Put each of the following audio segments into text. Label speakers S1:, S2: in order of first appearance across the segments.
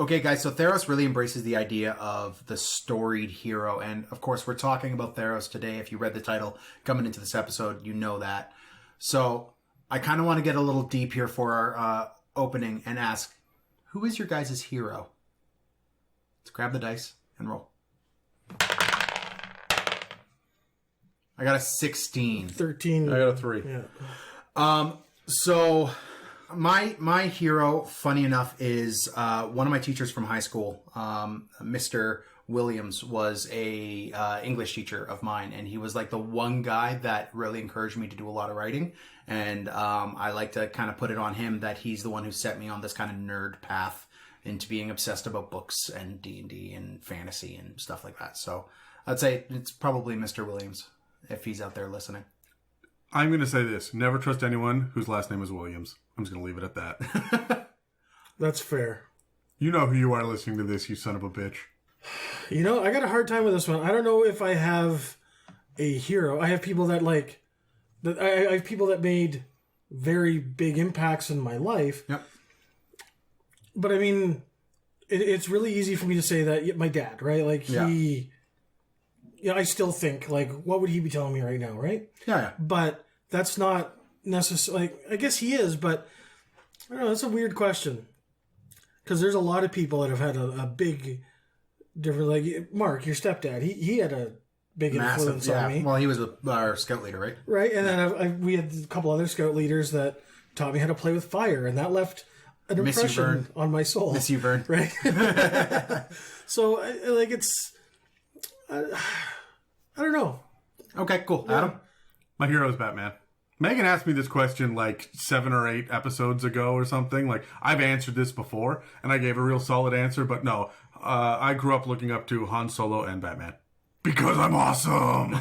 S1: Okay, guys, so Theros really embraces the idea of the storied hero. And, of course, we're talking about Theros today. If you read the title coming into this episode, you know that. So I kind of want to get a little deep here for our opening and ask, who is your guys' hero? Let's grab the dice and roll. I got a 16.
S2: 13.
S3: I got a 3.
S2: Yeah.
S1: So my hero, funny enough, is one of my teachers from high school. Mr. Williams was a English teacher of mine, and he was like the one guy that really encouraged me to do a lot of writing. And I like to kind of put it on him that he's the one who set me on this kind of nerd path into being obsessed about books and D&D and fantasy and stuff like that. So I'd say it's probably Mr. Williams, if he's out there listening.
S3: I'm going to say this. Never trust anyone whose last name is Williams. I'm just going to leave it at that.
S2: That's fair.
S3: You know who you are listening to this, you son of a bitch.
S2: You know, I got a hard time with this one. I don't know if I have a hero. I have people that I have people that made very big impacts in my life.
S1: Yep.
S2: But I mean, it's really easy for me to say that my dad, right? Like I still think, like, what would he be telling me right now, right?
S1: Yeah.
S2: But that's not necessarily, like, I guess he is, but I don't know, that's a weird question. Because there's a lot of people that have had a big different, like, Mark, your stepdad, he had a big influence on me.
S1: Well, he was our scout leader, right?
S2: Right, and then we had a couple other scout leaders that taught me how to play with fire, and that left an impression on my soul.
S1: Miss you, Vern.
S2: Right? So, like, it's... I don't know.
S1: Okay, cool. Yeah. Adam?
S3: My hero is Batman. Megan asked me this question like 7 or 8 episodes ago or something. Like, I've answered this before, and I gave a real solid answer, but no. I grew up looking up to Han Solo and Batman. Because I'm awesome!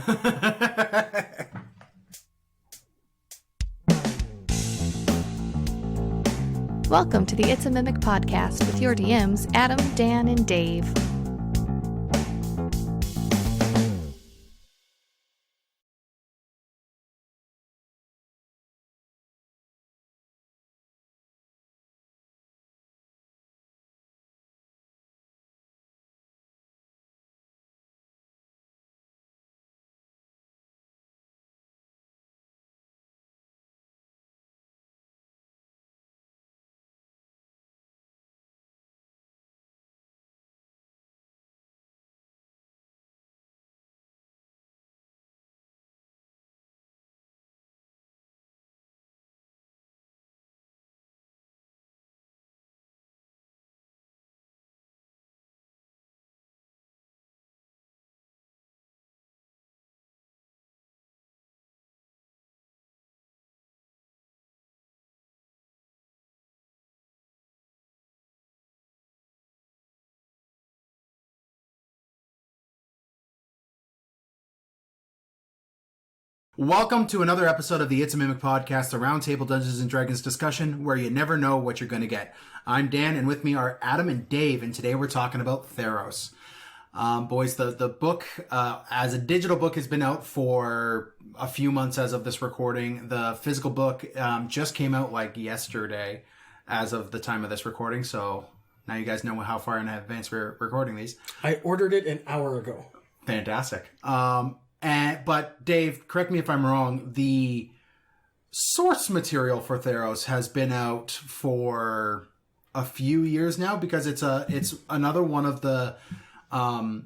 S4: Welcome to the It's a Mimic podcast with your DMs, Adam, Dan, and Dave.
S1: Welcome to another episode of the It's a Mimic podcast, a roundtable Dungeons and Dragons discussion where you never know what you're going to get. I'm Dan, and with me are Adam and Dave, and today we're talking about Theros. Boys, the book, as a digital book, has been out for a few months as of this recording. The physical book just came out like yesterday as of the time of this recording, so now you guys know how far in advance we're recording these.
S2: I ordered it an hour ago.
S1: Fantastic. But Dave, correct me if I'm wrong, the source material for Theros has been out for a few years now because it's another one of the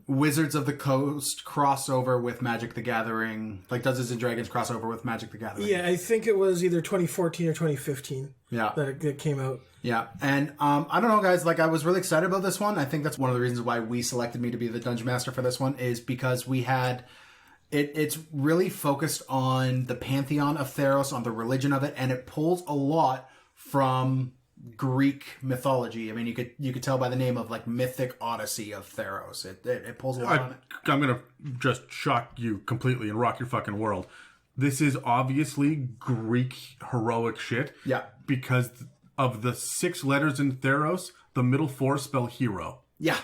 S1: Wizards of the Coast crossover with Magic the Gathering, like Dungeons and Dragons crossover with Magic the Gathering.
S2: Yeah, I think it was either 2014 or 2015 that it came out.
S1: Yeah, and I don't know, guys, like I was really excited about this one. I think that's one of the reasons why we selected me to be the Dungeon Master for this one is because we had... It's really focused on the pantheon of Theros, on the religion of it, and it pulls a lot from Greek mythology. I mean, you could tell by the name of like Mythic Odyssey of Theros. It pulls a lot on it.
S3: I'm gonna just shock you completely and rock your fucking world. This is obviously Greek heroic shit.
S1: Yeah.
S3: Because of the 6 letters in Theros, the middle 4 spell hero.
S1: Yeah.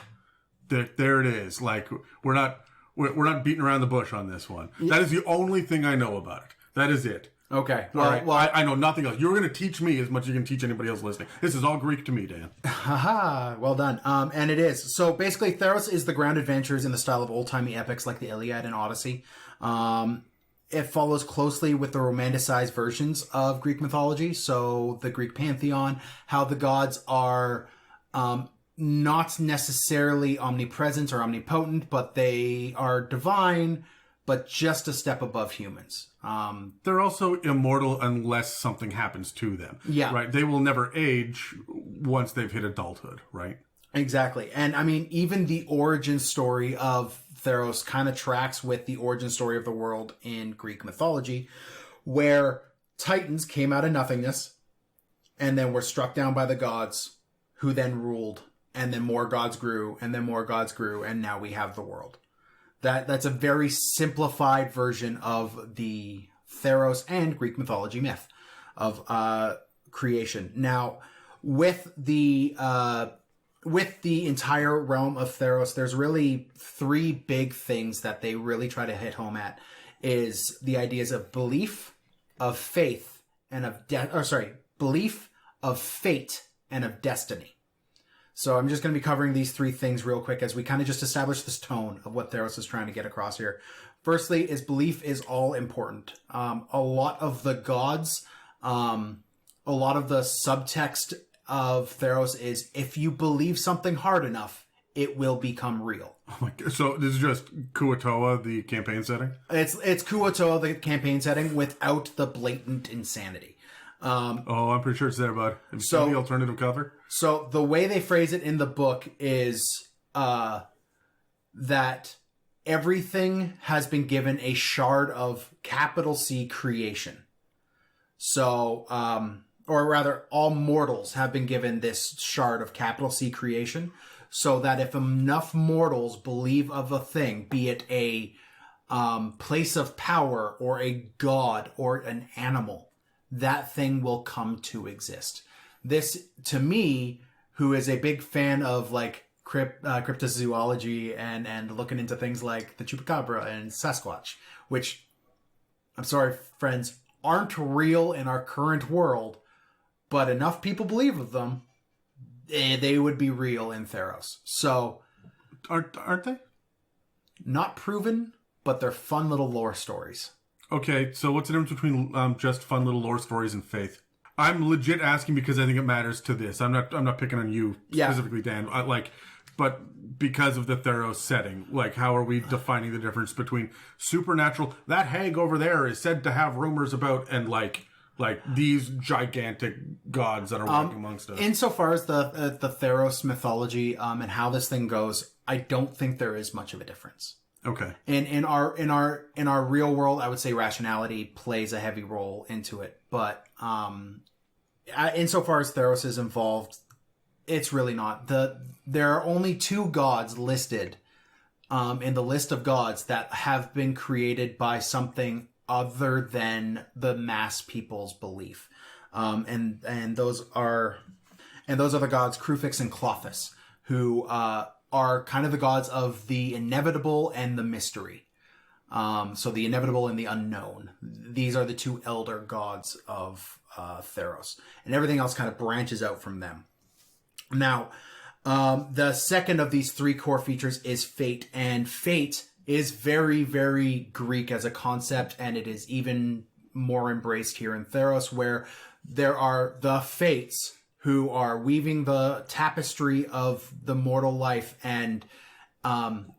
S3: There it is. Like we're not beating around the bush on this one. Yeah. That is the only thing I know about it. That is it.
S1: Okay.
S3: All right. I know nothing else. You're going to teach me as much as you can teach anybody else listening. This is all Greek to me, Dan.
S1: Haha, well done. And it is. So basically, Theros is the ground adventures in the style of old-timey epics like the Iliad and Odyssey. It follows closely with the romanticized versions of Greek mythology. So the Greek pantheon, how the gods are not necessarily omnipresent or omnipotent, but they are divine, but just a step above humans.
S3: They're also immortal unless something happens to them.
S1: Yeah.
S3: Right? They will never age once they've hit adulthood, right?
S1: Exactly. And I mean, even the origin story of Theros kind of tracks with the origin story of the world in Greek mythology, where Titans came out of nothingness and then were struck down by the gods, who then ruled, and then more gods grew, and then more gods grew, and now we have the world. That's a very simplified version of the Theros and Greek mythology myth of creation. Now, with the entire realm of Theros, there's really three big things that they really try to hit home at. Is the ideas of belief, of faith, and of belief, of fate, and of destiny. So I'm just going to be covering these three things real quick as we kind of just establish this tone of what Theros is trying to get across here. Firstly, is belief is all important. A lot of the gods, a lot of the subtext of Theros is if you believe something hard enough, it will become real.
S3: Oh my God. So this is just Kuo-toa, the campaign setting?
S1: It's Kuo-toa, the campaign setting, without the blatant insanity.
S3: I'm pretty sure it's there, bud. Have you seen the alternative cover?
S1: So the way they phrase it in the book is that everything has been given a shard of capital C creation. So, or rather, all mortals have been given this shard of capital C creation, so that if enough mortals believe of a thing, be it a place of power or a god or an animal, that thing will come to exist. This, to me, who is a big fan of like cryptozoology and looking into things like the chupacabra and Sasquatch, which, I'm sorry, friends, aren't real in our current world, but enough people believe of them, they would be real in Theros. So,
S3: aren't they?
S1: Not proven, but they're fun little lore stories.
S3: Okay, so what's the difference between just fun little lore stories and faith? I'm legit asking because I think it matters to this. I'm not picking on you specifically, Dan. But because of the Theros setting, like how are we defining the difference between supernatural? That hag over there is said to have rumors about, and like these gigantic gods that are walking amongst us.
S1: Insofar as the Theros mythology and how this thing goes, I don't think there is much of a difference.
S3: Okay.
S1: In our real world, I would say rationality plays a heavy role into it. But insofar as Theros is involved, it's really not. There are only two gods listed in the list of gods that have been created by something other than the mass people's belief. And those are the gods Kruphix and Klothys, who are kind of the gods of the inevitable and the mystery. So the inevitable and the unknown. These are the two elder gods of Theros. And everything else kind of branches out from them. Now, the second of these three core features is fate. And fate is very, very Greek as a concept. And it is even more embraced here in Theros, where there are the fates who are weaving the tapestry of the mortal life, and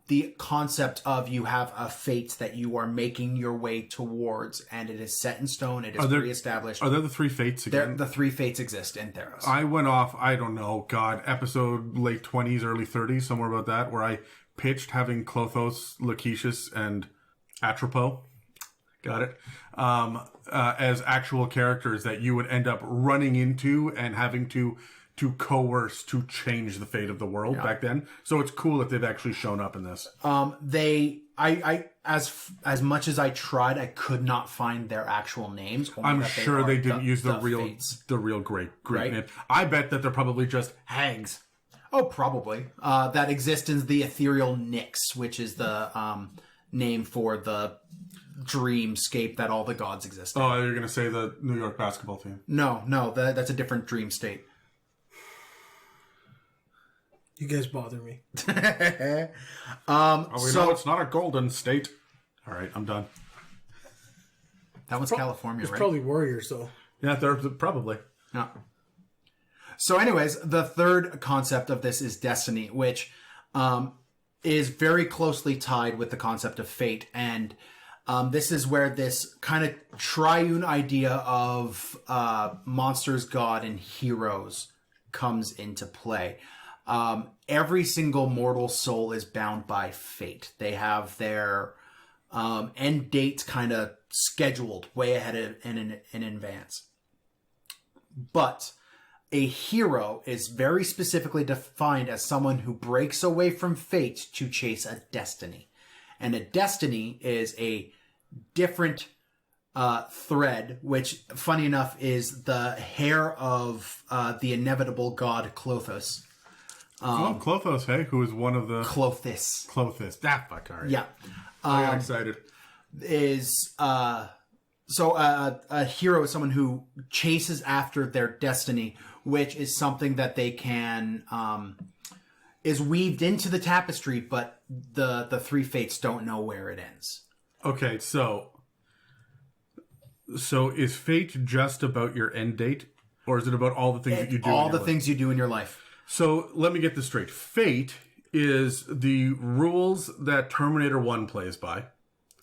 S1: the concept of you have a fate that you are making your way towards, and it is set in stone, it is pre-established.
S3: Are there the three fates again?
S1: The three fates exist in Theros.
S3: I went off, I don't know, episode late 20s, early 30s, somewhere about that, where I pitched having Klothys, Lachesis, and Atropo. Got it. As actual characters that you would end up running into and having to coerce to change the fate of the world back then. So it's cool that they've actually shown up in this.
S1: As much as I tried, I could not find their actual names.
S3: I'm sure they didn't use the real
S1: fates.
S3: the real Greek name. I bet that they're probably just hags.
S1: Oh, probably. That exists in the Ethereal Nyx, which is the name for the dreamscape that all the gods exist in.
S3: Oh, you're going to say the New York basketball team.
S1: No, that's a different dream state.
S2: You guys bother me.
S3: We know it's not a golden state. All right, I'm done.
S1: That one's California,
S2: It's
S1: right?
S2: probably Warriors, though.
S3: Yeah, they're probably.
S1: No. So anyways, the third concept of this is destiny, which is very closely tied with the concept of fate. And this is where this kind of triune idea of monsters, god, and heroes comes into play. Every single mortal soul is bound by fate. They have their end dates kind of scheduled way ahead in advance. But a hero is very specifically defined as someone who breaks away from fate to chase a destiny. And a destiny is a different thread, which, funny enough, is the hair of the inevitable god Klothys.
S3: Klothys, hey, who is one of the...
S1: Klothys.
S3: Klothys. That fuck, all right.
S1: Yeah.
S3: I got excited.
S1: Is... So a hero is someone who chases after their destiny, which is something that they can is weaved into the tapestry, but the three fates don't know where it ends.
S3: Okay, so is fate just about your end date, or is it about all the things that you do?
S1: All the things you do in your life.
S3: So let me get this straight. Fate is the rules that Terminator 1 plays by.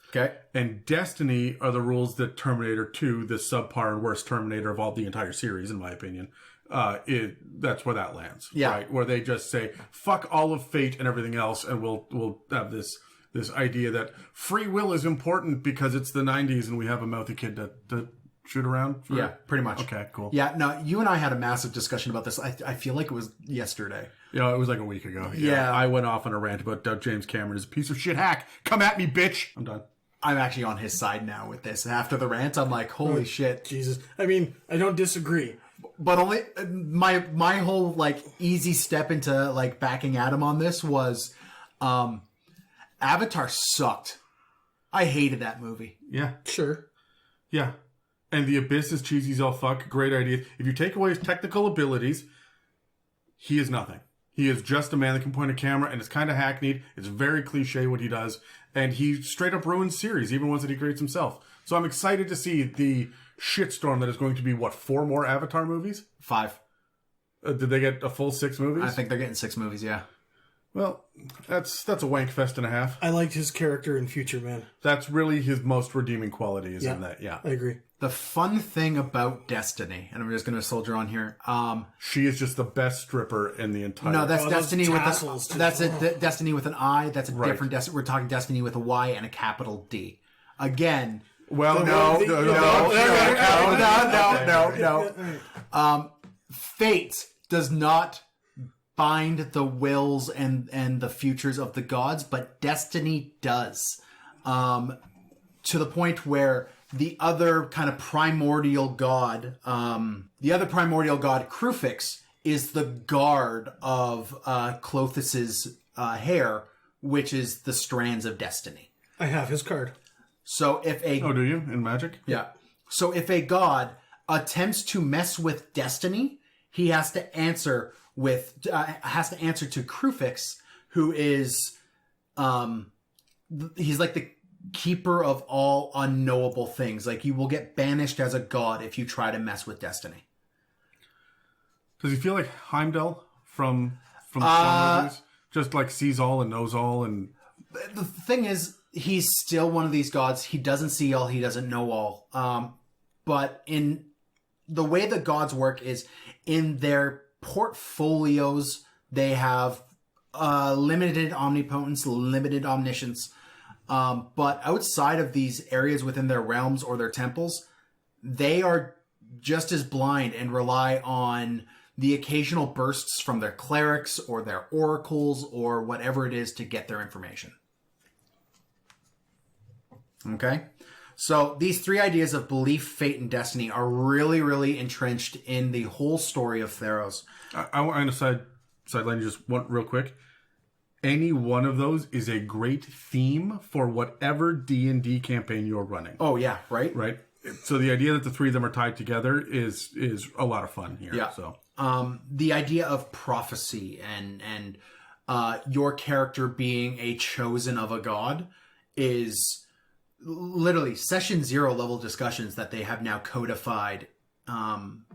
S1: Okay.
S3: And Destiny are the rules that Terminator 2, the subpar and worst Terminator of all the entire series, in my opinion, that's where that lands.
S1: Yeah.
S3: Right? Where they just say, fuck all of fate and everything else, and we'll have this idea that free will is important because it's the 90s and we have a mouthy kid to shoot around.
S1: Yeah, pretty much.
S3: Okay, cool.
S1: Yeah, no, you and I had a massive discussion about this. I feel like it was yesterday.
S3: Yeah, it was like a week ago.
S1: Yeah.
S3: I went off on a rant about Doug James Cameron is a piece of shit hack. Come at me, bitch. I'm done.
S1: I'm actually on his side now with this. After the rant, I'm like, holy shit.
S2: Jesus. I mean, I don't disagree.
S1: But only my whole like easy step into like backing Adam on this was Avatar sucked. I hated that movie.
S3: Yeah.
S2: Sure.
S3: Yeah. And the Abyss is cheesy as all fuck. Great idea. If you take away his technical abilities, he is nothing. He is just a man that can point a camera, and it's kind of hackneyed. It's very cliche what he does. And he straight up ruins series, even ones that he creates himself. So I'm excited to see the shitstorm that is going to be, 4 more Avatar movies?
S1: 5.
S3: Did they get a full 6 movies?
S1: I think they're getting 6 movies, yeah.
S3: Well, that's a wank fest and a half.
S2: I liked his character in Future Man.
S3: That's really his most redeeming quality is in that, yeah.
S2: I agree.
S1: The fun thing about Destiny, and I'm just going to soldier on here.
S3: She is just the best stripper in the entire...
S1: No, that's
S2: Oh,
S1: Destiny
S2: those
S1: with
S2: tassels,
S1: a, that's a Destiny with an I. That's a
S3: Right.
S1: different Destiny. We're talking Destiny with a Y and a capital D. Again,
S3: Well,
S2: no,
S1: no. Fate does not bind the wills and the futures of the gods, but Destiny does. To the point where the other kind of primordial god, Kruphix, is the guard of Klothys's hair, which is the strands of destiny.
S2: I have his card.
S1: So if a
S3: Oh, do you? In Magic?
S1: yeah, so if a god attempts to mess with destiny, he has to answer to Kruphix, who is he's like the keeper of all unknowable things. Like, you will get banished as a god if you try to mess with destiny.
S3: Does he feel like Heimdall from the Thor movies? Just like sees all and knows all and...
S1: The thing is, he's still one of these gods. He doesn't see all, he doesn't know all. But in the way the gods work is in their portfolios, they have limited omnipotence, limited omniscience. But outside of these areas within their realms or their temples, they are just as blind and rely on the occasional bursts from their clerics or their oracles or whatever it is to get their information. Okay? So these 3 ideas of belief, fate, and destiny are really, really entrenched in the whole story of Theros.
S3: I want to sideline you just one real quick. any one of those is a great theme for whatever D&D campaign you're running.
S1: Oh yeah, right.
S3: Right. So the idea that the three of them are tied together is a lot of fun here.
S1: Yeah.
S3: So
S1: the idea of prophecy and your character being a chosen of a god is literally session 0 level discussions that they have now codified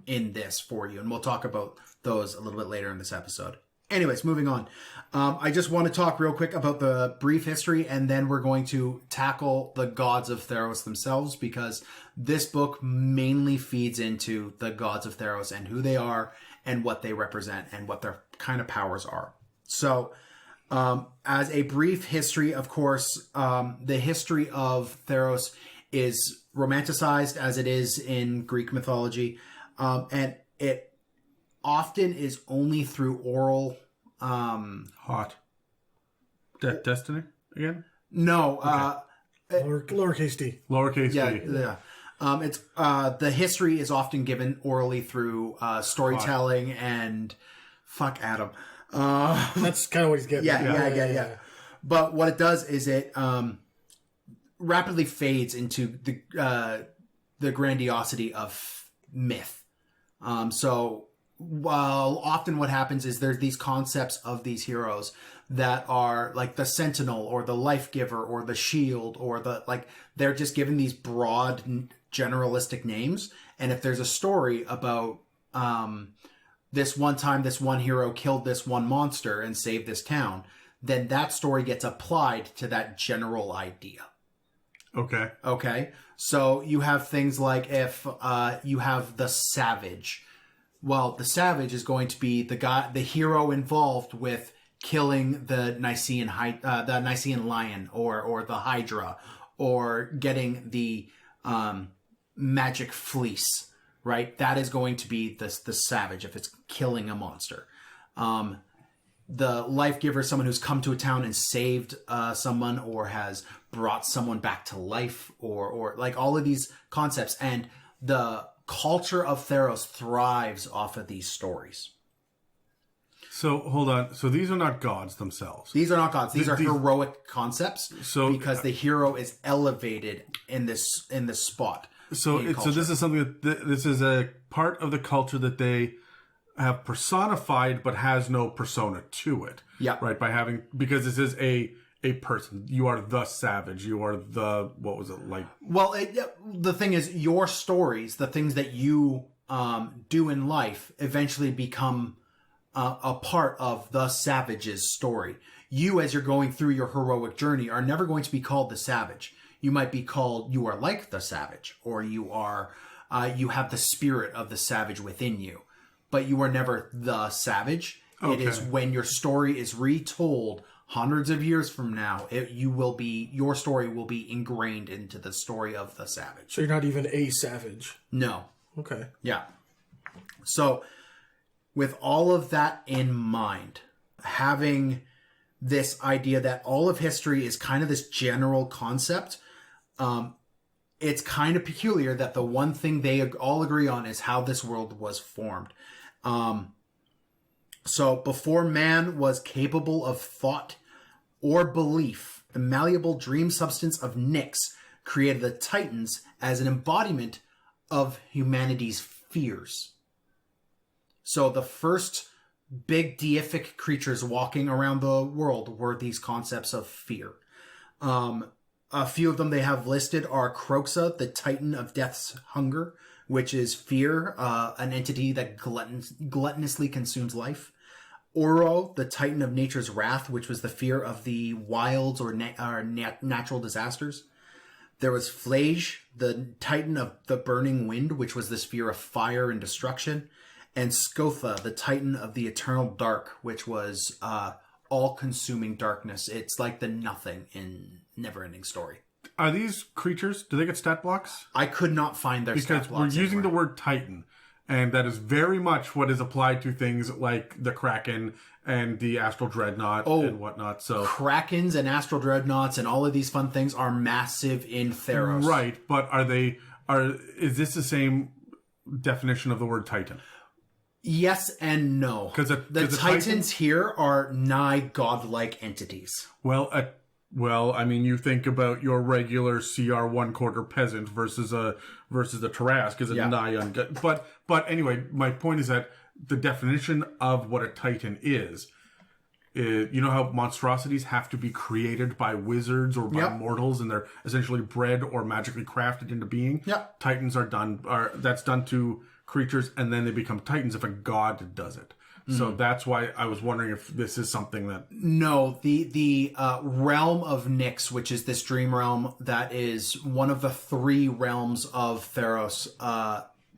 S1: in this for you. And we'll talk about those a little bit later in this episode. Anyways, moving on. I just want to talk real quick about the brief history, and then we're going to tackle the gods of Theros themselves, because this book mainly feeds into the gods of Theros and who they are and what they represent and what their kind of powers are. So, as a brief history, of course, the history of Theros is romanticized as it is in Greek mythology, and it often is only through oral.
S3: hot. Destiny again?
S1: No,
S2: Lowercase d.
S3: Lowercase
S1: yeah,
S3: d.
S1: yeah. It's the history is often given orally through storytelling and fuck Adam.
S2: That's kind of what he's getting.
S1: Yeah. But what it does is it rapidly fades into the grandiosity of myth. So while often what happens is there's these concepts of these heroes that are like the sentinel or the life giver or the shield or they're just given these broad generalistic names. And if there's a story about this one time this one hero killed this one monster and saved this town, then that story gets applied to that general idea. Okay. So you have things like if you have the savage. Well, the savage is going to be the hero involved with killing the Nicaean lion or the Hydra, or getting the magic fleece. Right, that is going to be the savage if it's killing a monster. The life giver is someone who's come to a town and saved someone, or has brought someone back to life, or like all of these concepts. And the culture of Theros thrives off of these stories.
S3: So hold on. So these are not gods themselves.
S1: These are not gods. These are heroic concepts.
S3: So
S1: because the hero is elevated in this spot.
S3: So this is something that this is a part of the culture that they have personified, but has no persona to it.
S1: Yeah.
S3: Right. Because this is a person. You are the savage. You are the, what was it like?
S1: Well, the thing is, your stories, the things that you do in life, eventually become a part of the savage's story. You, as you're going through your heroic journey, are never going to be called the savage. You might be called, you are like the savage, or you are, you have the spirit of the savage within you, but you are never the savage. Okay. It is when your story is retold hundreds of years from now, your story will be ingrained into the story of the savage.
S2: So you're not even a savage?
S1: No.
S2: Okay.
S1: Yeah. So with all of that in mind, having this idea that all of history is kind of this general concept, it's kind of peculiar that the one thing they all agree on is how this world was formed. So before man was capable of thought or belief, the malleable dream substance of Nyx created the Titans as an embodiment of humanity's fears. So the first big deific creatures walking around the world were these concepts of fear. A few of them they have listed are Kroxa, the Titan of Death's Hunger, which is fear, an entity that gluttonously consumes life. Oro, the Titan of Nature's Wrath, which was the fear of the wilds or natural disasters. There was Flage, the Titan of the Burning Wind, which was this fear of fire and destruction. And Skotha, the Titan of the Eternal Dark, which was all-consuming darkness. It's like the nothing in Neverending Story.
S3: Are these creatures, do they get stat blocks?
S1: I could not find their stat blocks.
S3: Because we're using the word Titan, and that is very much what is applied to things like the Kraken and the Astral Dreadnought and whatnot. So
S1: Krakens and Astral Dreadnoughts and all of these fun things are massive in Theros.
S3: Right, but is this the same definition of the word Titan?
S1: Yes and no.
S3: Because
S1: the Titans here are nigh godlike entities.
S3: Well, I mean, you think about your regular CR 1/4 peasant versus the Tarrasque is a nigh ungood. But anyway, my point is that the definition of what a Titan is, you know how monstrosities have to be created by wizards or by mortals, and they're essentially bred or magically crafted into being.
S1: Yep.
S3: Titans that's done to creatures, and then they become Titans if a god does it. So that's why I was wondering if this is something that...
S1: No, the realm of Nyx, which is this dream realm that is one of the 3 realms of Theros,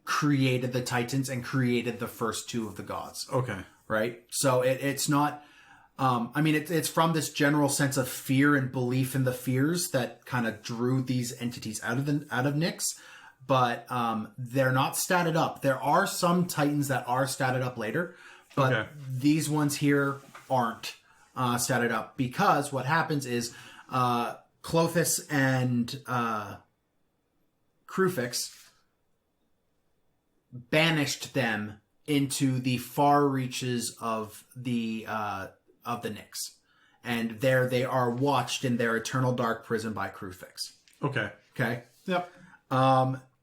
S1: created the Titans and created the first 2 of the gods.
S3: Okay.
S1: Right? So it's not... I mean, it's from this general sense of fear and belief in the fears that kind of drew these entities out of Nyx, but they're not statted up. There are some Titans that are statted up later, but these ones here aren't statted up, because what happens is Klothys and Kruphix banished them into the far reaches of the Nyx, and there they are watched in their eternal dark prison by Kruphix.
S3: Okay.
S1: Yep.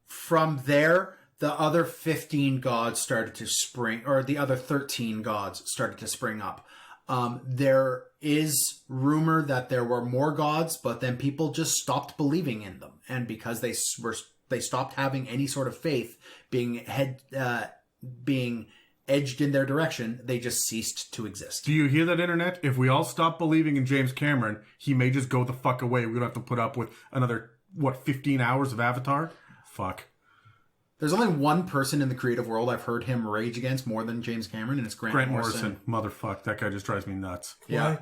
S1: From there, the other 15 gods started to spring, or the other 13 gods started to spring up. There is rumor that there were more gods, but then people just stopped believing in them, and because they stopped having any sort of faith being edged in their direction, they just ceased to exist.
S3: Do you hear that, internet? If we all stop believing in James Cameron, he may just go the fuck away. We don't have to put up with another, 15 hours of Avatar? Fuck.
S1: There's only one person in the creative world I've heard him rage against more than James Cameron, and it's Grant Morrison.
S3: Motherfuck. That guy just drives me nuts.
S1: Yeah.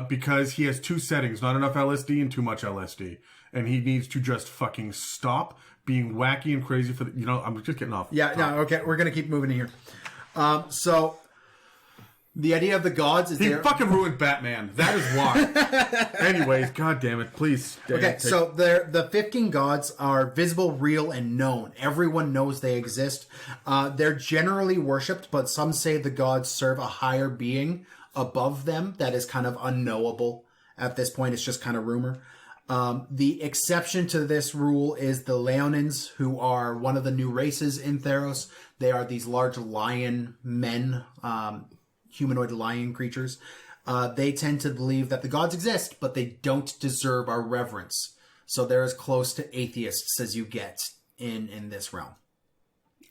S3: Because he has 2 settings, not enough LSD and too much LSD. And he needs to just fucking stop being wacky and crazy for the... I'm just getting off.
S1: Yeah, no, okay. We're going to keep moving here. So, the idea of the gods is...
S3: He fucking ruined Batman. That is why. Anyways, god damn it. Please.
S1: So the 15 gods are visible, real, and known. Everyone knows they exist. They're generally worshipped, but some say the gods serve a higher being above them that is kind of unknowable at this point. It's just kind of rumor. The exception to this rule is the Leonins, who are one of the new races in Theros. They are these large lion men, humanoid lion creatures. They tend to believe that the gods exist, but they don't deserve our reverence. So they're as close to atheists as you get in this realm.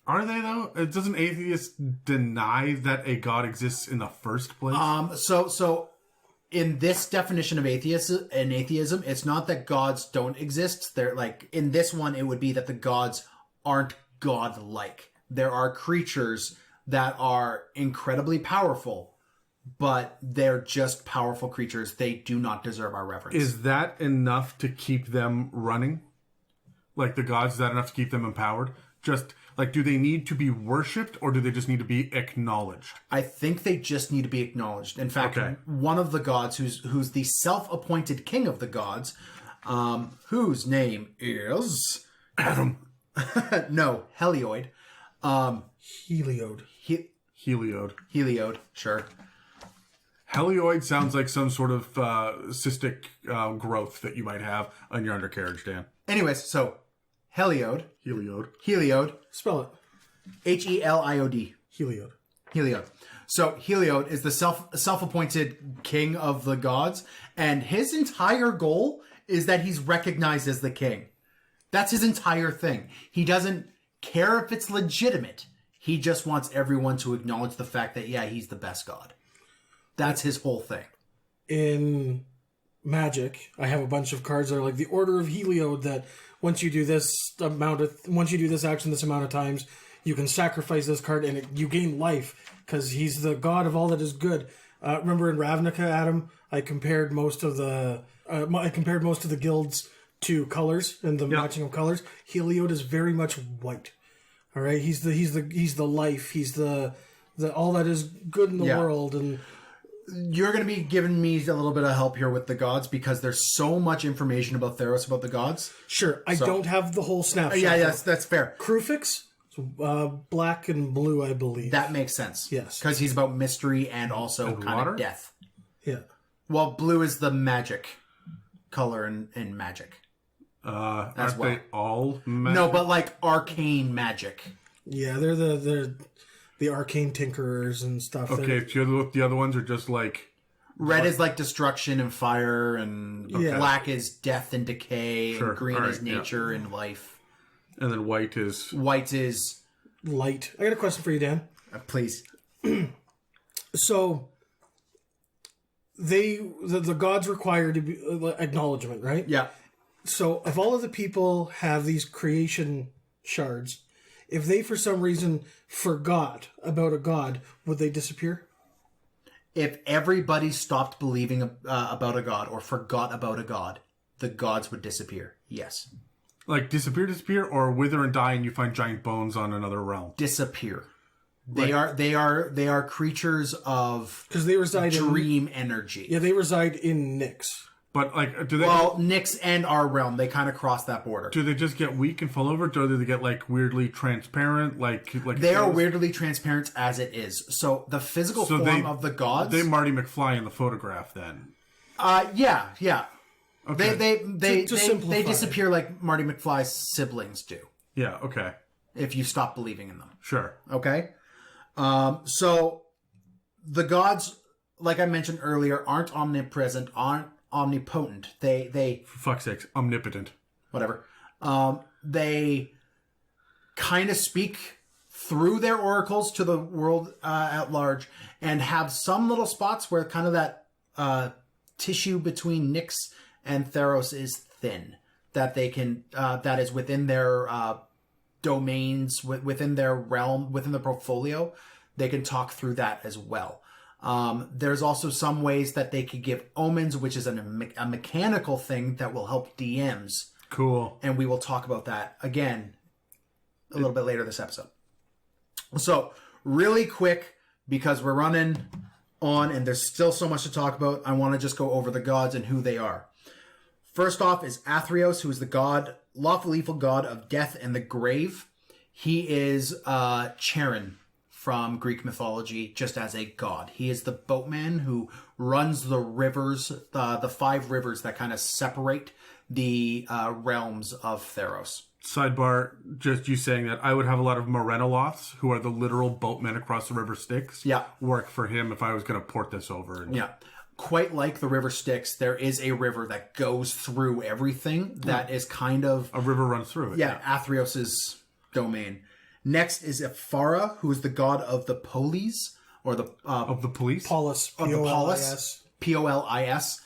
S3: Are they, though? Doesn't atheists deny that a god exists in the first place?
S1: So in this definition of atheism, it's not that gods don't exist. They're like, in this one, it would be that the gods aren't godlike. There are creatures that are incredibly powerful, but they're just powerful creatures. They do not deserve our reverence.
S3: Is that enough to keep them running? Like the gods, is that enough to keep them empowered? Just like, do they need to be worshipped, or do they just need to be acknowledged?
S1: I think they just need to be acknowledged. In fact, one of the gods who's the self-appointed king of the gods, whose name is
S3: Adam.
S1: No, Heliod.
S2: Heliod.
S3: Heliod.
S1: Sure.
S3: Heliod sounds like some sort of cystic growth that you might have on your undercarriage, Dan.
S1: Anyways, so Heliod.
S2: Spell it.
S1: Heliod.
S2: Heliod.
S1: So Heliod is the self-appointed king of the gods, and his entire goal is that he's recognized as the king. That's his entire thing. He doesn't care if it's legitimate. He just wants everyone to acknowledge the fact that, yeah, he's the best god. That's his whole thing.
S2: In Magic, I have a bunch of cards that are like the Order of Heliod, that once you do this action this amount of times, you can sacrifice this card and you gain life because he's the god of all that is good. Remember in Ravnica, Adam, I compared most of the guilds to colors and the matching of colors. Heliod is very much white. All right, he's the life. He's the all that is good in the world. And
S1: you're going to be giving me a little bit of help here with the gods because there's so much information about Theros, about the gods.
S2: Sure, I don't have the whole snapshot.
S1: Yes, that's fair.
S2: Kruphix is Black and blue, I believe.
S1: That makes sense.
S2: Yes.
S1: Because he's about mystery and also kind
S3: water?
S1: of death.
S2: Yeah.
S1: Well, blue is the magic color in magic.
S3: Aren't
S1: well.
S3: they all magic?
S1: No, but like arcane magic.
S2: Yeah, they're the arcane tinkerers and stuff.
S3: Okay, so the other ones are just like...
S1: Red is like destruction and fire, and black is death and decay,
S3: Sure.
S1: and green
S3: All
S1: is
S3: right,
S1: nature and life.
S3: And then white is...
S1: White is...
S2: Light. I got a question for you, Dan.
S1: Please.
S2: So, the gods require to be acknowledgement, right?
S1: Yeah.
S2: So, if all of the people have these creation shards, if they for some reason forgot about a god, would they disappear?
S1: If everybody stopped believing about a god or forgot about a god, the gods would disappear. Yes.
S3: Like disappear, or wither and die, and you find giant bones on another realm.
S1: Disappear. They are creatures of
S2: Because they reside
S1: dream energy.
S2: Yeah, they reside in Nyx.
S3: But like, do they?
S1: Well, Nyx and our realm, they kind of cross that border.
S3: Do they just get weak and fall over? Or do they get like weirdly transparent? Like
S1: They are weirdly transparent as it is. So the physical form of the gods.
S3: They Marty McFly in the photograph then.
S1: Yeah.
S3: Okay.
S1: They
S2: simplify.
S1: disappear like Marty McFly's siblings do.
S3: Yeah. Okay.
S1: If you stop believing in them.
S3: Sure.
S1: Okay? So the gods, like I mentioned earlier, aren't omnipresent, aren't omnipotent. They
S3: For fuck's sakes, omnipotent.
S1: whatever. They kind of speak through their oracles to the world at large, and have some little spots where kind of that tissue between Nyx and Theros is thin, that they can that is within their domains, within their realm, within the portfolio. They can talk through that as well. There's also some ways that they could give omens, which is a mechanical thing that will help DMs.
S3: Cool.
S1: And we will talk about that again a little bit later this episode. So, really quick, because we're running on and there's still so much to talk about, I want to just go over the gods and who they are. First off is Athreos, who is the god, lawful evil god of death and the grave. He is Charon from Greek mythology, just as a god. He is the boatman who runs the rivers, the 5 rivers that kind of separate the realms of Theros.
S3: Sidebar, just you saying that, I would have a lot of Morenoloths, who are the literal boatmen across the river Styx,
S1: Yeah.
S3: work for him if I was going to port this over.
S1: Yeah. Quite like the river Styx, there is a river that goes through everything that is kind of...
S3: A river runs through it.
S1: Yeah, Athreos' domain. Next is Ephara, who is the god of the polis, or the...
S3: Of the police?
S2: Polis.
S1: of the
S2: Polis.
S1: Polis.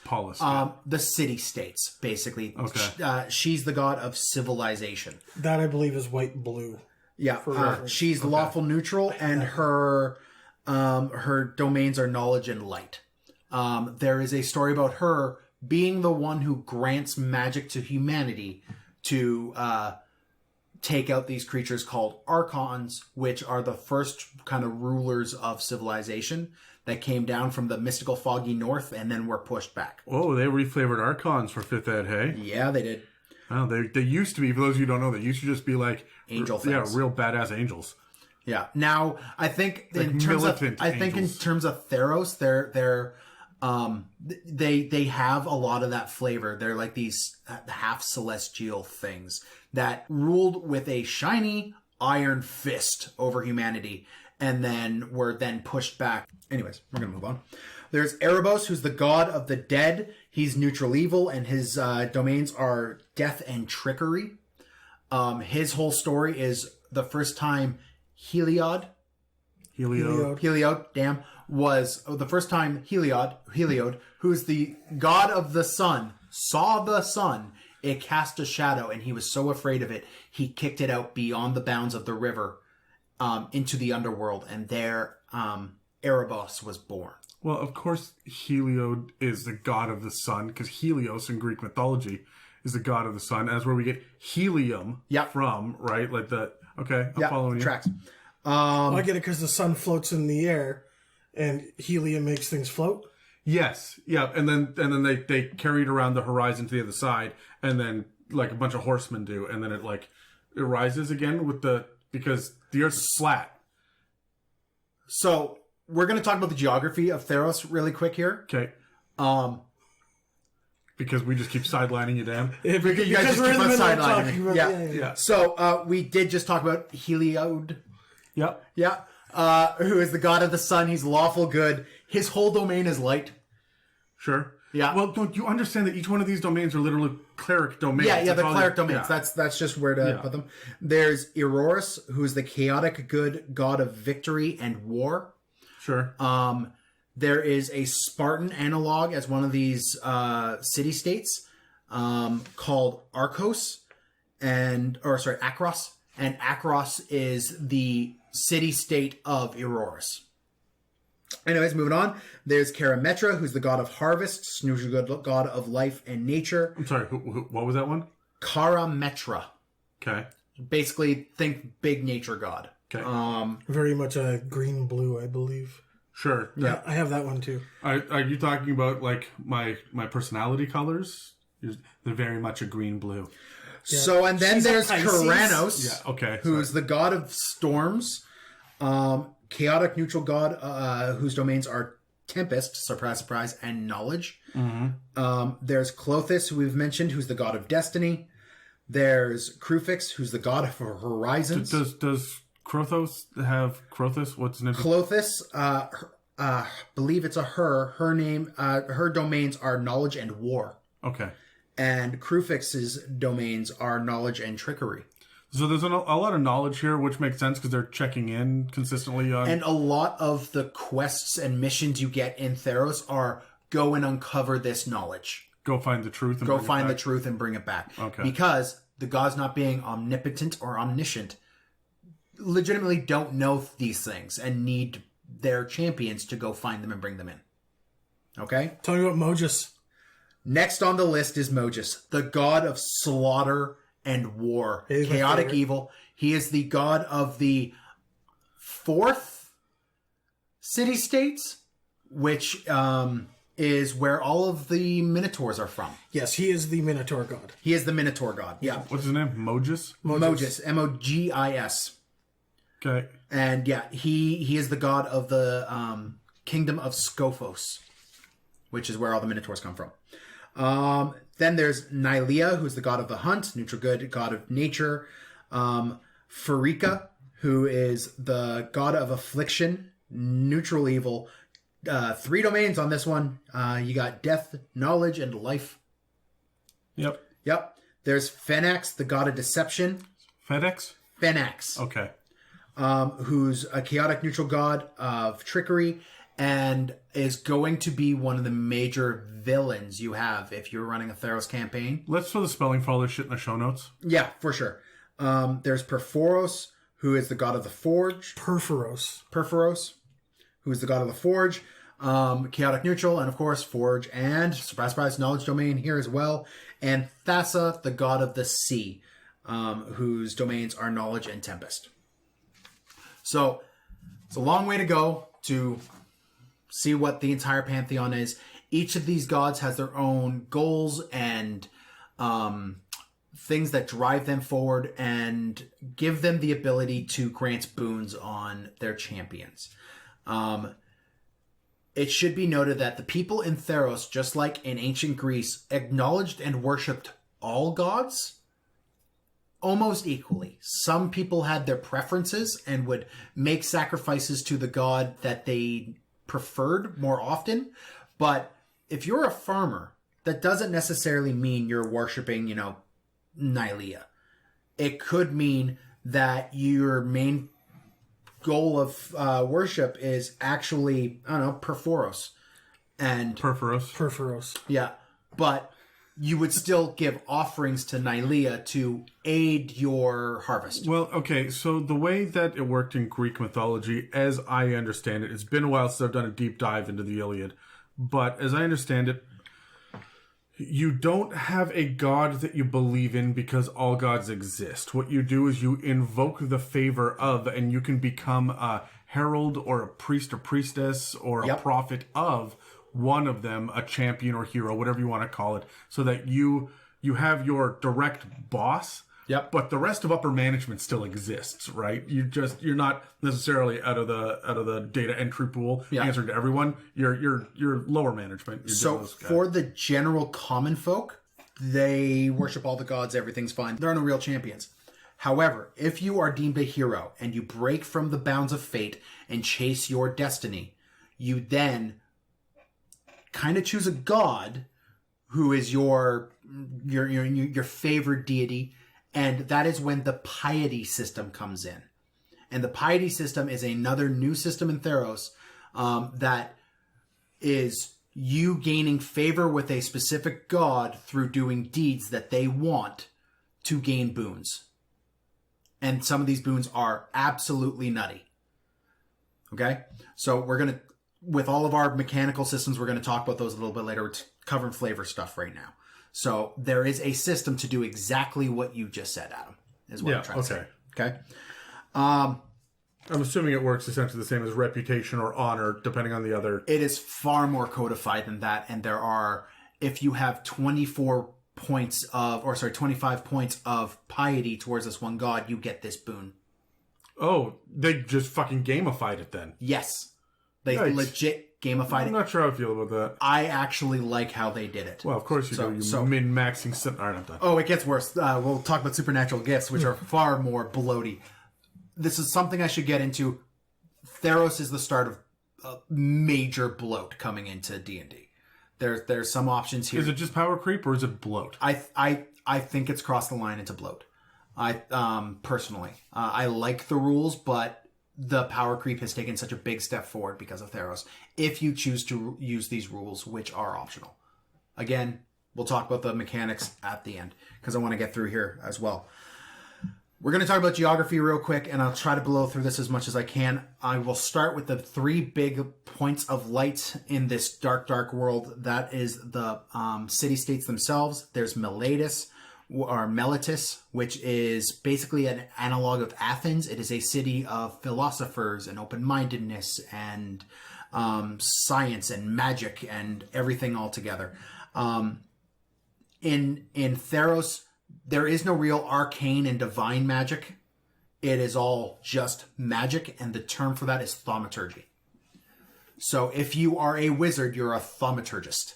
S3: Polis. Yeah.
S1: The city-states, basically.
S3: Okay.
S1: She's the god of civilization.
S2: That, I believe, is white-blue.
S1: Yeah, she's lawful neutral, and her domains are knowledge and light. There is a story about her being the one who grants magic to humanity to take out these creatures called Archons, which are the first kind of rulers of civilization that came down from the mystical foggy north and then were pushed back.
S3: Oh, they reflavored Archons for 5th Ed, hey?
S1: Yeah, they did.
S3: Oh, they used to be, for those of you who don't know, they used to just be like...
S1: Angel
S3: Yeah,
S1: things.
S3: real badass angels.
S1: Yeah. Now, I think
S3: Like
S1: in terms of
S3: militant
S1: in
S3: angels.
S1: terms of Theros, they have a lot of that flavor. They're like these half celestial things that ruled with a shiny iron fist over humanity, and then were then pushed back. Anyways, we're gonna move on. There's Erebos, who's the god of the dead. He's neutral evil, and his domains are death and trickery. His whole story is the first time Heliod, was the first time Heliod, who's the god of the sun, saw the sun. It cast a shadow, and he was so afraid of it, he kicked it out beyond the bounds of the river, into the underworld, and there, Erebos was born.
S3: Well, of course, Heliod is the god of the sun, because Helios in Greek mythology is the god of the sun, as where we get helium from, right? Like the... Okay, I'm following you.
S1: Tracks.
S2: I get it because the sun floats in the air, and helium makes things float.
S3: Yes, yeah, and then they carry it around the horizon to the other side, and then like a bunch of horsemen do, and then it rises again with the because the Earth is flat.
S1: So we're going to talk about the geography of Theros really quick here.
S3: Okay. Because we just keep sidelining you, Dan.
S2: Yeah,
S1: You guys
S2: because
S1: just
S2: we're
S1: keep
S2: in the
S1: on
S2: middle of
S1: sidelining
S2: talking
S1: me.
S2: about...
S1: Yeah.
S3: Yeah.
S1: So we did just talk about Heliod.
S3: Yep.
S1: Yeah. Who is the god of the sun. He's lawful good. His whole domain is light.
S3: Sure.
S1: Yeah.
S3: Well, don't you understand that each one of these domains are literally cleric domains?
S1: Yeah,
S3: That's
S1: the
S3: all
S1: cleric
S3: they-
S1: domains.
S3: yeah.
S1: That's just where to put them. There's Erebos, who's the chaotic good god of victory and war.
S3: Sure.
S1: There is a Spartan analog as one of these city-states called Akros, Akros. And Akros is the city-state of Erebos. Anyways, moving on. There's Karametra, who's the god of harvests, who's the god of life and nature.
S3: I'm sorry, what was that one?
S1: Karametra.
S3: Okay.
S1: Basically, think big nature god.
S3: Okay.
S2: Very much a green-blue, I believe.
S3: Sure.
S2: Yeah, I have that one too.
S3: Are you talking about like my personality colors? They're very much a green-blue.
S2: Yeah.
S1: So, and then
S2: She's a
S1: there's
S2: Pisces.
S1: Keranos.
S3: Yeah, okay.
S1: Who's the god of storms, chaotic neutral god, whose domains are tempest, surprise, surprise, and knowledge. There's Klothys, who we've mentioned, who's the god of destiny. There's Kruphix, who's the god of horizons.
S3: Does Krothos have Krothos? What's his name?
S1: Klothys, believe it's a her. Her name, her domains are knowledge and war.
S3: Okay.
S1: And Kruphix's domains are knowledge and trickery.
S3: So there's a lot of knowledge here, which makes sense because they're checking in consistently on...
S1: And a lot of the quests and missions you get in Theros are go and uncover this knowledge.
S3: Go find the truth. And
S1: Go
S3: bring it
S1: find the
S3: back.
S1: truth and bring it back.
S3: Okay.
S1: Because the gods not being omnipotent or omniscient legitimately don't know these things and need their champions to go find them and bring them in. Okay?
S2: Tell me about Mogis.
S1: Next on the list is Mogis, the god of slaughter and war.
S2: He's my
S1: Chaotic
S2: favorite.
S1: evil. He is the god of the fourth city-states, which is where all of the Minotaurs are from.
S2: Yes, he is the Minotaur god.
S1: He is the Minotaur god. Yeah.
S3: What's his name? Mogis?
S1: Mogis. Mogis.
S3: Okay.
S1: And yeah, he is the god of the kingdom of Skophos, which is where all the Minotaurs come from. Then there's Nylea, who's the god of the hunt, neutral good, god of nature. Pharika, who is the god of affliction, neutral evil. 3 domains on this one. You got death, knowledge, and life.
S3: Yep.
S1: Yep. There's Phenax, the god of deception.
S3: FedEx?
S1: Phenax.
S3: Okay.
S1: Who's a chaotic neutral god of trickery and is going to be one of the major villains you have if you're running a Theros campaign.
S3: Let's throw the spelling for all this shit in the show notes.
S1: Yeah, for sure. There's Phoberos, who is the god of the forge. Phoberos, who is the god of the forge. Chaotic neutral, and of course, forge and, surprise, surprise, knowledge domain here as well. And Thassa, the god of the sea, whose domains are knowledge and tempest. So, it's a long way to go to see what the entire pantheon is. Each of these gods has their own goals and things that drive them forward and give them the ability to grant boons on their champions. It should be noted that the people in Theros, just like in ancient Greece, acknowledged and worshipped all gods almost equally. Some people had their preferences and would make sacrifices to the god that they preferred more often. But if you're a farmer, that doesn't necessarily mean you're worshiping, Nylea. It could mean that your main goal of worship is actually, Phoberos. And
S2: Phoberos.
S1: yeah, but you would still give offerings to Nylea to aid your harvest.
S3: Well, okay, so the way that it worked in Greek mythology, as I understand it, it's been a while since I've done a deep dive into the Iliad, but as I understand it, you don't have a god that you believe in because all gods exist. What you do is you invoke the favor of, and you can become a herald or a priest or priestess or a prophet of one of them, a champion or hero, whatever you want to call it, so that you have your direct boss,
S1: Yep.
S3: But the rest of upper management still exists, right? You're not necessarily out of the data entry pool answering to everyone. You're lower management.
S1: So for the general common folk, they worship all the gods, everything's fine. There are no real champions. However, if you are deemed a hero and you break from the bounds of fate and chase your destiny, you then kind of choose a god who is your favored deity, and that is when the piety system comes in. And the piety system is another new system in Theros that is you gaining favor with a specific god through doing deeds that they want to gain boons. And some of these boons are absolutely nutty. Okay? So we're going to, with all of our mechanical systems, we're going to talk about those a little bit later. We're covering flavor stuff right now. So there is a system to do exactly what you just said, Adam, is what I'm trying to say. Okay?
S3: I'm assuming it works essentially the same as reputation or honor, depending on the other.
S1: It is far more codified than that. And there are, if you have 25 points of piety towards this one god, you get this boon.
S3: Oh, they just fucking gamified it then.
S1: Yes. They legit gamified it.
S3: I'm not sure how I feel about that.
S1: I actually like how they did it.
S3: Well, of course you do. You're min-maxing stuff. All right, I'm done.
S1: Oh, it gets worse. We'll talk about supernatural gifts, which are far more bloaty. This is something I should get into. Theros is the start of a major bloat coming into D&D. There's some options here.
S3: Is it just power creep or is it bloat?
S1: I think it's crossed the line into bloat. Personally, I like the rules, but the power creep has taken such a big step forward because of Theros. If you choose to use these rules, which are optional. Again, we'll talk about the mechanics at the end because I want to get through here as well. We're going to talk about geography real quick, and I'll try to blow through this as much as I can. I will start with the 3 big points of light in this dark, dark world. That is the city-states themselves. There's Meletis, or Meletis, which is basically an analog of Athens. It is a city of philosophers and open-mindedness and science and magic and everything all together. In Theros, there is no real arcane and divine magic. It is all just magic, and the term for that is thaumaturgy. So if you are a wizard, you're a thaumaturgist.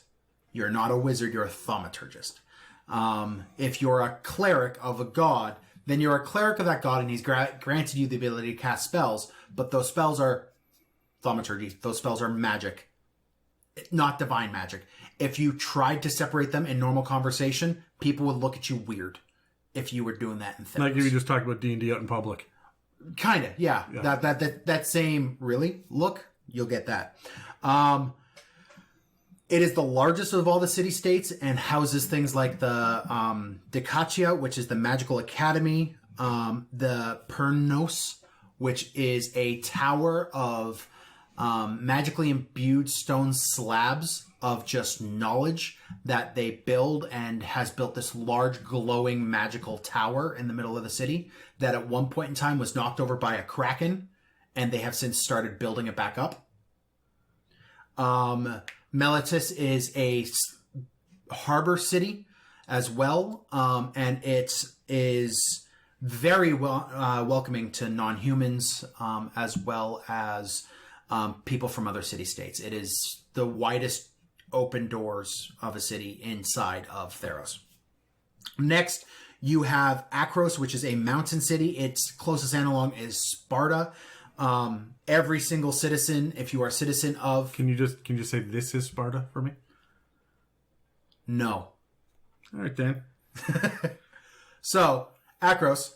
S1: You're not a wizard, you're a thaumaturgist. If you're a cleric of a god, then you're a cleric of that god, and he's granted you the ability to cast spells, but those spells are thaumaturgy. Those spells are magic, not divine magic. If you tried to separate them in normal conversation, people would look at you weird if you were doing that in Theros.
S3: Like if you just talk about D&D out in public.
S1: Kind of, yeah. That same, really, look, you'll get that. It is the largest of all the city-states and houses things like the Dicachia, which is the magical academy, the Pernos, which is a tower of magically imbued stone slabs of just knowledge that they build, and has built this large glowing magical tower in the middle of the city that at one point in time was knocked over by a kraken, and they have since started building it back up. Meletis is a harbor city as well, and it is very welcoming to non-humans as well as people from other city-states. It is the widest open doors of a city inside of Theros. Next, you have Akros, which is a mountain city. Its closest analog is Sparta. Every single citizen, if you are a citizen of...
S3: Can you just say this is Sparta for me?
S1: No.
S3: All right, Dan.
S1: So, Akros...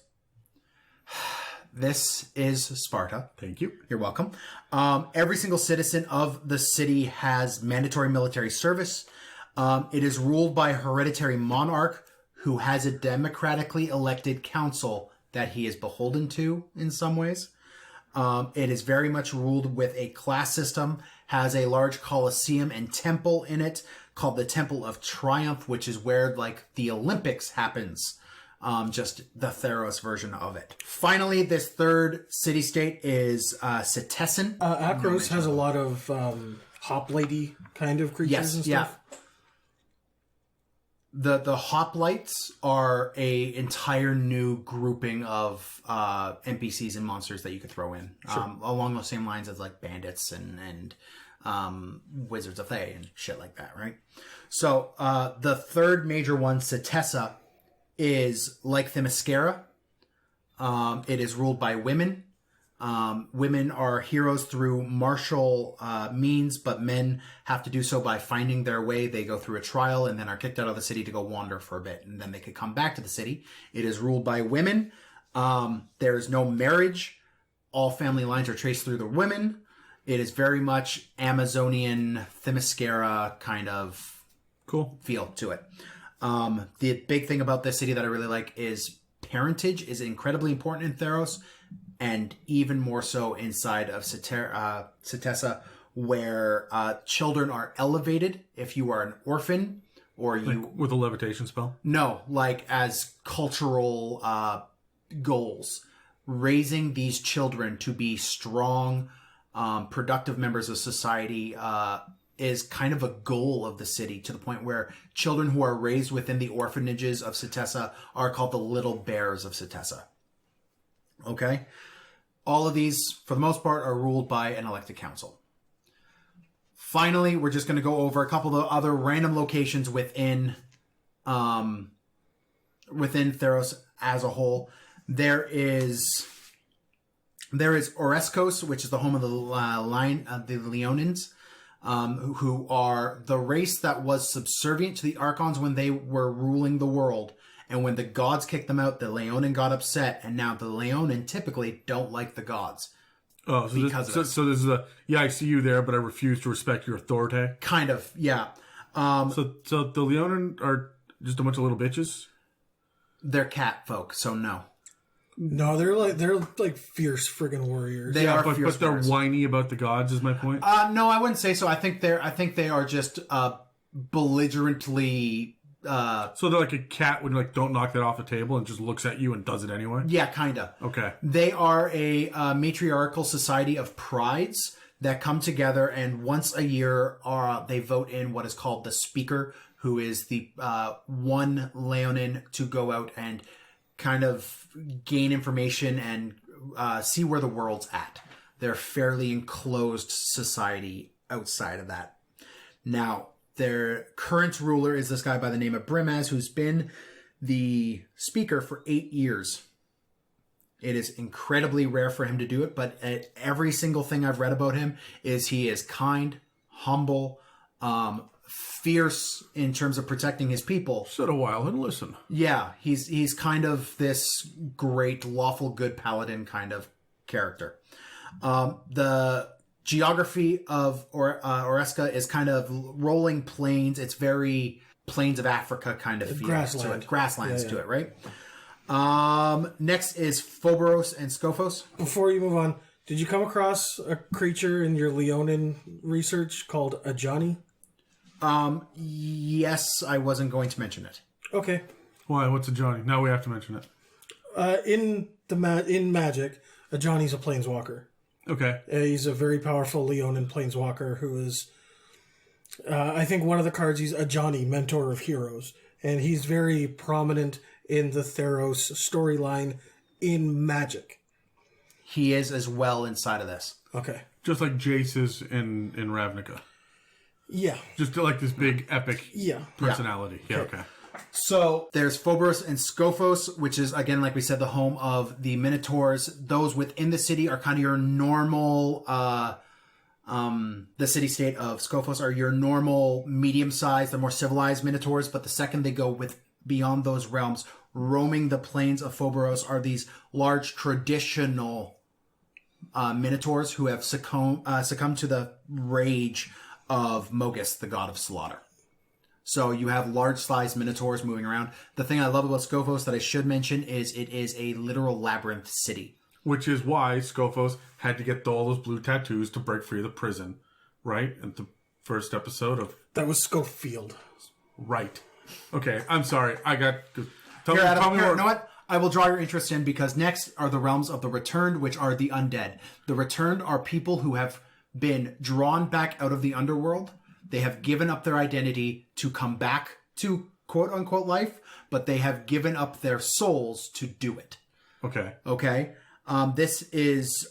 S1: This is Sparta.
S3: Thank you.
S1: You're welcome. Every single citizen of the city has mandatory military service. It is ruled by a hereditary monarch who has a democratically elected council that he is beholden to in some ways. It is very much ruled with a class system, has a large coliseum and temple in it called the Temple of Triumph, which is where like the Olympics happens. Just the Theros version of it. Finally, this third city-state is Setessan.
S2: Akros has a lot of hop lady kind of creatures and stuff.
S1: The hoplites are a entire new grouping of NPCs and monsters that you could throw in, along those same lines as like bandits and wizards of Thay and shit like that, right? So the third major one, Setessa, is like Themyscira. It is ruled by women. Women are heroes through martial means, but men have to do so by finding their way. They go through a trial and then are kicked out of the city to go wander for a bit, and then they could come back to the city. It is ruled by women. There is no marriage. All family lines are traced through the women. It is very much Amazonian Themyscira kind of feel to it. The big thing about this city that I really like is parentage is incredibly important in Theros. And even more so inside of Setessa, where children are elevated if you are an orphan or you...
S3: Like with a levitation spell?
S1: No, like as cultural goals. Raising these children to be strong, productive members of society is kind of a goal of the city, to the point where children who are raised within the orphanages of Setessa are called the little bears of Setessa. Okay? All of these, for the most part, are ruled by an elected council. Finally, we're just going to go over a couple of other random locations within Theros as a whole. There is Oreskos, which is the home of the Leonins, who are the race that was subservient to the Archons when they were ruling the world. And when the gods kicked them out, the Leonin got upset, and now the Leonin typically don't like the gods.
S3: Oh, so this is a, I see you there, but I refuse to respect your authority.
S1: Kind of, yeah.
S3: So the Leonin are just a bunch of little bitches?
S1: They're cat folk, so no.
S2: No, they're like fierce friggin' warriors.
S1: They are fierce
S3: but they're
S1: warriors.
S3: whiny about the gods, is my point.
S1: No, I wouldn't say so. I think they are just belligerently.
S3: So they're like a cat when like don't knock that off the table and just looks at you and does it anyway?
S1: Yeah, kinda.
S3: Okay.
S1: They are a matriarchal society of prides that come together, and once a year they vote in what is called the Speaker, who is the one Leonin to go out and kind of gain information and see where the world's at. They're fairly enclosed society outside of that. Now, their current ruler is this guy by the name of Brimaz, who's been the Speaker for 8 years. It is incredibly rare for him to do it, but every single thing I've read about him is he is kind, humble, fierce in terms of protecting his people.
S3: Sit a while and listen.
S1: Yeah, he's kind of this great, lawful good paladin kind of character. The geography of Oreska is kind of rolling plains. It's very plains of Africa kind of feel to it. Grasslands to it, right? Next is Phoberos and Skophos.
S2: Before you move on, did you come across a creature in your Leonin research called a Johnny?
S1: Yes, I wasn't going to mention it.
S2: Okay.
S3: Why? What's a Johnny? Now we have to mention it.
S2: In Magic, a Johnny's a planeswalker.
S3: Okay.
S2: He's a very powerful Leonin planeswalker who is, I think one of the cards, he's a Johnny, Mentor of Heroes. And he's very prominent in the Theros storyline in Magic.
S1: He is as well inside of this.
S2: Okay.
S3: Just like Jace is in Ravnica.
S2: Yeah.
S3: Just like this big epic personality. Yeah, okay.
S1: So there's Phoberos and Skophos, which is, again, like we said, the home of the Minotaurs. Those within the city are kind of your normal, the city-state of Skophos are your normal medium-sized, the more civilized Minotaurs. But the second they go beyond those realms, roaming the plains of Phoberos are these large traditional Minotaurs who have succumbed to the rage of Mogis, the god of slaughter. So you have large-sized Minotaurs moving around. The thing I love about Skophos that I should mention is it is a literal labyrinth city.
S3: Which is why Skophos had to get all those blue tattoos to break free of the prison, right? In the first episode of...
S2: That was Schofield.
S3: Right. Okay, I'm sorry. I got...
S1: Tell me more. You know what? I will draw your interest in, because next are the realms of the Returned, which are the undead. The Returned are people who have been drawn back out of the underworld. They have given up their identity to come back to quote-unquote life, but they have given up their souls to do it.
S3: Okay.
S1: Okay? This is...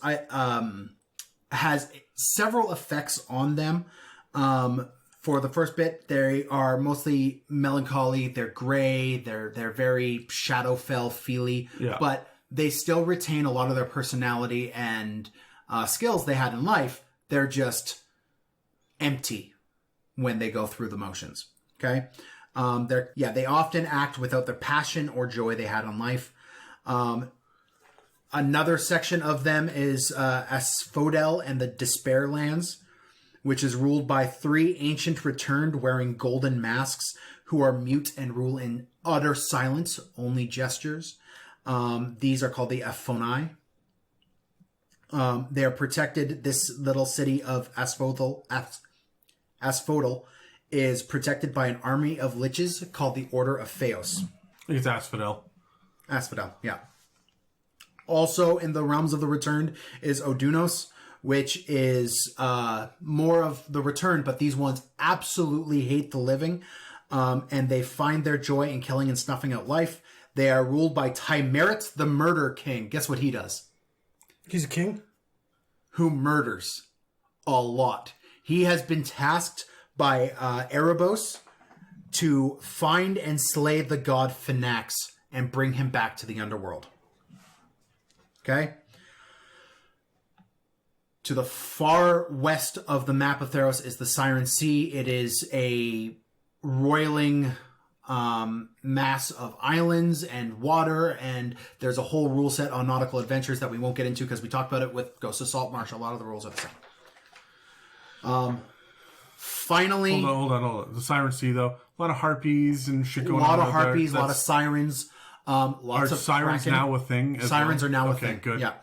S1: has several effects on them. For the first bit, they are mostly melancholy. They're gray. They're very Shadowfell feely.
S3: Yeah.
S1: But they still retain a lot of their personality and skills they had in life. They're just empty when they go through the motions. Okay? They often act without the passion or joy they had in life. Another section of them is Asphodel and the Despair Lands, which is ruled by 3 ancient returned wearing golden masks who are mute and rule in utter silence, only gestures. These are called the Aphonai. They are protected. This little city of Asphodel is protected by an army of liches called the Order of Theos.
S3: I think it's Asphodel.
S1: Asphodel, yeah. Also in the realms of the returned is Odunos, which is more of the return, but these ones absolutely hate the living, and they find their joy in killing and snuffing out life. They are ruled by Tymerit, the Murder King. Guess what he does?
S2: He's a king?
S1: Who murders a lot. He has been tasked by Erebos to find and slay the god Phonax and bring him back to the underworld. Okay? To the far west of the map of Theros is the Siren Sea. It is a roiling mass of islands and water, and there's a whole rule set on nautical adventures that we won't get into because we talked about it with Ghost of Saltmarsh. A lot of the rules are the same. Finally...
S3: Hold on. The Siren Sea, though. A lot of harpies and shit going on.
S1: A lot of
S3: out
S1: harpies, a
S3: there.
S1: lot of sirens. Lots
S3: Are
S1: of
S3: sirens
S1: kraken.
S3: now a thing?
S1: Sirens are now a thing.
S3: Okay, good.
S1: Yeah.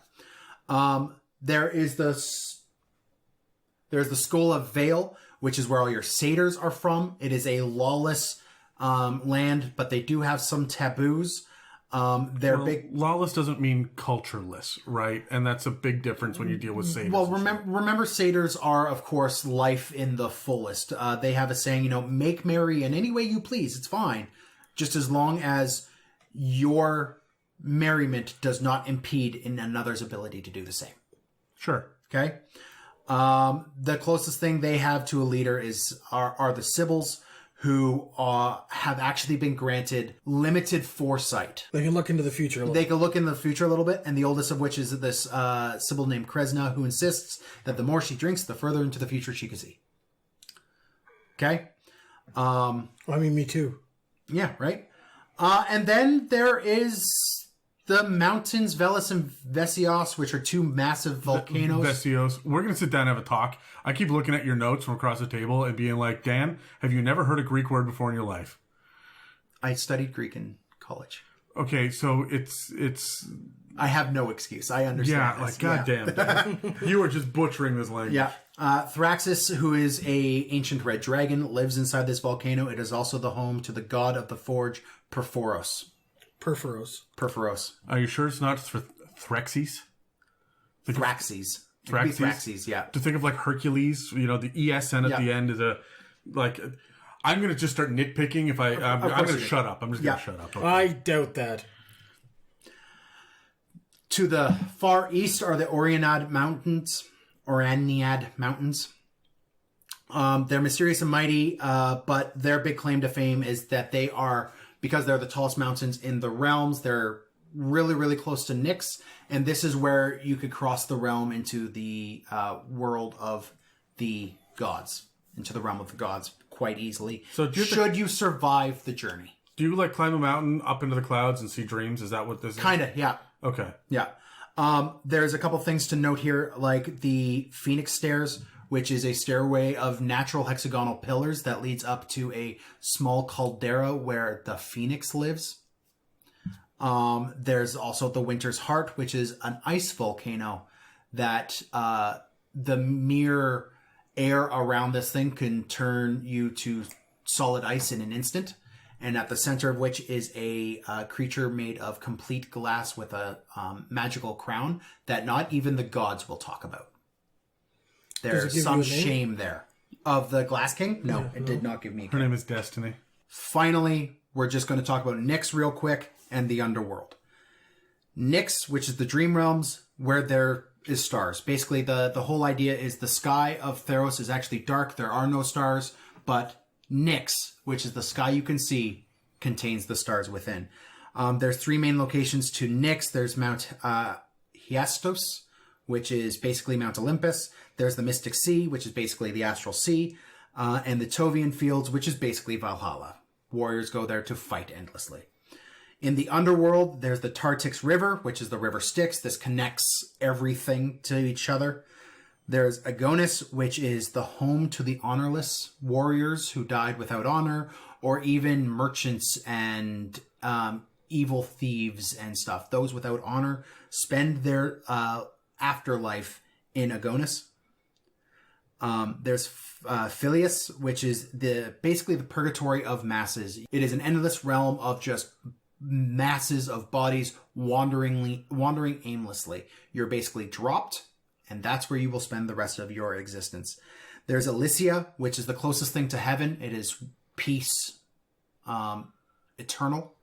S1: There's the Skola Vale, which is where all your satyrs are from. It is a lawless land, but they do have some taboos. Big.
S3: Lawless doesn't mean cultureless, right? And that's a big difference when you deal with satyrs.
S1: Well, remember, satyrs are, of course, life in the fullest. They have a saying, make merry in any way you please. It's fine, just as long as your merriment does not impede in another's ability to do the same.
S3: Sure.
S1: Okay. The closest thing they have to a leader are the Sibyls, who have actually been granted limited foresight.
S2: They can look into the future a little.
S1: They can look into the future a little bit, and the oldest of which is this Sibyl named Kresna, who insists that the more she drinks, the further into the future she can see. Okay?
S2: Me too.
S1: Yeah, right? And then there is the mountains, Veles and Vesios, which are 2 massive volcanoes.
S3: Vesios. We're going to sit down and have a talk. I keep looking at your notes from across the table and being like, Dan, have you never heard a Greek word before in your life?
S1: I studied Greek in college.
S3: Okay, so it's...
S1: I have no excuse. I understand.
S3: Yeah,
S1: this.
S3: goddamn, Dan. You are just butchering this language.
S1: Yeah. Thraxis, who is a ancient red dragon, lives inside this volcano. It is also the home to the god of the forge, Phoberos.
S2: Phoberos.
S3: Are you sure it's not Threxes?
S1: Thraxes.
S3: Thraxes,
S1: yeah.
S3: To think of like Hercules, the ESN at the end is I'm going to just start nitpicking if I'm going to shut up. I'm just going to shut up. Okay.
S2: I doubt that.
S1: To the far east are the Oraniad Mountains. They're mysterious and mighty, but their big claim to fame is that they are, because they're the tallest mountains in the realms, they're really, really close to Nyx, and this is where you could cross the realm into the world of the gods, into the realm of the gods quite easily. So should you survive the journey.
S3: Do you climb a mountain up into the clouds and see dreams? Is that what this is?
S1: Kinda, yeah.
S3: Okay.
S1: Yeah. There's a couple things to note here, like the Phoenix Stairs, which is a stairway of natural hexagonal pillars that leads up to a small caldera where the Phoenix lives. There's also the Winter's Heart, which is an ice volcano that the mere air around this thing can turn you to solid ice in an instant. And at the center of which is a creature made of complete glass with a magical crown that not even the gods will talk about. There's some shame there. Of the Glass King? No, it did not give me a
S3: Her name is Destiny.
S1: Finally, we're just going to talk about Nyx real quick and the underworld. Nyx, which is the dream realms where there is stars. Basically, the whole idea is the sky of Theros is actually dark. There are no stars, but Nyx, which is the sky you can see, contains the stars within. There's 3 main locations to Nyx. There's Mount Hyastos, which is basically Mount Olympus. There's the Mystic Sea, which is basically the Astral Sea. And the Tovian Fields, which is basically Valhalla. Warriors go there to fight endlessly. In the underworld, there's the Tartix River, which is the river Styx. This connects everything to each other. There's Agonis, which is the home to the honorless warriors who died without honor, or even merchants and evil thieves and stuff. Those without honor spend their afterlife in Agonis. There's Philius, which is basically the purgatory of masses. It is an endless realm of just masses of bodies wandering aimlessly. You're basically dropped, and that's where you will spend the rest of your existence. There's Elysia, which is the closest thing to heaven. It is peace, eternal.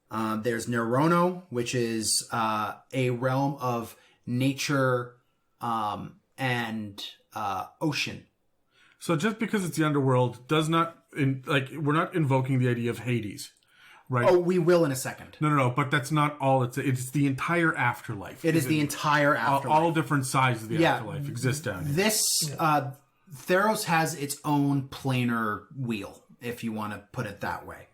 S1: There's Neurono, which is a realm of nature and ocean.
S3: So just because it's the underworld does not we're not invoking the idea of Hades, right?
S1: Oh, we will in a second.
S3: No. But that's not all. It's the entire afterlife.
S1: It is the entire afterlife.
S3: All different sides of the afterlife exist down here.
S1: This Theros has its own planar wheel, if you want to put it that way.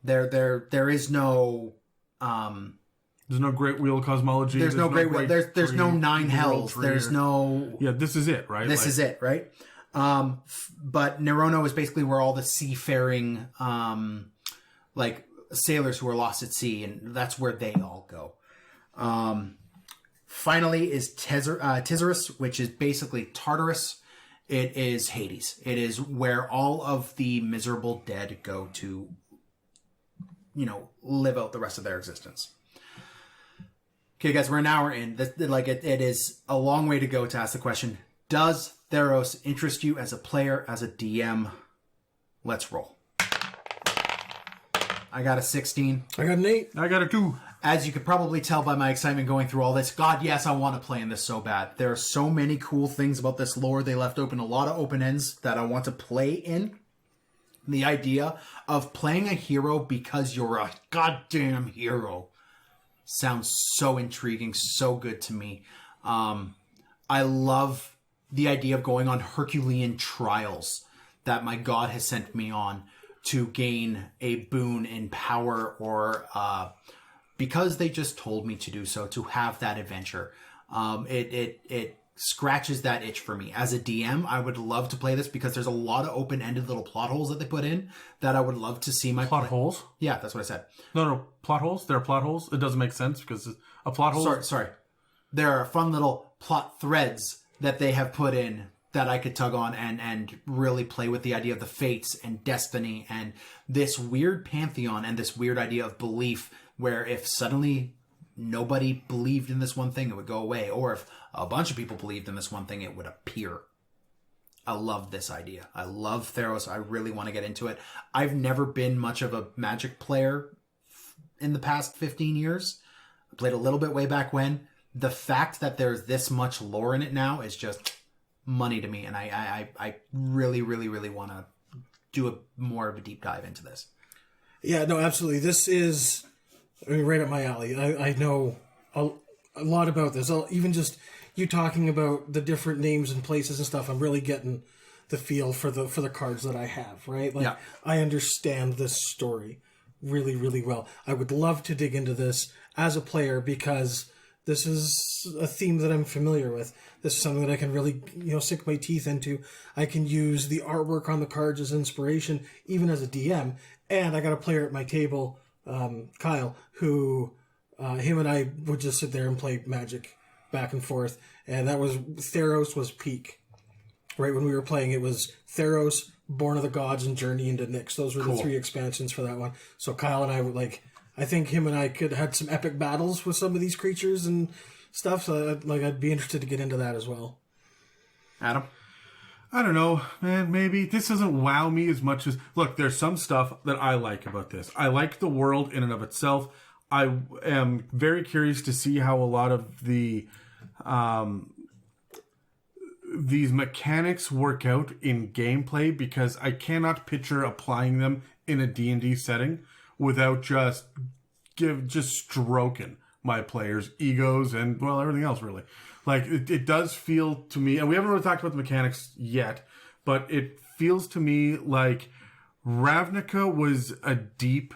S1: There is no.
S3: There's no great wheel cosmology.
S1: There's no great wheel. There's no 9 hells. There's no.
S3: Yeah, this is it, right?
S1: This is it, right? But Neurono is basically where all the seafaring, sailors who are lost at sea, and that's where they all go. Finally is Tizeris, which is basically Tartarus. It is Hades. It is where all of the miserable dead go to, live out the rest of their existence. Okay, guys, we're an hour in. It is a long way to go to ask the question, does Theros interest you as a player, as a DM? Let's roll. I got a 16.
S2: I got an 8.
S3: I got a 2.
S1: As you could probably tell by my excitement going through all this, God, yes, I want to play in this so bad. There are so many cool things about this lore. They left open a lot of open ends that I want to play in. The idea of playing a hero because you're a goddamn hero sounds so intriguing, so good to me. I love the idea of going on Herculean trials that my God has sent me on to gain a boon in power, or because they just told me to do so, to have that adventure. It scratches that itch for me. As a DM, I would love to play this because there's a lot of open-ended little plot holes that they put in that I would love to see my
S3: plot holes.
S1: Yeah, that's what I said.
S3: No, plot holes. There are plot holes. It doesn't make sense because a plot hole.
S1: Sorry. There are fun little plot threads that they have put in that I could tug on and really play with the idea of the fates and destiny and this weird pantheon and this weird idea of belief, where if suddenly nobody believed in this one thing, it would go away. Or if a bunch of people believed in this one thing, it would appear. I love this idea. I love Theros. I really want to get into it. I've never been much of a Magic player in the past 15 years. I played a little bit way back when. The fact that there's this much lore in it now is just money to me. And I really, really, really want to do more of a deep dive into this.
S2: Yeah, no, absolutely. This is right up my alley. I know a lot about this. Even just you talking about the different names and places and stuff, I'm really getting the feel for the cards that I have, right? Like, yeah. I understand this story really, really well. I would love to dig into this as a player because this is a theme that I'm familiar with. This is something that I can really, sink my teeth into. I can use the artwork on the cards as inspiration, even as a DM. And I got a player at my table, Kyle, who him and I would just sit there and play Magic back and forth. And that was Theros was peak. Right when we were playing, it was Theros, Born of the Gods, and Journey into Nyx. Those were the 3 expansions for that one. So Kyle and I would I think him and I could have had some epic battles with some of these creatures and stuff. So I'd be interested to get into that as well.
S1: Adam?
S3: I don't know, man. Maybe this doesn't wow me as much as... Look, there's some stuff that I like about this. I like the world in and of itself. I am very curious to see how a lot of the these mechanics work out in gameplay, because I cannot picture applying them in a D&D setting without just stroking my players' egos and, well, everything else, really. Like, it does feel to me, and we haven't really talked about the mechanics yet, but it feels to me like Ravnica was a deep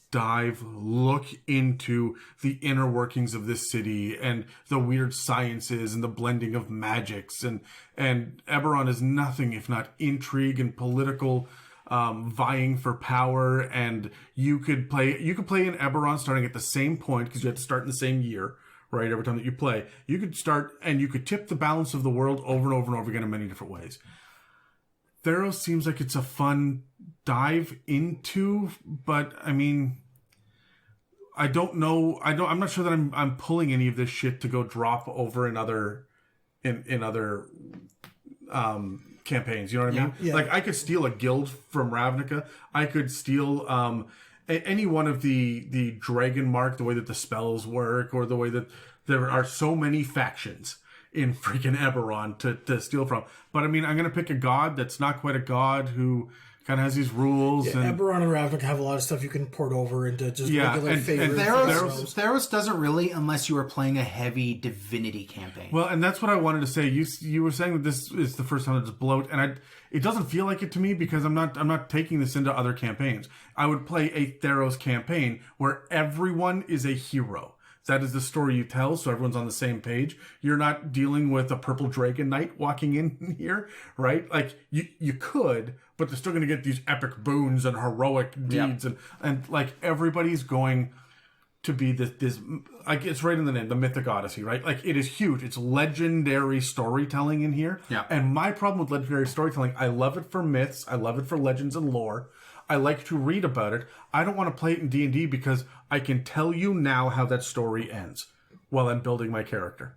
S3: dive look into the inner workings of this city and the weird sciences and the blending of magics, and Eberron is nothing if not intrigue and political vying for power. And you could play in Eberron starting at the same point, because you have to start in the same year, right? Every time that you play, you could start and you could tip the balance of the world over and over and over again in many different ways. Theros seems like it's a fun dive into, but I mean, I don't know. I'm not sure that I'm pulling any of this shit to go drop over in other campaigns. You know what I mean?
S2: Yeah.
S3: Like, I could steal a guild from Ravnica. I could steal any one of the dragon mark, the way that the spells work, or the way that there are so many factions in freaking Eberron to steal from. But I mean, I'm going to pick a god that's not quite a god, who kind of has these rules.
S2: Yeah,
S3: and
S2: Eberron and Ravnica have a lot of stuff you can port over into just regular
S3: and
S2: favorites.
S1: Theros doesn't really, unless you are playing a heavy divinity campaign.
S3: Well, and that's what I wanted to say. You were saying that this is the first time that it's bloat, and it doesn't feel like it to me, because I'm not taking this into other campaigns. I would play a Theros campaign where everyone is a hero. That is the story you tell, so everyone's on the same page. You're not dealing with a purple dragon knight walking in here, right? Like, you could, but they're still going to get these epic boons and heroic deeds, and like, everybody's going to be this like, it's right in the name, the Mythic Odyssey, right? Like, it is huge. It's legendary storytelling in here.
S1: Yeah.
S3: And my problem with legendary storytelling, I love it for myths, I love it for legends and lore. I like to read about it. I don't want to play it in D&D because I can tell you now how that story ends while I'm building my character.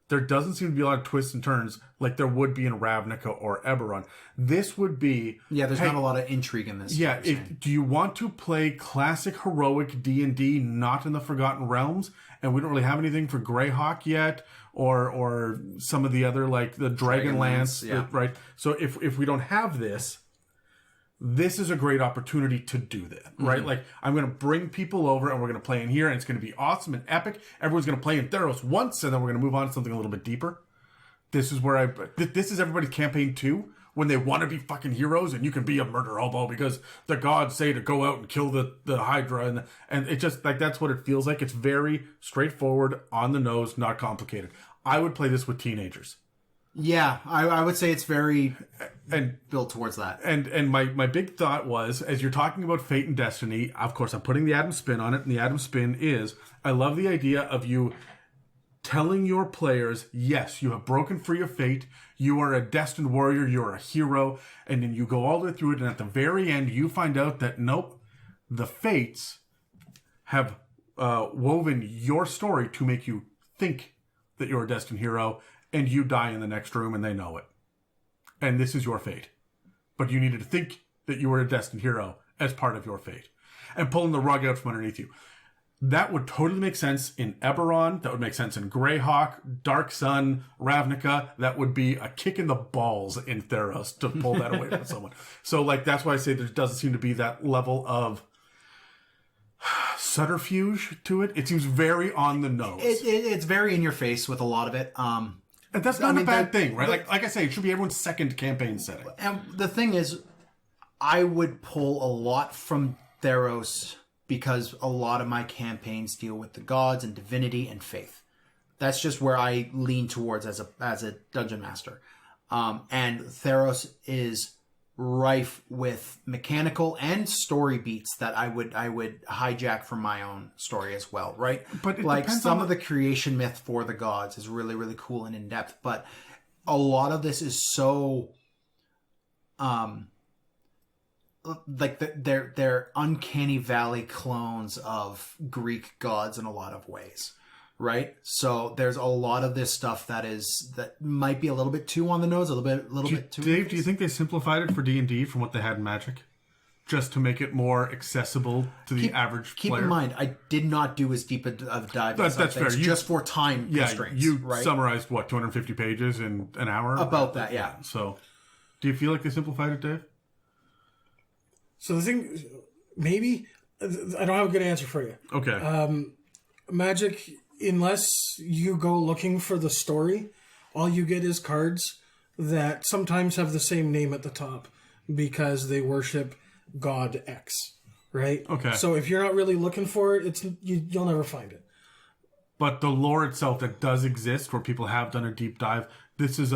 S3: There doesn't seem to be a lot of twists and turns like there would be in Ravnica or Eberron. This would be...
S1: Yeah, there's not a lot of intrigue in this.
S3: Yeah, do you want to play classic heroic D&D, not in the Forgotten Realms? And we don't really have anything for Greyhawk yet, or some of the other, like the Dragonlance, right? So if we don't have this... This is a great opportunity to do that, right? Like, I'm going to bring people over and we're going to play in here, and it's going to be awesome and epic. Everyone's going to play in Theros once, and then we're going to move on to something a little bit deeper. This is where this is everybody's campaign too, when they want to be fucking heroes, and you can be a murder hobo because the gods say to go out and kill the Hydra, and it just, like, that's what it feels like. It's very straightforward, on the nose, not complicated. I would play this with teenagers.
S1: Yeah, I would say it's very built towards that.
S3: And my big thought was, as you're talking about fate and destiny, of course, I'm putting the Adam spin on it, and the Adam spin is, I love the idea of you telling your players, yes, you have broken free of fate, you are a destined warrior, you're a hero, and then you go all the way through it, and at the very end, you find out that, nope, the fates have woven your story to make you think that you're a destined hero, and you die in the next room, and they know it. And this is your fate. But you needed to think that you were a destined hero as part of your fate. And pulling the rug out from underneath you. That would totally make sense in Eberron. That would make sense in Greyhawk, Dark Sun, Ravnica. That would be a kick in the balls in Theros to pull that away from someone. So, like, that's why I say there doesn't seem to be that level of subterfuge to it. It seems very on the nose.
S1: It's very in your face with a lot of it.
S3: And that's not a bad thing, right? Like I say, it should be everyone's second campaign setting.
S1: And the thing is, I would pull a lot from Theros because a lot of my campaigns deal with the gods and divinity and faith. That's just where I lean towards as a dungeon master. And Theros is rife with mechanical and story beats that I would hijack from my own story as well, right?
S3: But
S1: like, some of the creation myth for the gods is really, really cool and in depth, but a lot of this is so like they're uncanny valley clones of Greek gods in a lot of ways. right? So there's a lot of this stuff that might be a little bit too on the nose, a little bit too.
S3: Dave, do you think they simplified it for D&D from what they had in Magic, just to make it more accessible to the average player?
S1: Keep in mind, I did not do as deep a dive. That's fair. Just for time constraints.
S3: You
S1: right?
S3: summarized 250 pages in an hour.
S1: About that, yeah.
S3: So, do you feel like they simplified it, Dave?
S2: So the thing, maybe I don't have a good answer for you.
S3: Okay.
S2: Magic, unless you go looking for the story, all you get is cards that sometimes have the same name at the top because they worship God X, right?
S3: Okay.
S2: So if you're not really looking for it, you'll never find it.
S3: But the lore itself that does exist, where people have done a deep dive, this is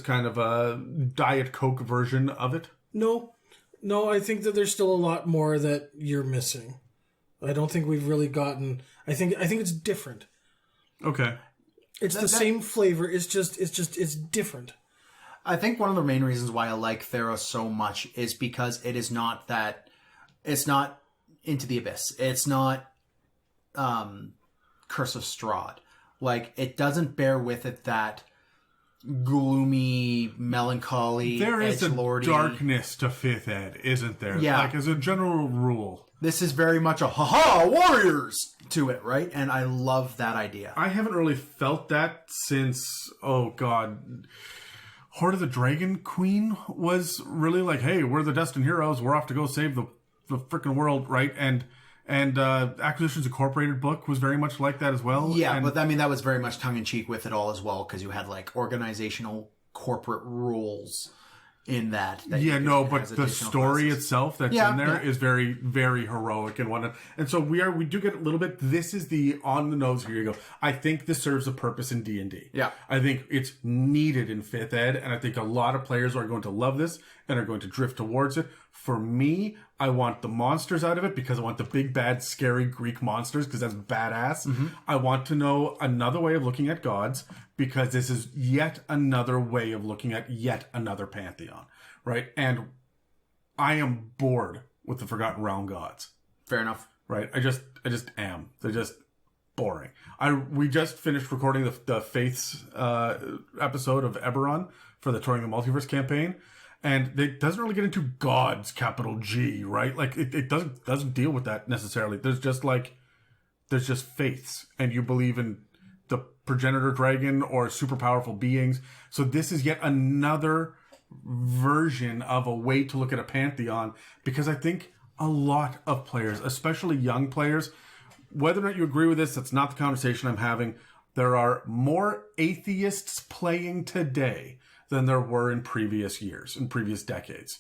S3: kind of a Diet Coke version of it.
S2: No, I think that there's still a lot more that you're missing. I don't think we've really gotten. I think it's different.
S3: Okay.
S2: It's the same flavor. It's different.
S1: I think one of the main reasons why I like Theros so much is because it's not Into the Abyss. It's not Curse of Strahd. Like, it doesn't bear with it that gloomy, melancholy,
S3: there is a
S1: edgelordy
S3: darkness to 5th Ed, isn't there?
S1: Yeah.
S3: Like, as a general rule.
S1: This is very much a ha-ha, warriors to it, right? And I love that idea.
S3: I haven't really felt that since, oh god, Horde of the Dragon Queen was really like, hey, we're the destined heroes, we're off to go save the freaking world, right? And Acquisitions Incorporated book was very much like that as well.
S1: Yeah, but I mean, that was very much tongue-in-cheek with it all as well, because you had, like, organizational corporate rules in that but
S3: the story itself that's in there is very, very heroic and whatnot. And so we do get a little bit, this is the on the nose, here you go. I think this serves a purpose in D&D.
S1: Yeah.
S3: I think it's needed in 5th Ed, and I think a lot of players are going to love this and are going to drift towards it. For me, I want the monsters out of it because I want the big, bad, scary Greek monsters because that's badass. Mm-hmm. I want to know another way of looking at gods because this is yet another way of looking at yet another pantheon, right? And I am bored with the Forgotten Realm gods.
S1: Fair enough.
S3: Right? I just am. They're just boring. We just finished recording the Faiths episode of Eberron for the Touring the Multiverse campaign. And it doesn't really get into gods, capital G, right? Like, it doesn't deal with that necessarily. There's just faiths, and you believe in the progenitor dragon or super powerful beings. So this is yet another version of a way to look at a pantheon, because I think a lot of players, especially young players, whether or not you agree with this, that's not the conversation I'm having. There are more atheists playing today than there were in previous years, in previous decades.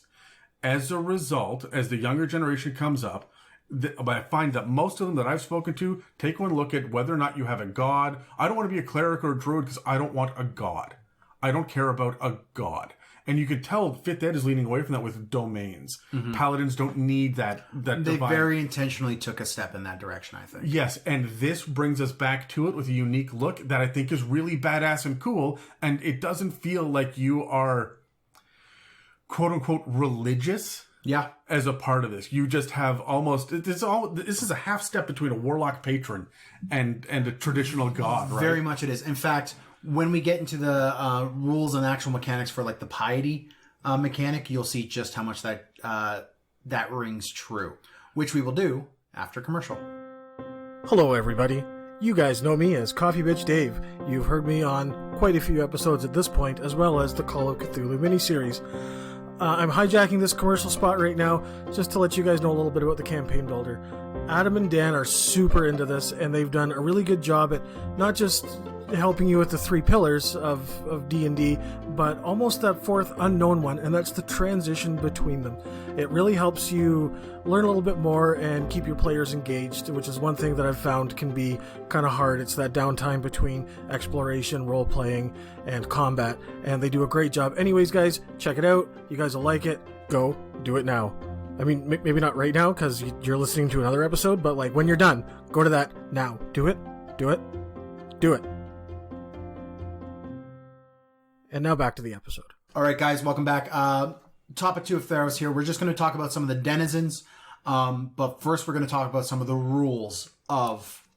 S3: As a result, as the younger generation comes up, I find that most of them that I've spoken to take one look at whether or not you have a god. I don't want to be a cleric or a druid because I don't want a god. I don't care about a god. And you can tell 5th Ed is leaning away from that with domains. Mm-hmm. Paladins don't need that
S1: They
S3: divine.
S1: very intentionally took a step in that direction, I think.
S3: Yes, and this brings us back to it with a unique look that I think is really badass and cool, and it doesn't feel like you are quote-unquote religious as a part of this. You just have almost... This is a half step between a warlock patron and a traditional god, right?
S1: Very much it is. In fact, when we get into the rules and actual mechanics for, like, the piety mechanic, you'll see just how much that rings true, which we will do after commercial.
S2: Hello, everybody. You guys know me as Coffee Bitch Dave. You've heard me on quite a few episodes at this point, as well as the Call of Cthulhu miniseries. I'm hijacking this commercial spot right now just to let you guys know a little bit about the campaign builder. Adam and Dan are super into this, and they've done a really good job at not just helping you with the 3 pillars of D&D, but almost that 4th unknown one, and that's the transition between them. It really helps you learn a little bit more and keep your players engaged, which is one thing that I've found can be kind of hard. It's that downtime between exploration, role-playing, and combat, and they do a great job. Anyways, guys, check it out. You guys will like it. Go do it now. I mean, maybe not right now because you're listening to another episode, but like when you're done, go to that now. Do it. Do it. Do it. And now back to the episode.
S1: All right, guys, welcome back. Topic 2 of Theros here. We're just going to talk about some of the denizens, but first we're going to talk about some of the rules of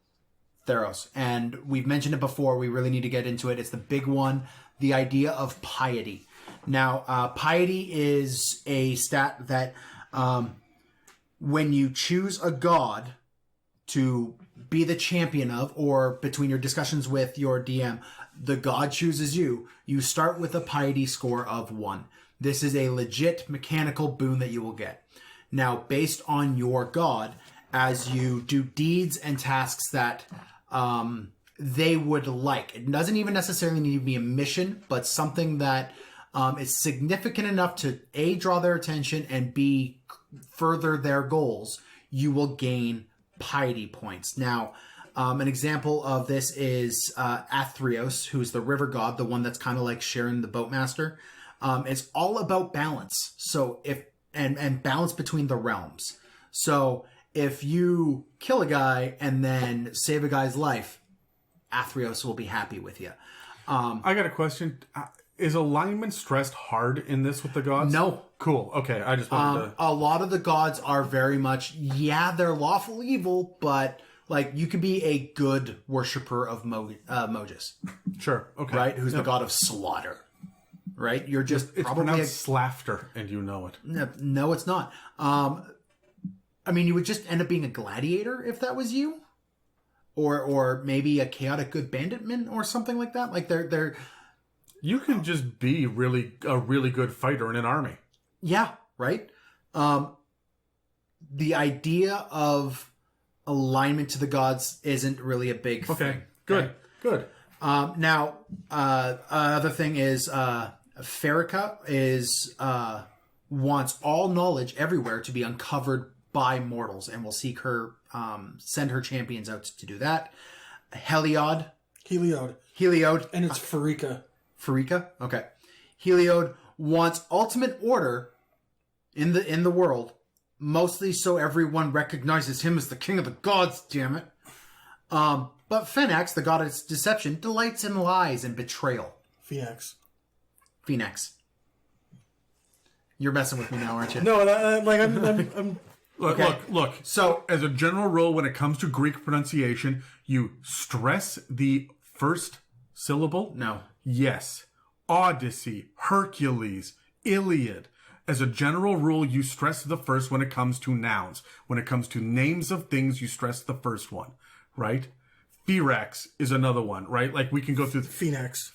S1: Theros. And we've mentioned it before. We really need to get into it. It's the big one, the idea of piety. Now, piety is a stat that when you choose a god to be the champion of, or between your discussions with your DM, the god chooses you, you start with a piety score of 1. This is a legit mechanical boon that you will get. Now, based on your god, as you do deeds and tasks that they would like, it doesn't even necessarily need to be a mission, but something that is significant enough to A, draw their attention, and B, further their goals, you will gain piety points. Now, an example of this is Athreos, who's the river god, the one that's kind of like Sharon the Boatmaster. It's all about balance. So and balance between the realms. So if you kill a guy and then save a guy's life, Athreos will be happy with you.
S3: I got a question. Is alignment stressed hard in this with the gods?
S1: No.
S3: Cool. Okay, I just wanted to...
S1: A lot of the gods are very much, they're lawful evil, but like you could be a good worshiper of Mogis.
S3: Sure. Okay.
S1: Right? Who's the god of slaughter. Right? You're just
S3: It's
S1: probably
S3: pronounced slafter, and you know it.
S1: No, it's not. I mean, you would just end up being a gladiator if that was you, or maybe a chaotic good banditman or something like that. Like they're
S3: You can just be a really good fighter in an army.
S1: yeah, right. The idea of alignment to the gods isn't really a big thing.
S3: Good.
S1: Now, other thing is Farika is wants all knowledge everywhere to be uncovered by mortals, and will seek her, send her champions out to do that. Heliod,
S2: And it's Farika.
S1: Farika, okay. Heliod wants ultimate order in the world, mostly so everyone recognizes him as the king of the gods. Damn it! But Phoenix, the god of deception, delights in lies and betrayal.
S2: Phoenix.
S1: You're messing with me now, aren't you?
S2: No, I'm
S3: Look. So, as a general rule, when it comes to Greek pronunciation, you stress the first syllable.
S1: No.
S3: Yes. Odyssey, Hercules, Iliad. As a general rule, you stress the first when it comes to nouns. When it comes to names of things, you stress the first one, right? Phorax is another one, right? Like we can go through
S2: Phoenix.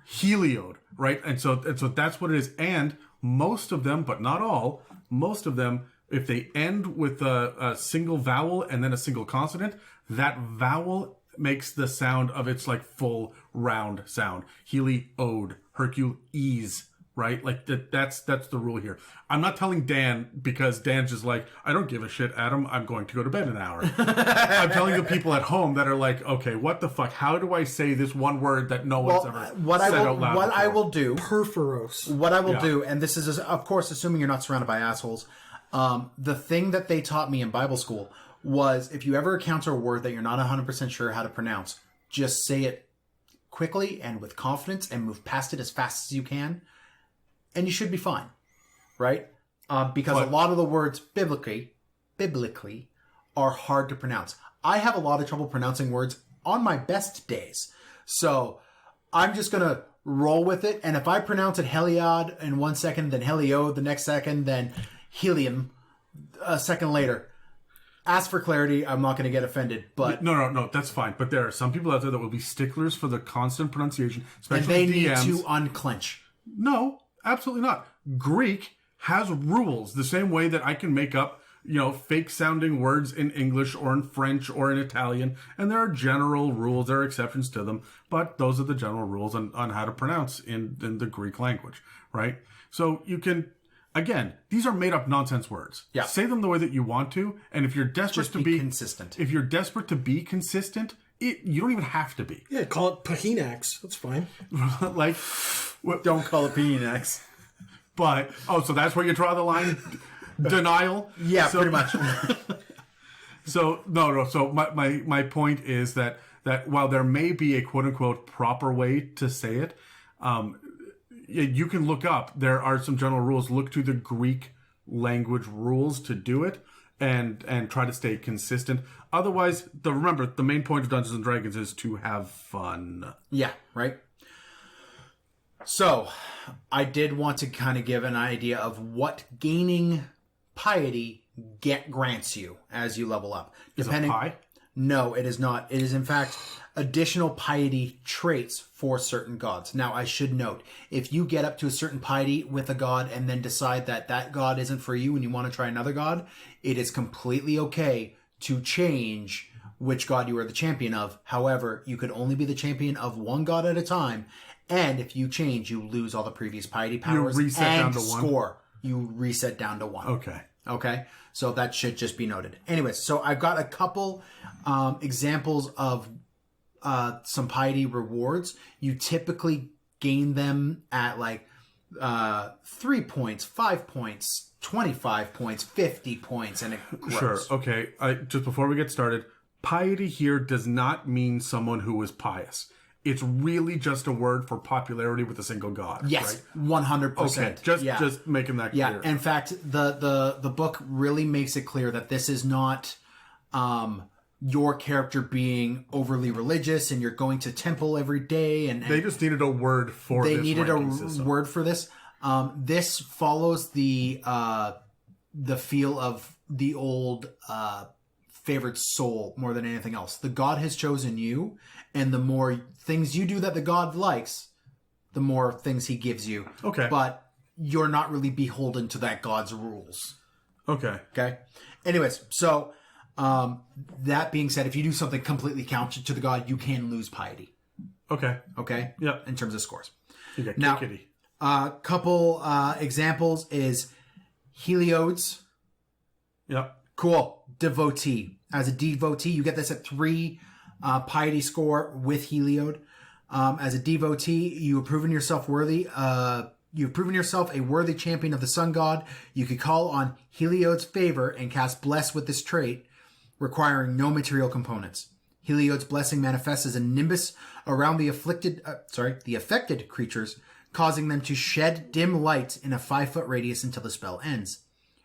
S3: Heliod, right? And so that's what it is. And most of them, but not all, most of them, if they end with a single vowel and then a single consonant, that vowel makes the sound of its like full round sound. Heliod, Hercules, right? Like that's the rule here. I'm not telling Dan because Dan's just like, I don't give a shit, Adam. I'm going to go to bed in an hour. I'm telling the people at home that are like, okay, what the fuck? How do I say this one word that no one's ever said out loud?
S1: What I will do,
S2: Phoberos.
S1: What I will do, and this is of course assuming you're not surrounded by assholes. The thing that they taught me in Bible school was if you ever encounter a word that you're not 100% sure how to pronounce, just say it quickly and with confidence and move past it as fast as you can, and you should be fine, right? Because a lot of the words biblically are hard to pronounce. I have a lot of trouble pronouncing words on my best days. So I'm just going to roll with it. And if I pronounce it Heliod in 1 second, then Heliod the next second, then Helium a second later. Ask for clarity. I'm not going to get offended, but
S3: no, that's fine. But there are some people out there that will be sticklers for the constant pronunciation,
S1: and
S3: especially
S1: they
S3: DMs.
S1: need to unclench.
S3: No, absolutely not. Greek has rules the same way that I can make up, fake sounding words in English or in French or in Italian. And there are general rules. There are exceptions to them, but those are the general rules on how to pronounce in the Greek language, right? So you can, again, these are made up nonsense words.
S1: Yeah.
S3: Say them the way that you want to. And if you're desperate
S1: Just
S3: to
S1: be
S3: be
S1: consistent.
S3: If you're desperate to be consistent, you don't even have to be.
S2: Yeah, call it Pahinax. That's fine.
S3: Like,
S1: Don't call it Phoenix.
S3: but so that's where you draw the line. Denial.
S1: Yeah,
S3: So-
S1: pretty much.
S3: So no. So my point is that while there may be a quote unquote proper way to say it, you can look up. There are some general rules. Look to the Greek language rules to do it, and try to stay consistent. Otherwise, remember, the main point of Dungeons and Dragons is to have fun.
S1: Yeah, right? So, I did want to kind of give an idea of what gaining piety grants you as you level up.
S3: Is it pie?
S1: No, it is not. It is, in fact, additional piety traits for certain gods. Now, I should note, if you get up to a certain piety with a god and then decide that that god isn't for you and you want to try another god, it is completely okay to change which god you are the champion of. However, you could only be the champion of one god at a time, and if you change, you lose all the previous piety powers.
S3: You reset down to one?
S1: Score. You reset down to 1. Okay? So that should just be noted. Anyways, so I've got a couple examples of some piety rewards. You typically gain them at like 3 points, 5 points, 25 points, 50 points, and it grows.
S3: Sure. Okay. Just before we get started, piety here does not mean someone who is pious. It's really just a word for popularity with a single god.
S1: Yes,
S3: right?
S1: 100%.
S3: Okay, just making that clear.
S1: Yeah, in fact, the book really makes it clear that this is not your character being overly religious and you're going to temple every day. And
S3: they just needed a word for this.
S1: They needed a
S3: system.
S1: word for this. This follows the feel of the old favored soul more than anything else. The god has chosen you, and the more things you do that the god likes, the more things he gives you.
S3: Okay.
S1: But you're not really beholden to that god's rules.
S3: Okay.
S1: Okay? Anyways, so that being said, if you do something completely counter to the god, you can lose piety.
S3: Okay.
S1: Okay?
S3: Yep.
S1: In terms of scores.
S3: You got
S1: Now,
S3: kitty.
S1: couple examples is Heliod's.
S3: Yep.
S1: Cool. Devotee. As a devotee, you get this at 3 piety score with Heliod. As a devotee, you have proven yourself worthy. You've proven yourself a worthy champion of the sun god. You could call on Heliod's favor and cast Bless with this trait, requiring no material components. Heliod's blessing manifests as a nimbus around the affected creatures, causing them to shed dim light in a 5-foot radius until the spell ends.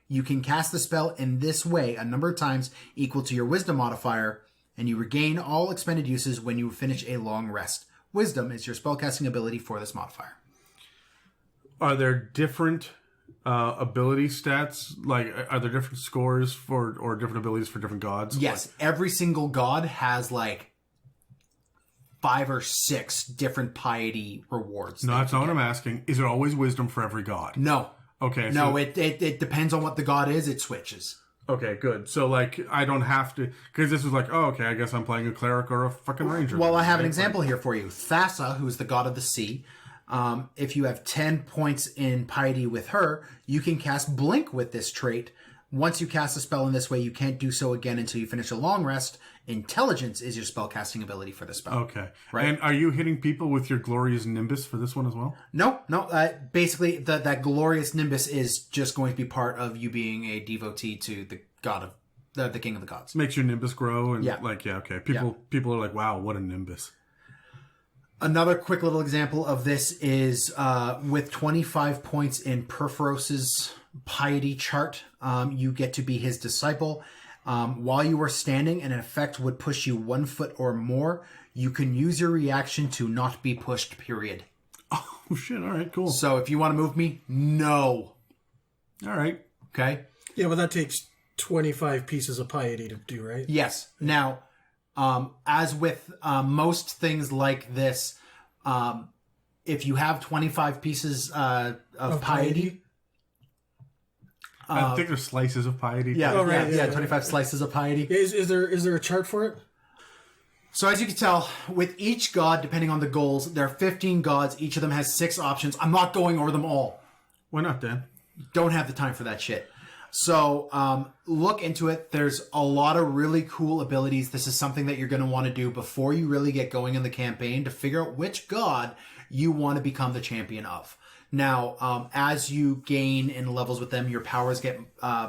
S1: You can cast the spell in this way a number of times equal to your wisdom modifier, and you regain all expended uses when you finish a long rest. Wisdom is your spellcasting ability for this modifier.
S3: Are there different ability stats? Like, are there different scores or different abilities for different gods?
S1: Yes, every single god has like 5 or 6 different piety rewards.
S3: No, that's not what I'm asking. Is there always wisdom for every god?
S1: No.
S3: Okay.
S1: No,
S3: so,
S1: it depends on what the god is. It switches.
S3: Okay, good. So, like, I don't have to... Because this was like, oh, okay, I guess I'm playing a cleric or a fucking ranger.
S1: Well, I have an example here for you. Thassa, who's the god of the sea. If you have 10 points in piety with her, you can cast Blink with this trait. Once you cast a spell in this way, you can't do so again until you finish a long rest. Intelligence is your spellcasting ability for the spell.
S3: Okay.
S1: Right.
S3: And are you hitting people with your glorious nimbus for this one as well?
S1: No. Basically, that glorious nimbus is just going to be part of you being a devotee to the god of the king of the gods.
S3: Makes your nimbus grow and
S1: Yeah.
S3: Okay. People are like, wow, what a nimbus.
S1: Another quick little example of this is with 25 points in Phoberos' piety chart, you get to be his disciple. While you are standing, an effect would push you 1 foot or more. You can use your reaction to not be pushed, period.
S3: Oh, shit. All right, cool.
S1: So if you want to move me, no.
S3: All right.
S1: Okay?
S2: Yeah, but that takes 25 pieces of piety to do, right?
S1: Yes. Now, as with most things like this, if you have 25 pieces of piety...
S3: I think there's slices of piety.
S1: Yeah,
S2: Oh, right, yeah,
S1: 25 slices of piety.
S2: Is there a chart for it?
S1: So as you can tell, with each god, depending on the goals, there are 15 gods. Each of them has 6 options. I'm not going over them all.
S3: Why not, Dan?
S1: Don't have the time for that shit. So look into it. There's a lot of really cool abilities. This is something that you're going to want to do before you really get going in the campaign to figure out which god you want to become the champion of. Now, as you gain in levels with them, your powers get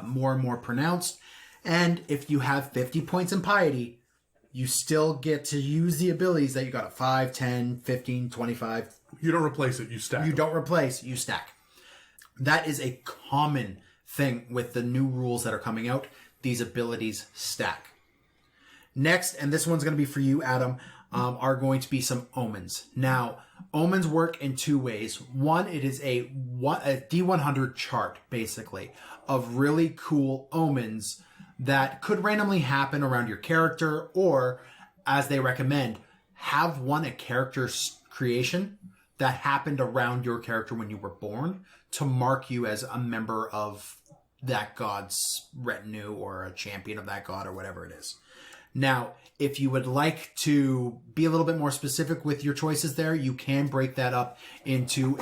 S1: more and more pronounced. And if you have 50 points in piety, you still get to use the abilities that you got at 5, 10, 15, 25.
S3: You don't replace it, you stack.
S1: You don't replace, you stack. That is a common thing with the new rules that are coming out. These abilities stack. Next, and this one's going to be for you, Adam, are going to be some omens. Now, omens work in two ways. One, it is a D100 chart, basically, of really cool omens that could randomly happen around your character, or, as they recommend, have one a character's creation that happened around your character when you were born to mark you as a member of that god's retinue or a champion of that god or whatever it is. Now, if you would like to be a little bit more specific with your choices there, you can break that up into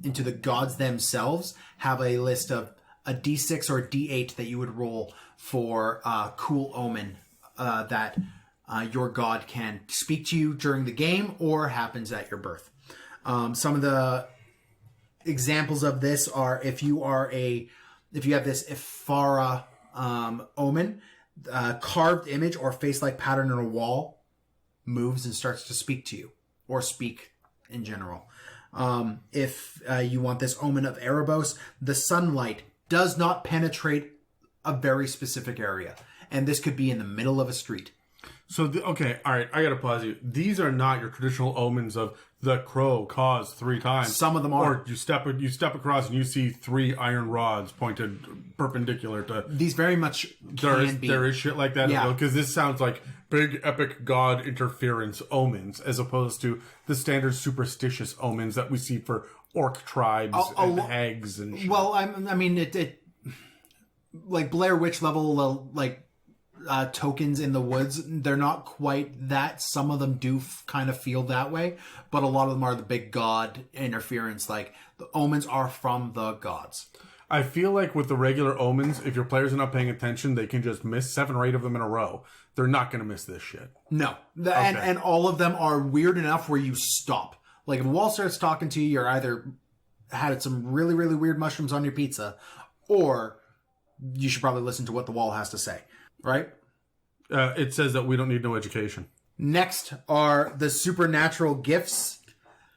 S1: into the gods themselves. Have a list of a D6 or a D8 that you would roll for a cool omen that your god can speak to you during the game or happens at your birth. Some of the examples of this are if you have this Ephara omen, carved image or face-like pattern on a wall moves and starts to speak to you, or speak in general. If you want this omen of Erebos, the sunlight does not penetrate a very specific area, and this could be in the middle of a street.
S3: So, okay, all right, I gotta pause you. These are not your traditional omens of the crow caws 3 times.
S1: Some of them are.
S3: Or you step across and you see 3 iron rods pointed perpendicular to...
S1: These very much can be.
S3: There is shit like that,
S1: Yeah.
S3: because this sounds like big, epic god interference omens, as opposed to the standard superstitious omens that we see for orc tribes and hags and shit.
S1: Well, I mean, it like Blair Witch level, like... tokens in the woods, they're not quite that. Some of them do kind of feel that way, but a lot of them are the big god interference. Like, the omens are from the gods.
S3: I feel like with the regular omens, if your players are not paying attention, they can just miss 7 or 8 of them in a row. They're not going to miss this shit.
S1: No. And all of them are weird enough where you stop. Like, if a wall starts talking to you, you're either had some really, really weird mushrooms on your pizza, or you should probably listen to what the wall has to say. Right?
S3: It says that we don't need no education.
S1: Next are the supernatural gifts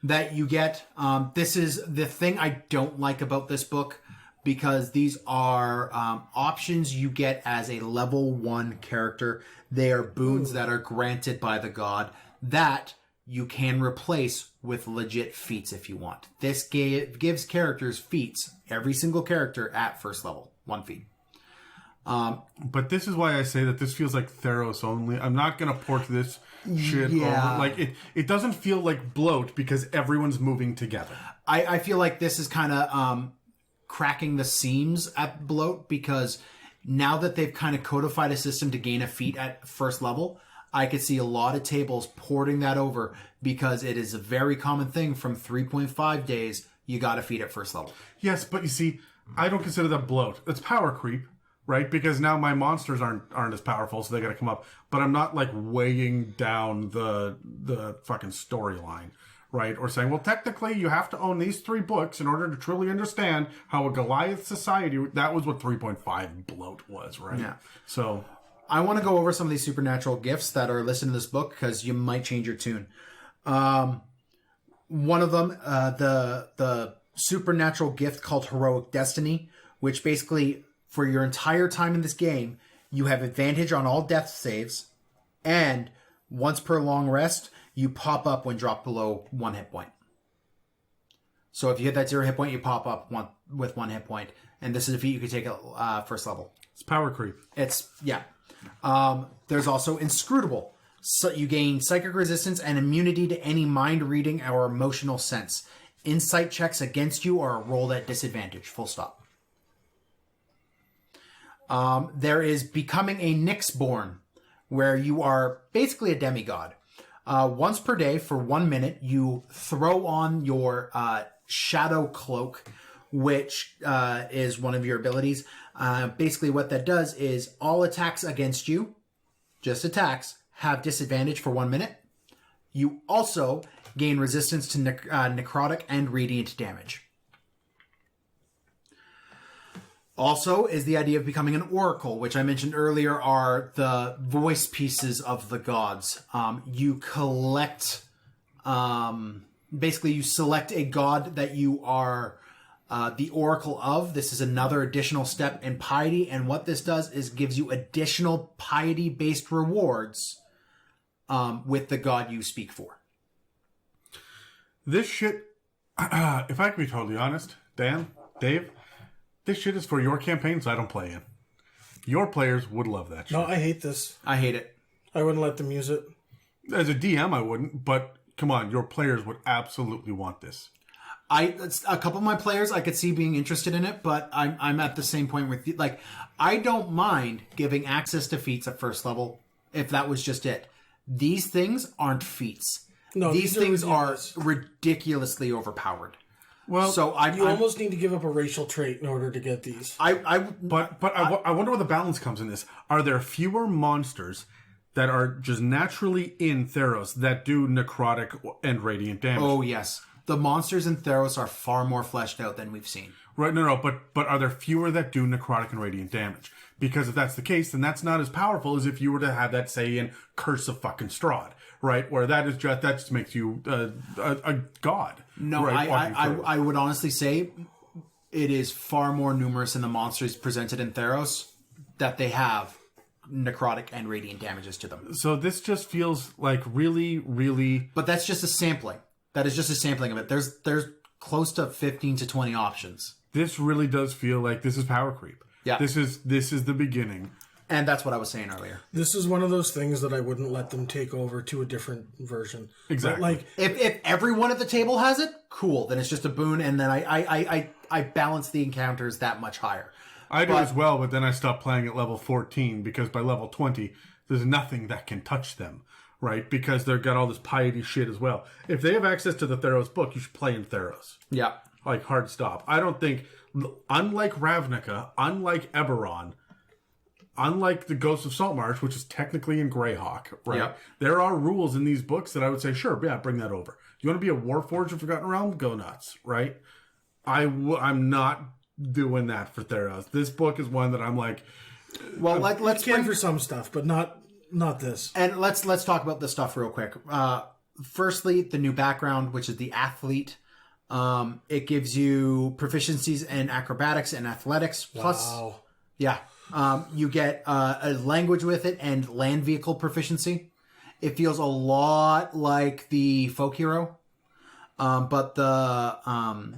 S1: that you get. This is the thing I don't like about this book, because these are options you get as a level 1 character. They are boons that are granted by the god that you can replace with legit feats if you want. This gives characters feats, every single character at first level, 1 feat.
S3: But this is why I say that this feels like Theros only. I'm not going to port this shit over. Like, it doesn't feel like bloat because everyone's moving together.
S1: I feel like this is kind of cracking the seams at bloat, because now that they've kind of codified a system to gain a feat at first level, I could see a lot of tables porting that over, because it is a very common thing from 3.5 days, you got a feat at first level.
S3: Yes, but you see, I don't consider that bloat. It's power creep. Right? Because now my monsters aren't as powerful, so they gotta come up. But I'm not, like, weighing down the fucking storyline, right? Or saying, well, technically, you have to own these 3 books in order to truly understand how a Goliath society... That was what 3.5 bloat was, right?
S1: Yeah.
S3: So...
S1: I want to go over some of these supernatural gifts that are listed in this book, because you might change your tune. One of them, the supernatural gift called Heroic Destiny, which basically... For your entire time in this game, you have advantage on all death saves, and once per long rest, you pop up when dropped below 1 hit point. So if you hit that 0 hit point, you pop up with 1 hit point, and this is a feat you can take at first level.
S3: It's power creep.
S1: There's also Inscrutable. So you gain psychic resistance and immunity to any mind reading or emotional sense. Insight checks against you are rolled at disadvantage. Full stop. There is Becoming a Nyxborn, where you are basically a demigod. Once per day for 1 minute, you throw on your shadow cloak, which is one of your abilities. Basically what that does is all attacks against you, just attacks, have disadvantage for 1 minute. You also gain resistance to necrotic and radiant damage. Also is the idea of becoming an oracle, which I mentioned earlier are the voice pieces of the gods. You collect, basically you select a god that you are The Oracle of, this is another additional step in piety, and what this does is gives you additional piety-based rewards with the god you speak for.
S3: This shit, if I can be totally honest, Dave, this shit is for your campaigns I don't play in. Your players would love that shit.
S2: No, I hate this.
S1: I hate it.
S2: I wouldn't let them use it.
S3: As a DM, I wouldn't, but come on, your players would absolutely want this.
S1: A couple of my players I could see being interested in it, but I'm at the same point with you. Like, I don't mind giving access to feats at first level if that was just it. These things aren't feats.
S2: No,
S1: these things are ridiculously overpowered.
S3: Well,
S1: so
S2: you almost need to give up a racial trait in order to get these.
S3: I wonder where the balance comes in this. Are there fewer monsters that are just naturally in Theros that do necrotic and radiant damage?
S1: Oh, yes. The monsters in Theros are far more fleshed out than we've seen.
S3: Right, no, but are there fewer that do necrotic and radiant damage? Because if that's the case, then that's not as powerful as if you were to have that, say, in Curse of fucking Strahd, right? Where that just makes you a god.
S1: No,
S3: right?
S1: I would honestly say it is far more numerous in the monsters presented in Theros that they have necrotic and radiant damages to them.
S3: So this just feels like really, really...
S1: But that's just a sampling. That is just a sampling of it. There's close to 15 to 20 options.
S3: This really does feel like this is power creep.
S1: Yeah.
S3: This is the beginning.
S1: And that's what I was saying earlier.
S2: This is one of those things that I wouldn't let them take over to a different version.
S3: Exactly.
S2: But like,
S1: If everyone at the table has it, cool. Then it's just a boon, and then I balance the encounters that much higher.
S3: I do as well, but then I stopped playing at level 14 because by level 20, there's nothing that can touch them, right? Because they've got all this piety shit as well. If they have access to the Theros book, you should play in Theros.
S1: Yeah.
S3: Like, hard stop. I don't think, unlike Ravnica, unlike Eberron, unlike the Ghost of Saltmarsh, which is technically in Greyhawk, right?
S1: Yep.
S3: There are rules in these books that I would say, sure, yeah, bring that over. You want to be a Warforged of Forgotten Realm? Go nuts, right? I'm not doing that for Theros. This book is one that I'm like...
S1: Well, let's
S2: can for some stuff, but not this.
S1: And let's talk about this stuff real quick. Firstly, the new background, which is the athlete. It gives you proficiencies in acrobatics and athletics. Plus,
S2: wow.
S1: Yeah. You get a language with it and land vehicle proficiency. It feels a lot like the folk hero. But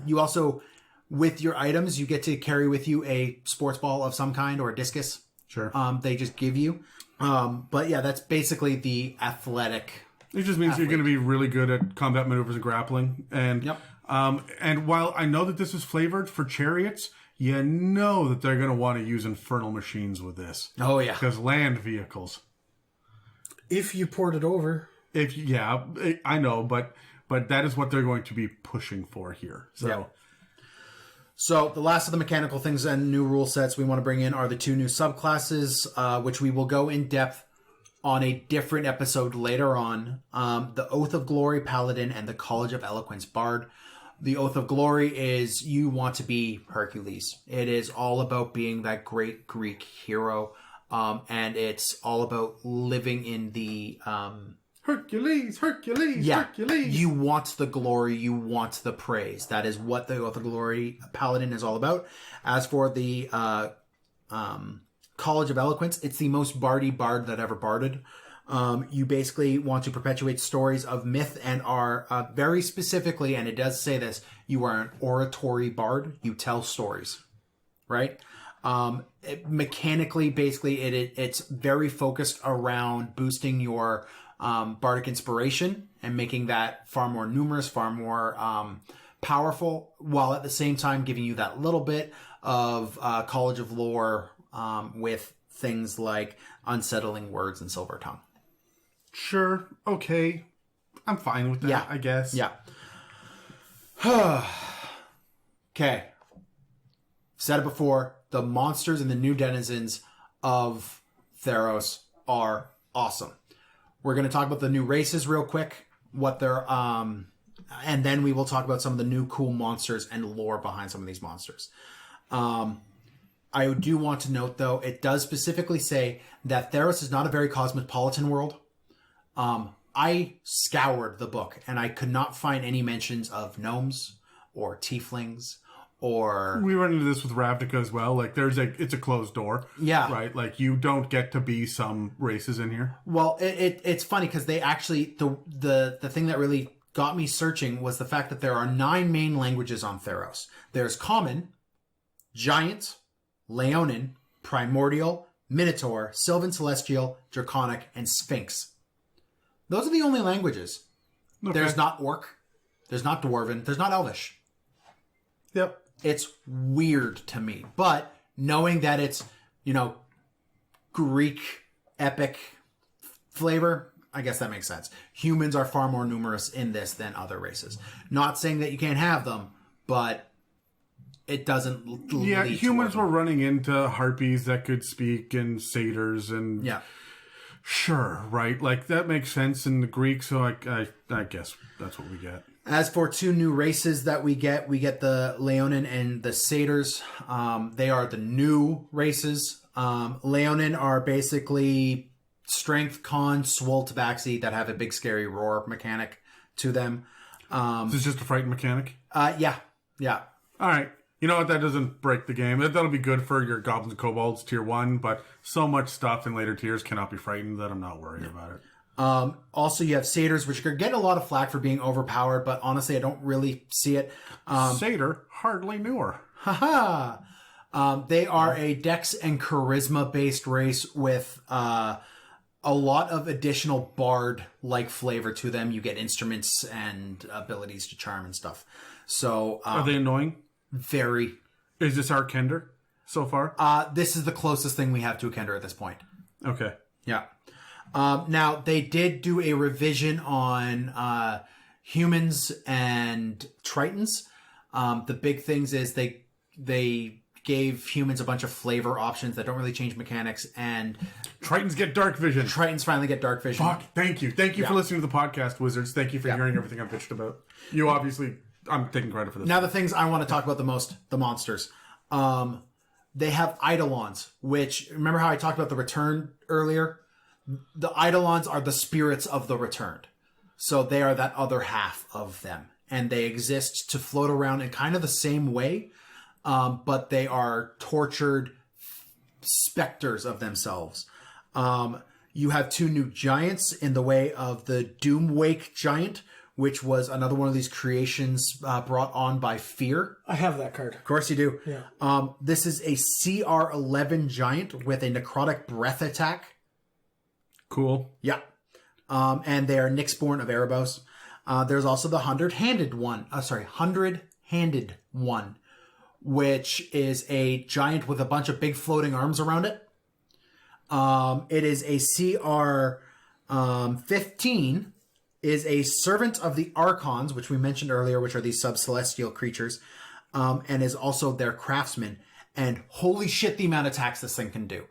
S1: you also, with your items, you get to carry with you a sports ball of some kind or a discus.
S3: Sure.
S1: They just give you. But yeah, that's basically the athletic.
S3: It just means you're going to be really good at combat maneuvers and grappling. And,
S1: Yep.
S3: And while I know that this is flavored for chariots, you know that they're going to want to use infernal machines with this.
S1: Oh, yeah.
S3: Because land vehicles.
S2: If you port it over.
S3: I know, but that is what they're going to be pushing for here. So,
S1: Yeah. So the last of the mechanical things and new rule sets we want to bring in are the two new subclasses, which we will go in depth on a different episode later on. The Oath of Glory Paladin and the College of Eloquence Bard. The Oath of Glory is you want to be Hercules. It is all about being that great Greek hero, and it's all about living in the...
S3: Hercules.
S1: Yeah, you want the glory, you want the praise. That is what the Oath of Glory Paladin is all about. As for the College of Eloquence, it's the most bardy bard that ever barded. You basically want to perpetuate stories of myth and are very specifically, and it does say this, you are an oratory bard. You tell stories, right? Mechanically, basically, it's very focused around boosting your bardic inspiration and making that far more numerous, far more powerful, while at the same time giving you that little bit of College of Lore with things like unsettling words and silver tongue.
S3: Sure. Okay. I'm fine with that,
S1: Yeah.
S3: I guess.
S1: Yeah. Okay. Said it before, the monsters and the new denizens of Theros are awesome. We're going to talk about the new races real quick, what they're, and then we will talk about some of the new cool monsters and lore behind some of these monsters. I do want to note, though, it does specifically say that Theros is not a very cosmopolitan world. I scoured the book, and I could not find any mentions of gnomes or tieflings or...
S3: We run into this with Ravnica as well. Like, it's a closed door.
S1: Yeah.
S3: Right? Like, you don't get to be some races in here.
S1: Well, it's funny because they actually... The thing that really got me searching was the fact that there are 9 main languages on Theros. There's Common, Giant, Leonin, Primordial, Minotaur, Sylvan Celestial, Draconic, and Sphinx. Those are the only languages.
S3: Okay.
S1: There's not Orc. There's not Dwarven. There's not Elvish.
S3: Yep.
S1: It's weird to me. But knowing that it's, Greek epic flavor, I guess that makes sense. Humans are far more numerous in this than other races. Not saying that you can't have them, but it doesn't
S3: Yeah,
S1: lead
S3: humans
S1: toward
S3: were running into harpies that could speak and satyrs and...
S1: Yeah.
S3: Sure, right? Like, that makes sense in the Greek, so I guess that's what we get.
S1: As for 2 new races that we get the Leonin and the Satyrs. They are the new races. Leonin are basically strength, con, swole, tabaxi that have a big scary roar mechanic to them.
S3: Is this just a frightened mechanic?
S1: Yeah.
S3: All right. You know what? That doesn't break the game. That'll be good for your goblins and kobolds tier 1, but so much stuff in later tiers cannot be frightened that I'm not worried about it.
S1: Also, you have Satyrs, which are getting a lot of flack for being overpowered, but honestly, I don't really see it.
S3: Satyr, hardly newer.
S1: Haha! They are a dex and charisma based race with a lot of additional bard-like flavor to them. You get instruments and abilities to charm and stuff. So
S3: Are they annoying?
S1: Very.
S3: Is this our Kender so far?
S1: This is the closest thing we have to a Kender at this point.
S3: Okay.
S1: Yeah. Now, they did do a revision on humans and Tritons. The big things is they gave humans a bunch of flavor options that don't really change mechanics, and
S3: Tritons get dark vision.
S1: Tritons finally get dark vision.
S3: Fuck, thank you. Thank you for listening to the podcast, Wizards. Thank you for hearing everything I've bitched about. You obviously... I'm taking credit for this.
S1: Now the things I want to talk about the most, the monsters. They have Eidolons, which, remember how I talked about the Return earlier? The Eidolons are the spirits of the Returned. So they are that other half of them. And they exist to float around in kind of the same way, but they are tortured specters of themselves. You have 2 new giants in the way of the Doomwake Giant, which was another one of these creations brought on by fear.
S2: I have that card.
S1: Of course you do.
S2: Yeah.
S1: This is a CR11 giant with a necrotic breath attack.
S3: Cool.
S1: Yeah. And they are Nyxborn of Erebos. There's also the 100-handed one, which is a giant with a bunch of big floating arms around it. It is a CR 15. Is a servant of the Archons, which we mentioned earlier, which are these sub-celestial creatures, and is also their craftsman. And holy shit, the amount of attacks this thing can do.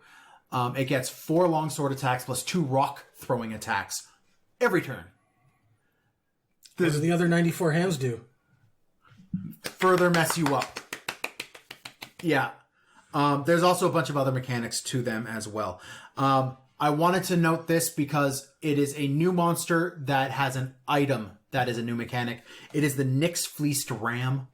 S1: It gets 4 longsword attacks plus 2 rock throwing attacks every turn.
S2: What do the other 94 hands do?
S1: Further mess you up. Yeah. There's also a bunch of other mechanics to them as well. I wanted to note this because it is a new monster that has an item that is a new mechanic. It is the Nyx Fleeced Ram.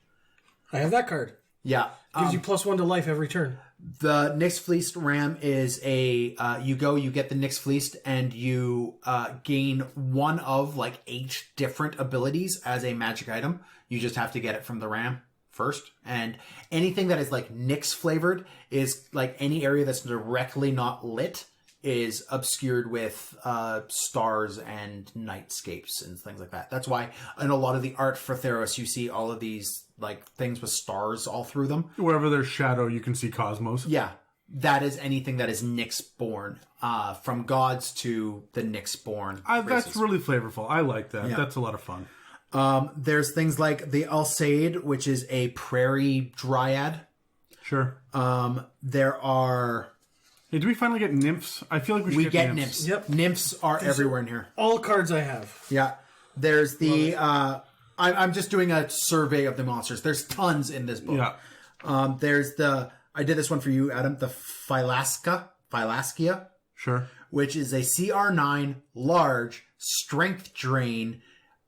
S2: I have that card.
S1: Yeah.
S2: Gives you +1 to life every turn.
S1: The Nyx Fleeced Ram is you get the Nyx Fleeced, and you gain one of 8 different abilities as a magic item. You just have to get it from the Ram first. And anything that is Nyx flavored is any area that's directly not lit is obscured with stars and nightscapes and things like that. That's why in a lot of the art for Theros, you see all of these things with stars all through them.
S3: Wherever there's shadow, you can see cosmos.
S1: Yeah, that is anything that is Nyx-born, from gods to the Nyx-born.
S3: That's really flavorful. I like that.
S1: Yeah.
S3: That's a lot of fun.
S1: There's things like the Alseid, which is a prairie dryad.
S3: Sure.
S1: There are...
S3: Hey, do we finally get nymphs? I feel like we should
S1: get nymphs.
S2: Yep.
S1: Nymphs are everywhere in here.
S2: All cards I have.
S1: Yeah. There's the... I'm just doing a survey of the monsters. There's tons in this book.
S3: Yeah.
S1: There's the... I did this one for you, Adam. The Phylaskia.
S3: Sure.
S1: Which is a CR9 large strength drain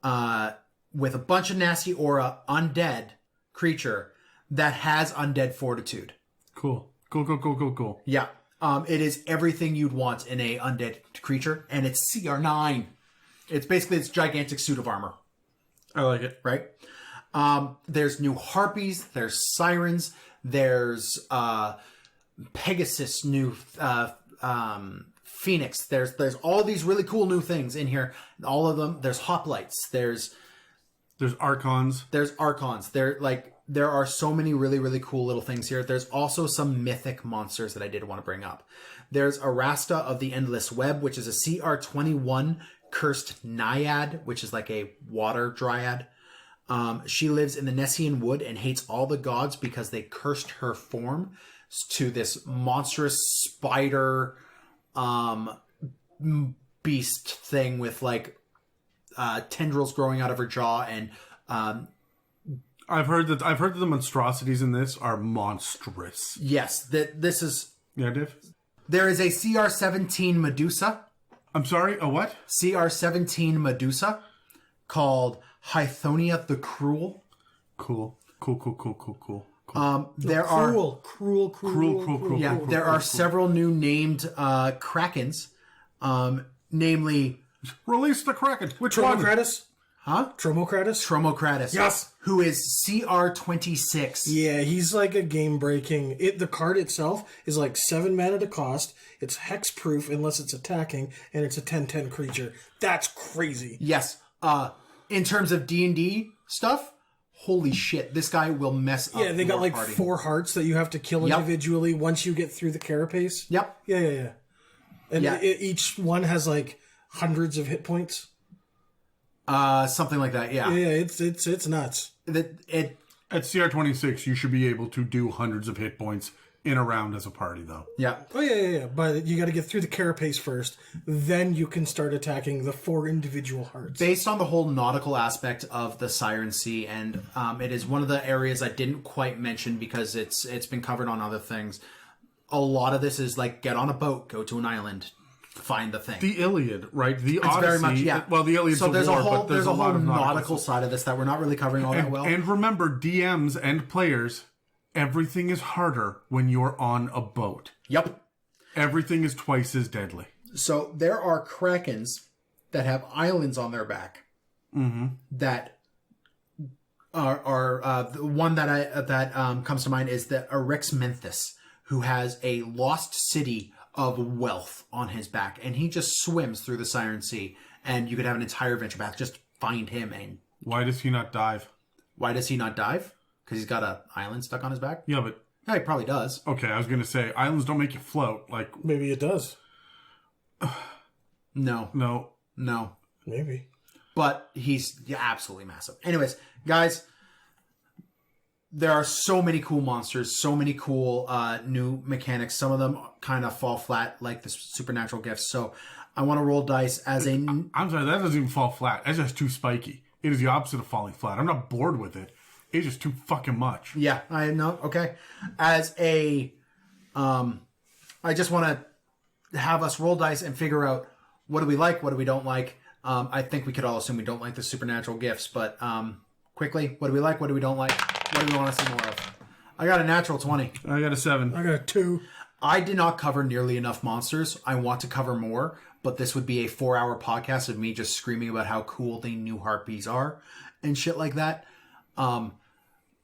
S1: with a bunch of nasty aura undead creature that has undead fortitude.
S3: Cool.
S1: Yeah. It is everything you'd want in a undead creature, and it's CR9. It's basically this gigantic suit of armor.
S3: I like it.
S1: Right? There's new harpies, there's sirens, there's Pegasus, new Phoenix. There's all these really cool new things in here. All of them. There's hoplites. There's
S3: Archons.
S1: There are so many really, really cool little things here. There's also some mythic monsters that I did want to bring up. There's Arasta of the Endless Web, which is a CR21 cursed naiad, which is like a water dryad. She lives in the Nessian Wood and hates all the gods because they cursed her form to this monstrous spider beast thing with like tendrils growing out of her jaw, and
S3: I've heard that the monstrosities in this are monstrous.
S1: yes, this is.
S3: Yeah, Dave?
S1: There is a CR17 Medusa.
S3: I'm sorry, a what?
S1: CR17 Medusa called Hythonia the Cruel.
S3: Cool.
S1: There are
S3: Cruel.
S1: Yeah, there are several new named Krakens, namely
S3: Release the Kraken. Which one?
S2: Tromocratus?
S1: Huh? Tromocratus.
S2: Yes.
S1: Who is CR26.
S2: Yeah, he's like a game-breaking... The card itself is like 7 mana to cost. It's hex-proof unless it's attacking, and it's a 10/10 creature. That's crazy.
S1: Yes. In terms of D&D stuff, holy shit, this guy will mess up.
S2: Yeah, they got like
S1: party.
S2: 4 hearts that you have to kill individually once you get through the carapace.
S1: Yep.
S2: Yeah. And
S1: Yeah.
S2: each one has like hundreds of hit points.
S1: Something like that, yeah.
S2: Yeah, it's nuts.
S1: It
S3: At CR26, you should be able to do hundreds of hit points in a round as a party, though.
S1: Yeah.
S2: Oh, yeah. But you got to get through the carapace first. Then you can start attacking the 4 individual hearts.
S1: Based on the whole nautical aspect of the Siren Sea, and it is one of the areas I didn't quite mention because it's been covered on other things. A lot of this is like get on a boat, go to an island, find the thing.
S3: The Iliad, right? The
S1: It's
S3: Odyssey.
S1: very much, yeah.
S3: Well, the Iliad's
S1: so there's
S3: a war,
S1: a whole
S3: but there's a lot of
S1: nautical side of this that we're not really covering all that well.
S3: And remember, DMs and players, everything is harder when you're on a boat.
S1: Yep.
S3: Everything is twice as deadly.
S1: So there are Krakens that have islands on their back. Mm-hmm. That are the one that comes to mind is the Eryxmenthus, who has a lost city of wealth on his back, and he just swims through the Siren Sea, and you could have an entire adventure path. Just find him. And
S3: Why does he not dive?
S1: why does he not dive? Because he's got an island stuck on his back?
S3: Yeah, but...
S1: Yeah, he probably does.
S3: Okay, I was going to say, islands don't make you float. Like,
S2: Maybe it does.
S1: No.
S2: Maybe.
S1: But he's absolutely massive. Anyways, guys, there are so many cool monsters, so many cool new mechanics. Some of them kind of fall flat, like the supernatural gifts. So I want to roll dice as a...
S3: I'm sorry, that doesn't even fall flat. That's just too spiky. It is the opposite of falling flat. I'm not bored with it. It's just too fucking much.
S1: Yeah, I know. Okay. As a... I just want to have us roll dice and figure out what do we like, what do we don't like. I think we could all assume we don't like the supernatural gifts, but quickly, what do we like, what do we don't like, what do we want to see more of? I got a natural 20.
S3: I got a 7.
S2: I got a 2.
S1: I did not cover nearly enough monsters. I want to cover more, but this would be a 4-hour podcast of me just screaming about how cool the new harpies are and shit like that.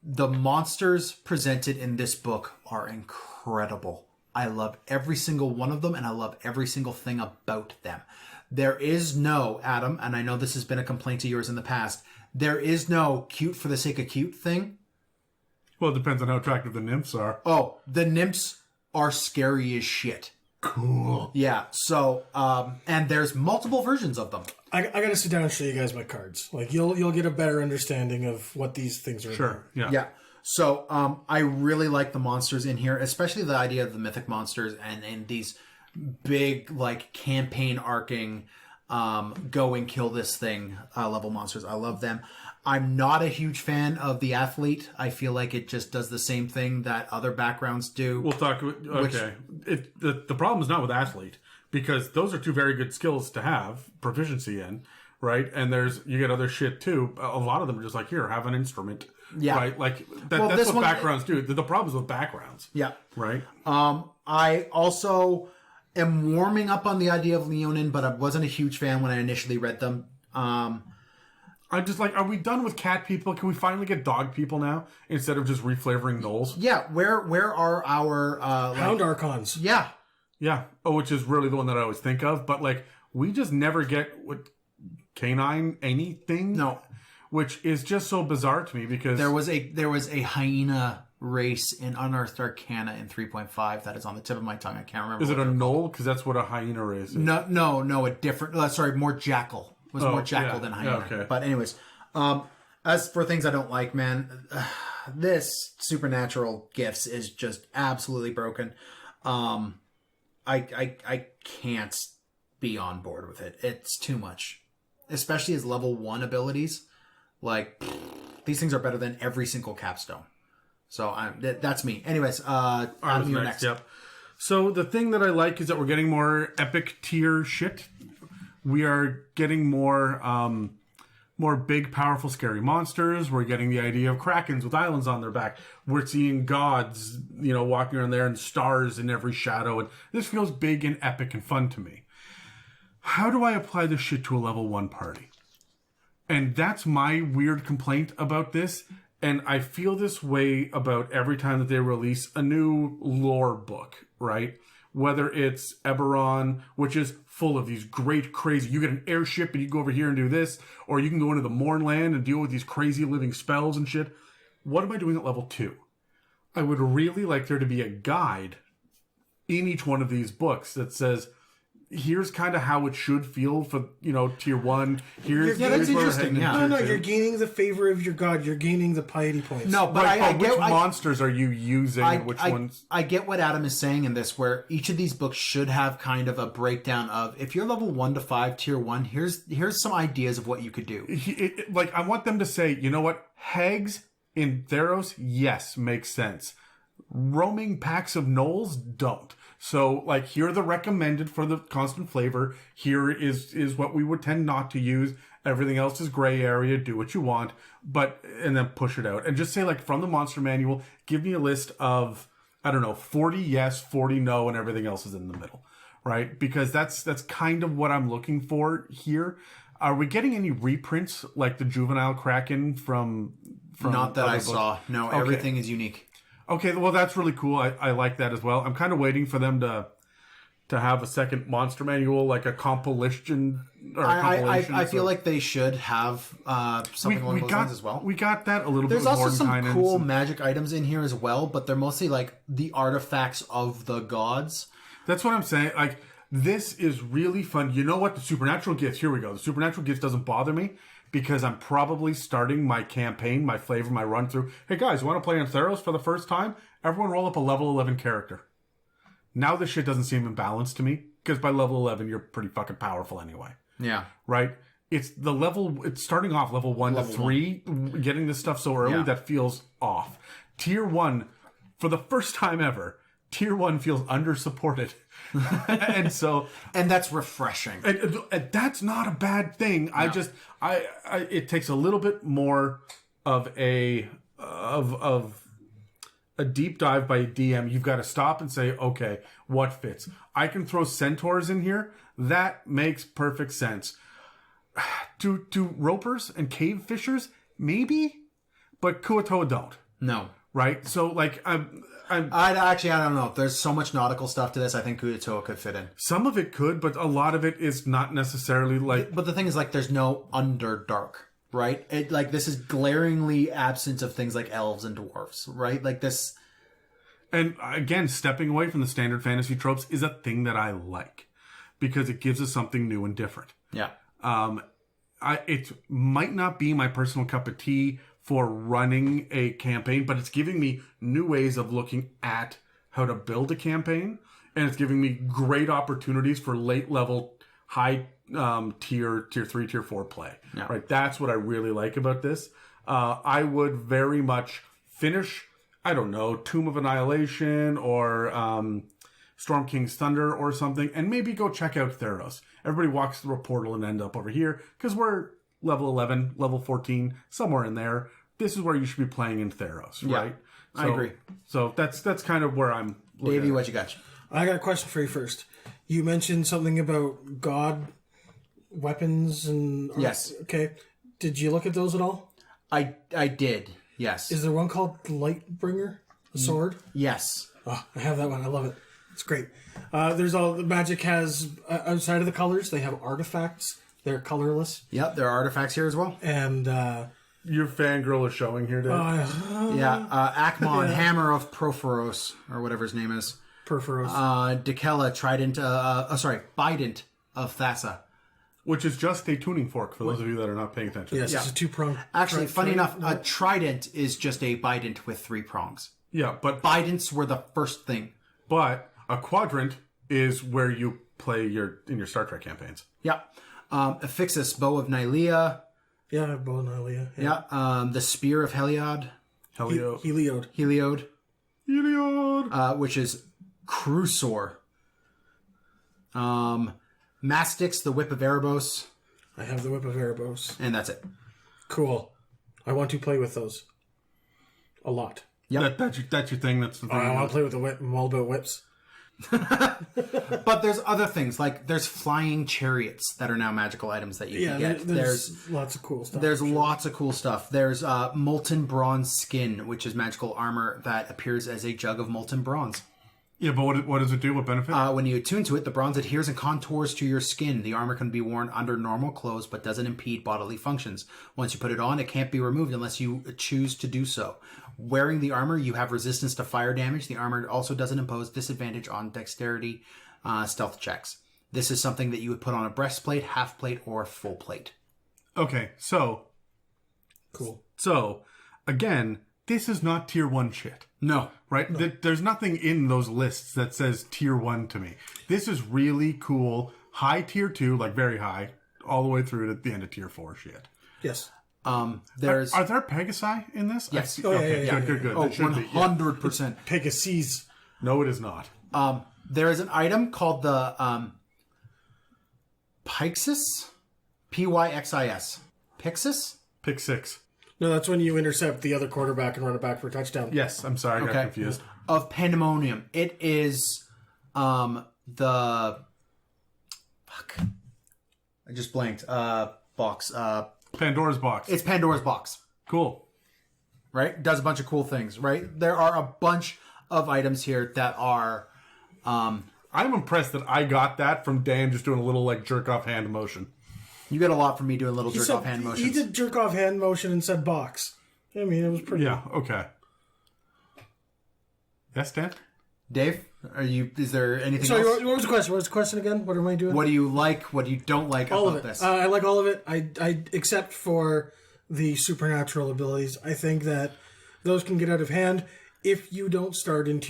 S1: The monsters presented in this book are incredible. I love every single one of them, and I love every single thing about them. There is no, Adam, and I know this has been a complaint of yours in the past, there is no cute for the sake of cute thing.
S3: Well, it depends on how attractive the nymphs are.
S1: Oh, the nymphs are scary as shit.
S3: Cool.
S1: Yeah, so, and there's multiple versions of them.
S2: I gotta sit down and show you guys my cards. Like you'll get a better understanding of what these things are.
S3: Sure, yeah.
S1: Yeah. So I really like the monsters in here, especially the idea of the mythic monsters and these big like campaign arcing go and kill this thing level monsters. I love them. I'm not a huge fan of the athlete. I feel like it just does the same thing that other backgrounds do.
S3: We'll talk. Okay. The problem is not with athlete, because those are 2 very good skills to have proficiency in, right? And you get other shit too. A lot of them are just like, here, have an instrument.
S1: Yeah.
S3: Right? Like,
S1: Well,
S3: that's
S1: this
S3: what
S1: one-
S3: backgrounds do. The problems with backgrounds.
S1: Yeah.
S3: Right?
S1: I also am warming up on the idea of Leonin, but I wasn't a huge fan when I initially read them.
S3: I'm just like, are we done with cat people? Can we finally get dog people now instead of just reflavoring gnolls?
S1: Yeah, where are our
S2: Hound Archons.
S1: Yeah.
S3: Yeah. Oh, which is really the one that I always think of. But like, we just never get what canine anything.
S1: No.
S3: Which is just so bizarre to me because
S1: There was a hyena race in Unearthed Arcana in 3.5 that is on the tip of my tongue. I can't remember.
S3: is it
S1: what
S3: a
S1: they're called.
S3: gnoll? Because that's what a hyena is.
S1: No, a different. Sorry, more jackal. It was more jackal than hyena.
S3: Okay.
S1: But anyways, as for things I don't like, man, this supernatural gifts is just absolutely broken. I can't be on board with it. It's too much, especially as level 1 abilities. Like, these things are better than every single capstone. So that's me. Anyways, Adam, you're next.
S3: Yep. So the thing that I like is that we're getting more epic tier shit. We are getting more big, powerful, scary monsters. We're getting the idea of krakens with islands on their back. We're seeing gods, walking around there and stars in every shadow. And this feels big and epic and fun to me. How do I apply this shit to a level 1 party? And that's my weird complaint about this. And I feel this way about every time that they release a new lore book, right? Whether it's Eberron, which is full of these great, crazy... You get an airship and you go over here and do this. Or you can go into the Mournland and deal with these crazy living spells and shit. What am I doing at level 2? I would really like there to be a guide in each one of these books that says... Here's kind of how it should feel for, tier 1. Here's
S1: Yeah, that's
S3: here's where we're
S1: interesting,
S3: heading
S1: yeah.
S3: in
S2: No,
S3: tier 2.
S2: you're gaining the favor of your god. You're gaining the piety points.
S1: No, but I
S3: Which
S1: get
S3: monsters are you using and which
S1: I,
S3: ones?
S1: I get what Adam is saying in this, where each of these books should have kind of a breakdown of, if you're level 1 to 5, tier 1, here's some ideas of what you could do.
S3: I want them to say, you know what? Hags in Theros, yes, makes sense. Roaming packs of gnolls don't. So, here are the recommended for the constant flavor. Here is what we would tend not to use. Everything else is gray area. Do what you want. And then push it out. And just say, from the monster manual, give me a list of, 40 yes, 40 no, and everything else is in the middle. Right? Because that's kind of what I'm looking for here. Are we getting any reprints, like the Juvenile Kraken from
S1: Not that
S3: other
S1: I
S3: books?
S1: saw. No,
S3: Okay.
S1: everything is unique.
S3: Okay, well, that's really cool. I like that as well. I'm kind of waiting for them to have a second monster manual, like a compilation or a compilation.
S1: I feel like they should have something along those lines as well.
S3: We got that a little
S1: There's
S3: bit with
S1: also some
S3: Mordenkainen.
S1: cool magic items in here as well, but they're mostly the artifacts of the gods.
S3: That's what I'm saying. This is really fun. You know what? The supernatural gifts. Here we go. The supernatural gifts doesn't bother me because I'm probably starting my campaign, my flavor, my run through. Hey guys, you want to play on Theros for the first time? Everyone roll up a level 11 character. Now this shit doesn't seem imbalanced to me because by level 11 you're pretty fucking powerful anyway.
S1: Yeah.
S3: Right? It's starting off level 1 to 3, getting this stuff so early that feels off. Tier 1, for the first time ever, Tier 1 feels under-supported. and
S1: that's refreshing.
S3: And that's not a bad thing. No. It takes a little bit more of a deep dive by DM. You've got to stop and say, okay, what fits? I can throw centaurs in here. That makes perfect sense. To ropers and cave fishers, maybe, but Kuatoa don't.
S1: No.
S3: Right? So,
S1: I don't know. There's so much nautical stuff to this. I think Kuatoa could fit in.
S3: Some of it could, but a lot of it is not necessarily
S1: But the thing is, there's no Underdark, right? This is glaringly absent of things like elves and dwarves, right? This.
S3: And again, stepping away from the standard fantasy tropes is a thing that I like because it gives us something new and different.
S1: Yeah.
S3: It might not be my personal cup of tea for running a campaign, but it's giving me new ways of looking at how to build a campaign, and it's giving me great opportunities for late level, high tier 3, tier 4 play. Yeah. Right, that's what I really like about this. I would very much finish, Tomb of Annihilation or Storm King's Thunder or something, and maybe go check out Theros. Everybody walks through a portal and end up over here because we're level 11, level 14, somewhere in there. this is where you should be playing in Theros, right?
S1: I agree.
S3: So that's kind of where I'm looking
S1: Davey,
S3: at it.
S1: what you got?
S2: I got a question for you first. You mentioned something about god weapons and...
S1: Yes.
S2: Okay. Did you look at those at all?
S1: I did, yes.
S2: Is there one called Lightbringer? A sword?
S1: Yes.
S2: Oh, I have that one. I love it. It's great. There's all... The Magic has, outside of the colors, they have artifacts. They're colorless.
S1: Yep, there are artifacts here as well.
S2: And...
S3: Your fangirl is showing here, Dave.
S1: Akmon, Hammer of Phoberos, or whatever his name is.
S2: Phoberos.
S1: Dekela, Trident, Bident of Thassa.
S3: Which is just a tuning fork for those of you that are not paying attention.
S2: Yes, it's a two-pronged...
S1: Actually, funny enough, a Trident is just a Bident with 3 prongs.
S3: Yeah, but
S1: Bidents were the first thing.
S3: But a quadrant is where you play in your Star Trek campaigns.
S1: Yeah. Aphixis, Bow of Nylea.
S2: Yeah, Bonalia.
S1: Yeah. The Spear of Heliod.
S2: Heliod.
S3: Heliod.
S1: Which is Crusaor. Mastix, the Whip of Erebos.
S2: I have the Whip of Erebos.
S1: And that's it.
S2: Cool. I want to play with those. A lot.
S1: Yep.
S3: That's your thing. That's the thing.
S2: I want to play with the whip. I'm all about whips.
S1: But there's other things, like there's flying chariots that are now magical items that you can get.
S2: There's lots of cool stuff.
S1: There's lots of cool stuff. There's molten bronze skin, which is magical armor that appears as a jug of molten bronze.
S3: Yeah, but what does it do? What benefit?
S1: When you attune to it, the bronze adheres and contours to your skin. The armor can be worn under normal clothes, but doesn't impede bodily functions. Once you put it on, it can't be removed unless you choose to do so. Wearing the armor, you have resistance to fire damage. The armor also doesn't impose disadvantage on dexterity stealth checks. This is something that you would put on a breastplate, half plate, or full plate.
S3: Okay, so...
S2: Cool.
S3: So, again, this is not tier 1 shit.
S1: No.
S3: Right? No. There's nothing in those lists that says tier 1 to me. This is really cool, high tier 2, like very high, all the way through to the end of tier 4 shit.
S2: Yes.
S1: There's
S3: Are there Pegasi in this?
S1: Yes.
S3: Good.
S1: Oh,
S3: It should be,
S1: 100%.
S2: Pegasus.
S3: No, it is not.
S1: There is an item called the Pyxis? Pyxis. Pixis?
S3: Pick 6.
S2: No, that's when you intercept the other quarterback and run it back for a touchdown.
S3: Yes, I'm sorry, I got confused.
S1: Of Pandemonium. It is the... Fuck. I just blanked. Box.
S3: Pandora's box.
S1: It's Pandora's box.
S3: Cool.
S1: Right? Does a bunch of cool things, right? There are a bunch of items here that are...
S3: I'm impressed that I got that from Dan just doing a little, like, jerk-off hand motion.
S1: You get a lot from me doing little jerk-off hand motions.
S2: He did jerk-off hand motion and said box. I mean, it was pretty...
S3: Yeah, okay. Yes, Dan?
S1: Dave, is there anything
S2: Sorry,
S1: else?
S2: what was the question? What was the question again? What am I doing?
S1: What do you like? What do you don't like
S2: all
S1: about
S2: of it.
S1: this?
S2: I like all of it. I except for the supernatural abilities. I think that those can get out of hand if you don't start in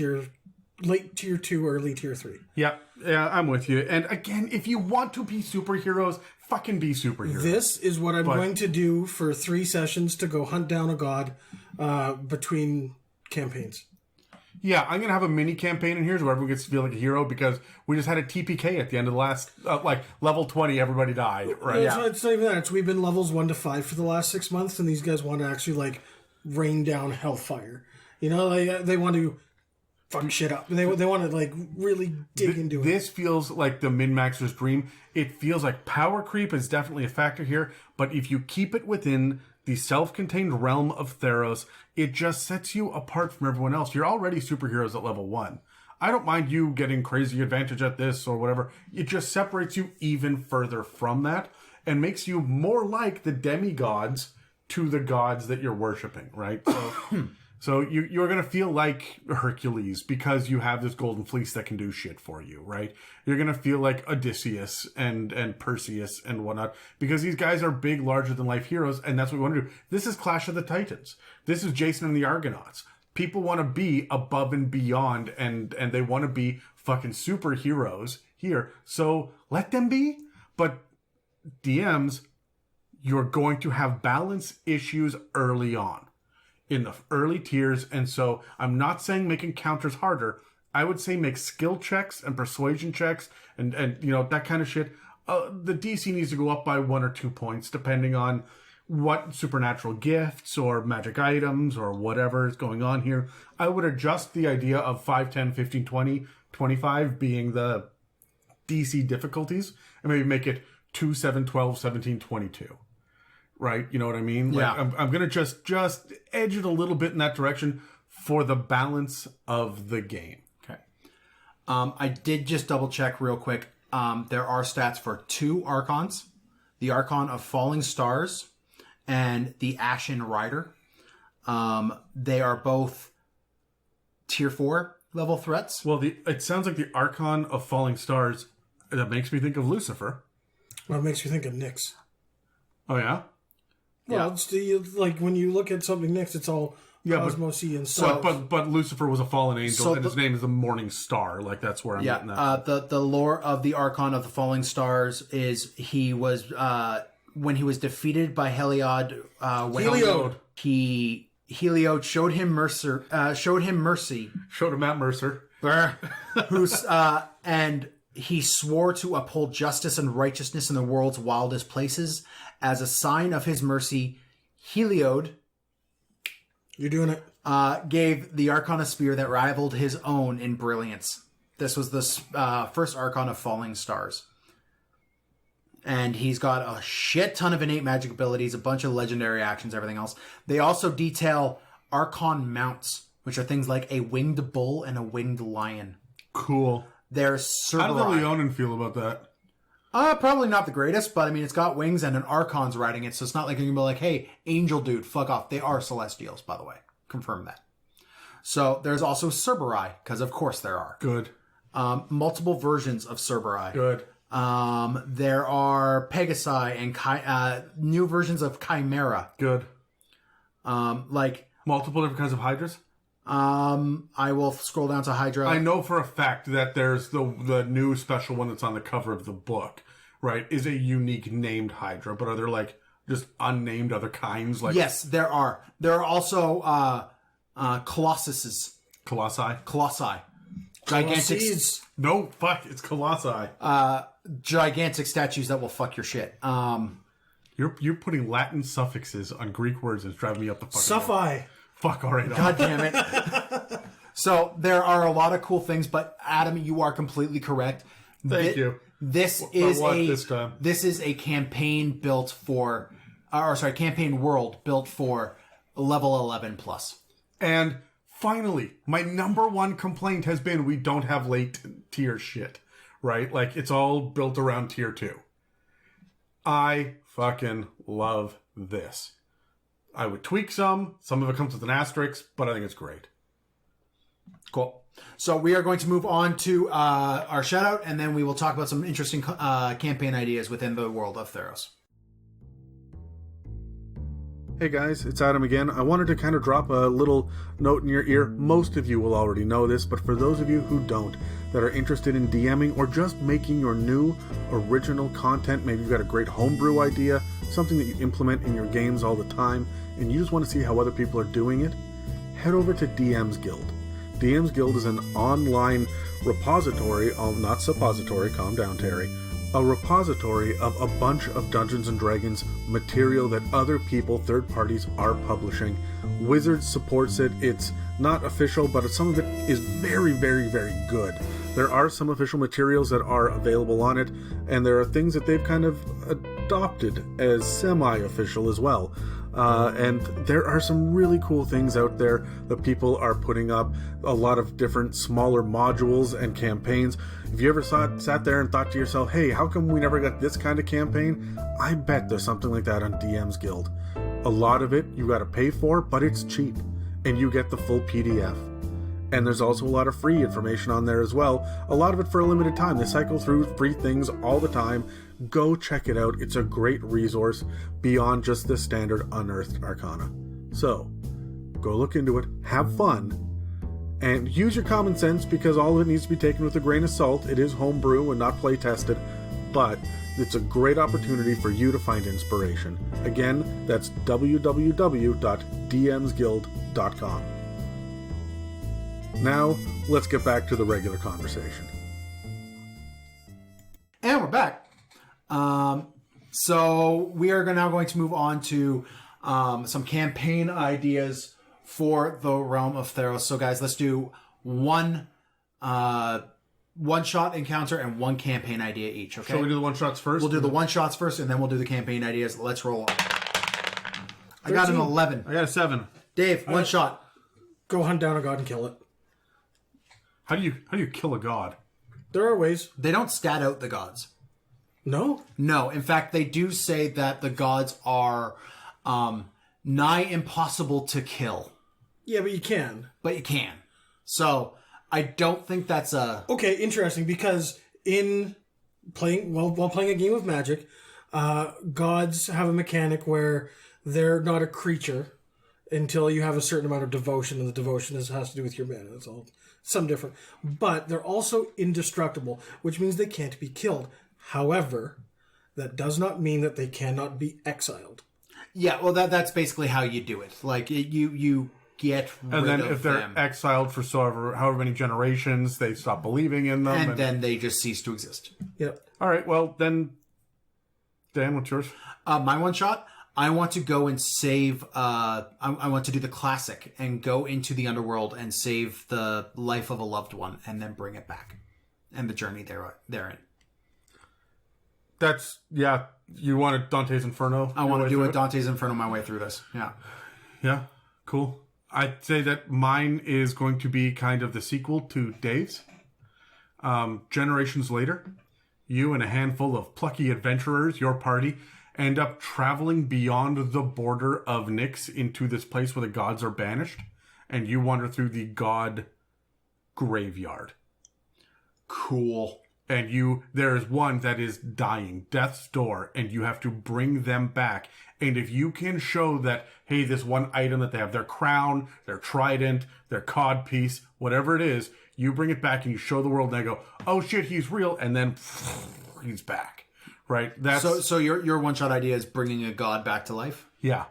S2: late tier 2, early tier 3.
S3: Yeah, I'm with you. And again, if you want to be superheroes, fucking be superheroes.
S2: This is what I'm going to do for 3 sessions to go hunt down a god between campaigns.
S3: Yeah, I'm going to have a mini campaign in here where everyone gets to feel like a hero because we just had a TPK at the end of the last, level 20, everybody died, right?
S2: It's not even that. We've been levels 1 to 5 for the last 6 months, and these guys want to actually, rain down hellfire. You know, they want to fuck shit up. They want to, really dig into it.
S3: This feels like the min-maxer's dream. It feels like power creep is definitely a factor here, but if you keep it within the self-contained realm of Theros, it just sets you apart from everyone else. You're already superheroes at level 1. I don't mind you getting crazy advantage at this or whatever. It just separates you even further from that and makes you more like the demigods to the gods that you're worshiping, right? So you're going to feel like Hercules because you have this golden fleece that can do shit for you, right? You're going to feel like Odysseus and Perseus and whatnot because these guys are big, larger-than-life heroes, and that's what we want to do. This is Clash of the Titans. This is Jason and the Argonauts. People want to be above and beyond, and they want to be fucking superheroes here. So let them be, but DMs, you're going to have balance issues early on. In the early tiers, and so I'm not saying make encounters harder. I would say make skill checks and persuasion checks and that kind of shit. The DC needs to go up by 1 or 2 points depending on what supernatural gifts or magic items or whatever is going on here, I would adjust the idea of 5, 10, 15, 20, 25 being the DC difficulties and maybe make it 2, 7, 12, 17, 22. Right? You know what I mean?
S1: Yeah.
S3: Like, I'm going to just edge it a little bit in that direction for the balance of the game.
S1: Okay. I did just double check real quick. There are stats for 2 Archons. The Archon of Falling Stars and the Ashen Rider. They are both tier 4 level threats.
S3: Well, it sounds like the Archon of Falling Stars, that makes me think of Lucifer.
S2: Well, it makes you think of Nyx.
S3: Oh, yeah?
S2: Well, it's like when you look at something Nyx, it's all cosmosy and stuff.
S3: But Lucifer was a fallen angel, and his name is the Morning Star. Like, that's where I'm getting that.
S1: The lore of the Archon of the Falling Stars is he was when he was defeated by Heliod.
S2: Heliod.
S1: Heliod showed him mercy.
S3: Showed him Matt Mercer.
S1: And he swore to uphold justice and righteousness in the world's wildest places. As a sign of his mercy, Heliod,
S2: you're doing it,
S1: gave the Archon a spear that rivaled his own in brilliance. This was the first Archon of Falling Stars. And he's got a shit ton of innate magic abilities, a bunch of legendary actions, everything else. They also detail Archon Mounts, which are things like a winged bull and a winged lion.
S3: Cool.
S1: They're
S3: How does the Leonin feel about that?
S1: Probably not the greatest, but I mean, it's got wings and an Archon's riding it, so it's not like you're going to be like, hey, angel dude, fuck off. They are Celestials, by the way. Confirm that. So there's also Cerberus, because of course there are.
S3: Good.
S1: Multiple versions of Cerberus.
S3: Good.
S1: There are Pegasi and new versions of Chimera.
S3: Good.
S1: Like
S3: multiple different kinds of Hydras?
S1: I will scroll down to Hydra.
S3: I know for a fact that there's the new special one that's on the cover of the book, right, is a unique named Hydra, but are there like just unnamed other kinds? Like
S1: yes, there are. There are also Colossuses. Colossi. Gigantic.
S3: No, fuck, it's Colossi.
S1: Gigantic statues that will fuck your shit.
S3: You're putting Latin suffixes on Greek words and it's driving me up the fucking
S2: Suffi.
S3: Fuck, all right.
S1: God damn it. So there are a lot of cool things, but Adam, you are completely correct.
S3: Thank you.
S1: This is a campaign built for, campaign world built for level 11 plus.
S3: And finally, my number one complaint has been we don't have late tier shit, right? Like it's all built around tier 2. I fucking love this. I would tweak some of it comes with an asterisk, but I think it's great.
S1: Cool. So we are going to move on to our shout out, and then we will talk about some interesting campaign ideas within the world of Theros.
S3: Hey guys, it's Adam again. I wanted to kind of drop a little note in your ear. Most of you will already know this, but for those of you who don't, that are interested in DMing or just making your new original content, maybe you've got a great homebrew idea, something that you implement in your games all the time, and you just want to see how other people are doing it, head over to DM's Guild. DM's Guild is an online repository, not suppository, calm down Terry, a repository of a bunch of Dungeons & Dragons material that other people, third parties, are publishing. Wizards supports it. It's not official, but some of it is very, very, very good. There are some official materials that are available on it, and there are things that they've kind of adopted as semi-official as well. And there are some really cool things out there that people are putting up, a lot of different smaller modules and campaigns. If you ever sat there and thought to yourself, hey, how come we never got this kind of campaign? I bet there's something like that on DM's Guild. A lot of it you got to pay for, but it's cheap, and you get the full PDF. And there's also a lot of free information on there as well. A lot of it for a limited time. They cycle through free things all the time. Go check it out. It's a great resource beyond just the standard Unearthed Arcana. So, go look into it, have fun, and use your common sense because all of it needs to be taken with a grain of salt. It is homebrew and not play tested, but it's a great opportunity for you to find inspiration. Again, that's www.dmsguild.com. Now, let's get back to the regular conversation.
S1: And we're back. So we are now going to move on to some campaign ideas for the realm of Theros. So guys, let's do one shot encounter and one campaign idea each. Okay.
S3: Shall we do the one shots first?
S1: We'll do the one shots first, and then we'll do the campaign ideas. Let's roll. I got an 11.
S3: I got a 7.
S1: Dave, one shot.
S2: Go hunt down a god and kill it.
S3: How do you kill a god?
S2: There are ways.
S1: They don't stat out the gods.
S2: No?
S1: No, in fact, they do say that the gods are nigh impossible to kill.
S2: Yeah, but you can.
S1: But you can. So I don't think that's a...
S2: Okay, interesting, because in playing while playing a game of Magic, gods have a mechanic where they're not a creature until you have a certain amount of devotion, and the devotion has to do with your mana. That's all. Some different. But they're also indestructible, which means they can't be killed. However, that does not mean that they cannot be exiled.
S1: Yeah, well, that's basically how you do it. Like, you get rid
S3: And then
S1: of
S3: if they're
S1: them.
S3: exiled for however many generations, they stop believing in them.
S1: And then they just cease to exist.
S2: Yep.
S3: All right, well, then, Dan, what's yours?
S1: My one shot, I want to go and save... I want to do the classic and go into the underworld and save the life of a loved one and then bring it back. And the journey therein.
S3: That's, yeah, you wanted Dante's Inferno?
S1: I want to do a Dante's Inferno my way through this. Yeah.
S3: Yeah, cool. I'd say that mine is going to be kind of the sequel to Dave's. Generations later, you and a handful of plucky adventurers, your party, end up traveling beyond the border of Nyx into this place where the gods are banished, and you wander through the god graveyard.
S1: Cool.
S3: And there is one that is dying, death's door, and you have to bring them back. And if you can show that, hey, this one item that they have, their crown, their trident, their codpiece, whatever it is, you bring it back and you show the world, and they go, oh shit, he's real, and then he's back. Right? That's
S1: So your one shot idea is bringing a god back to life?
S3: yeah.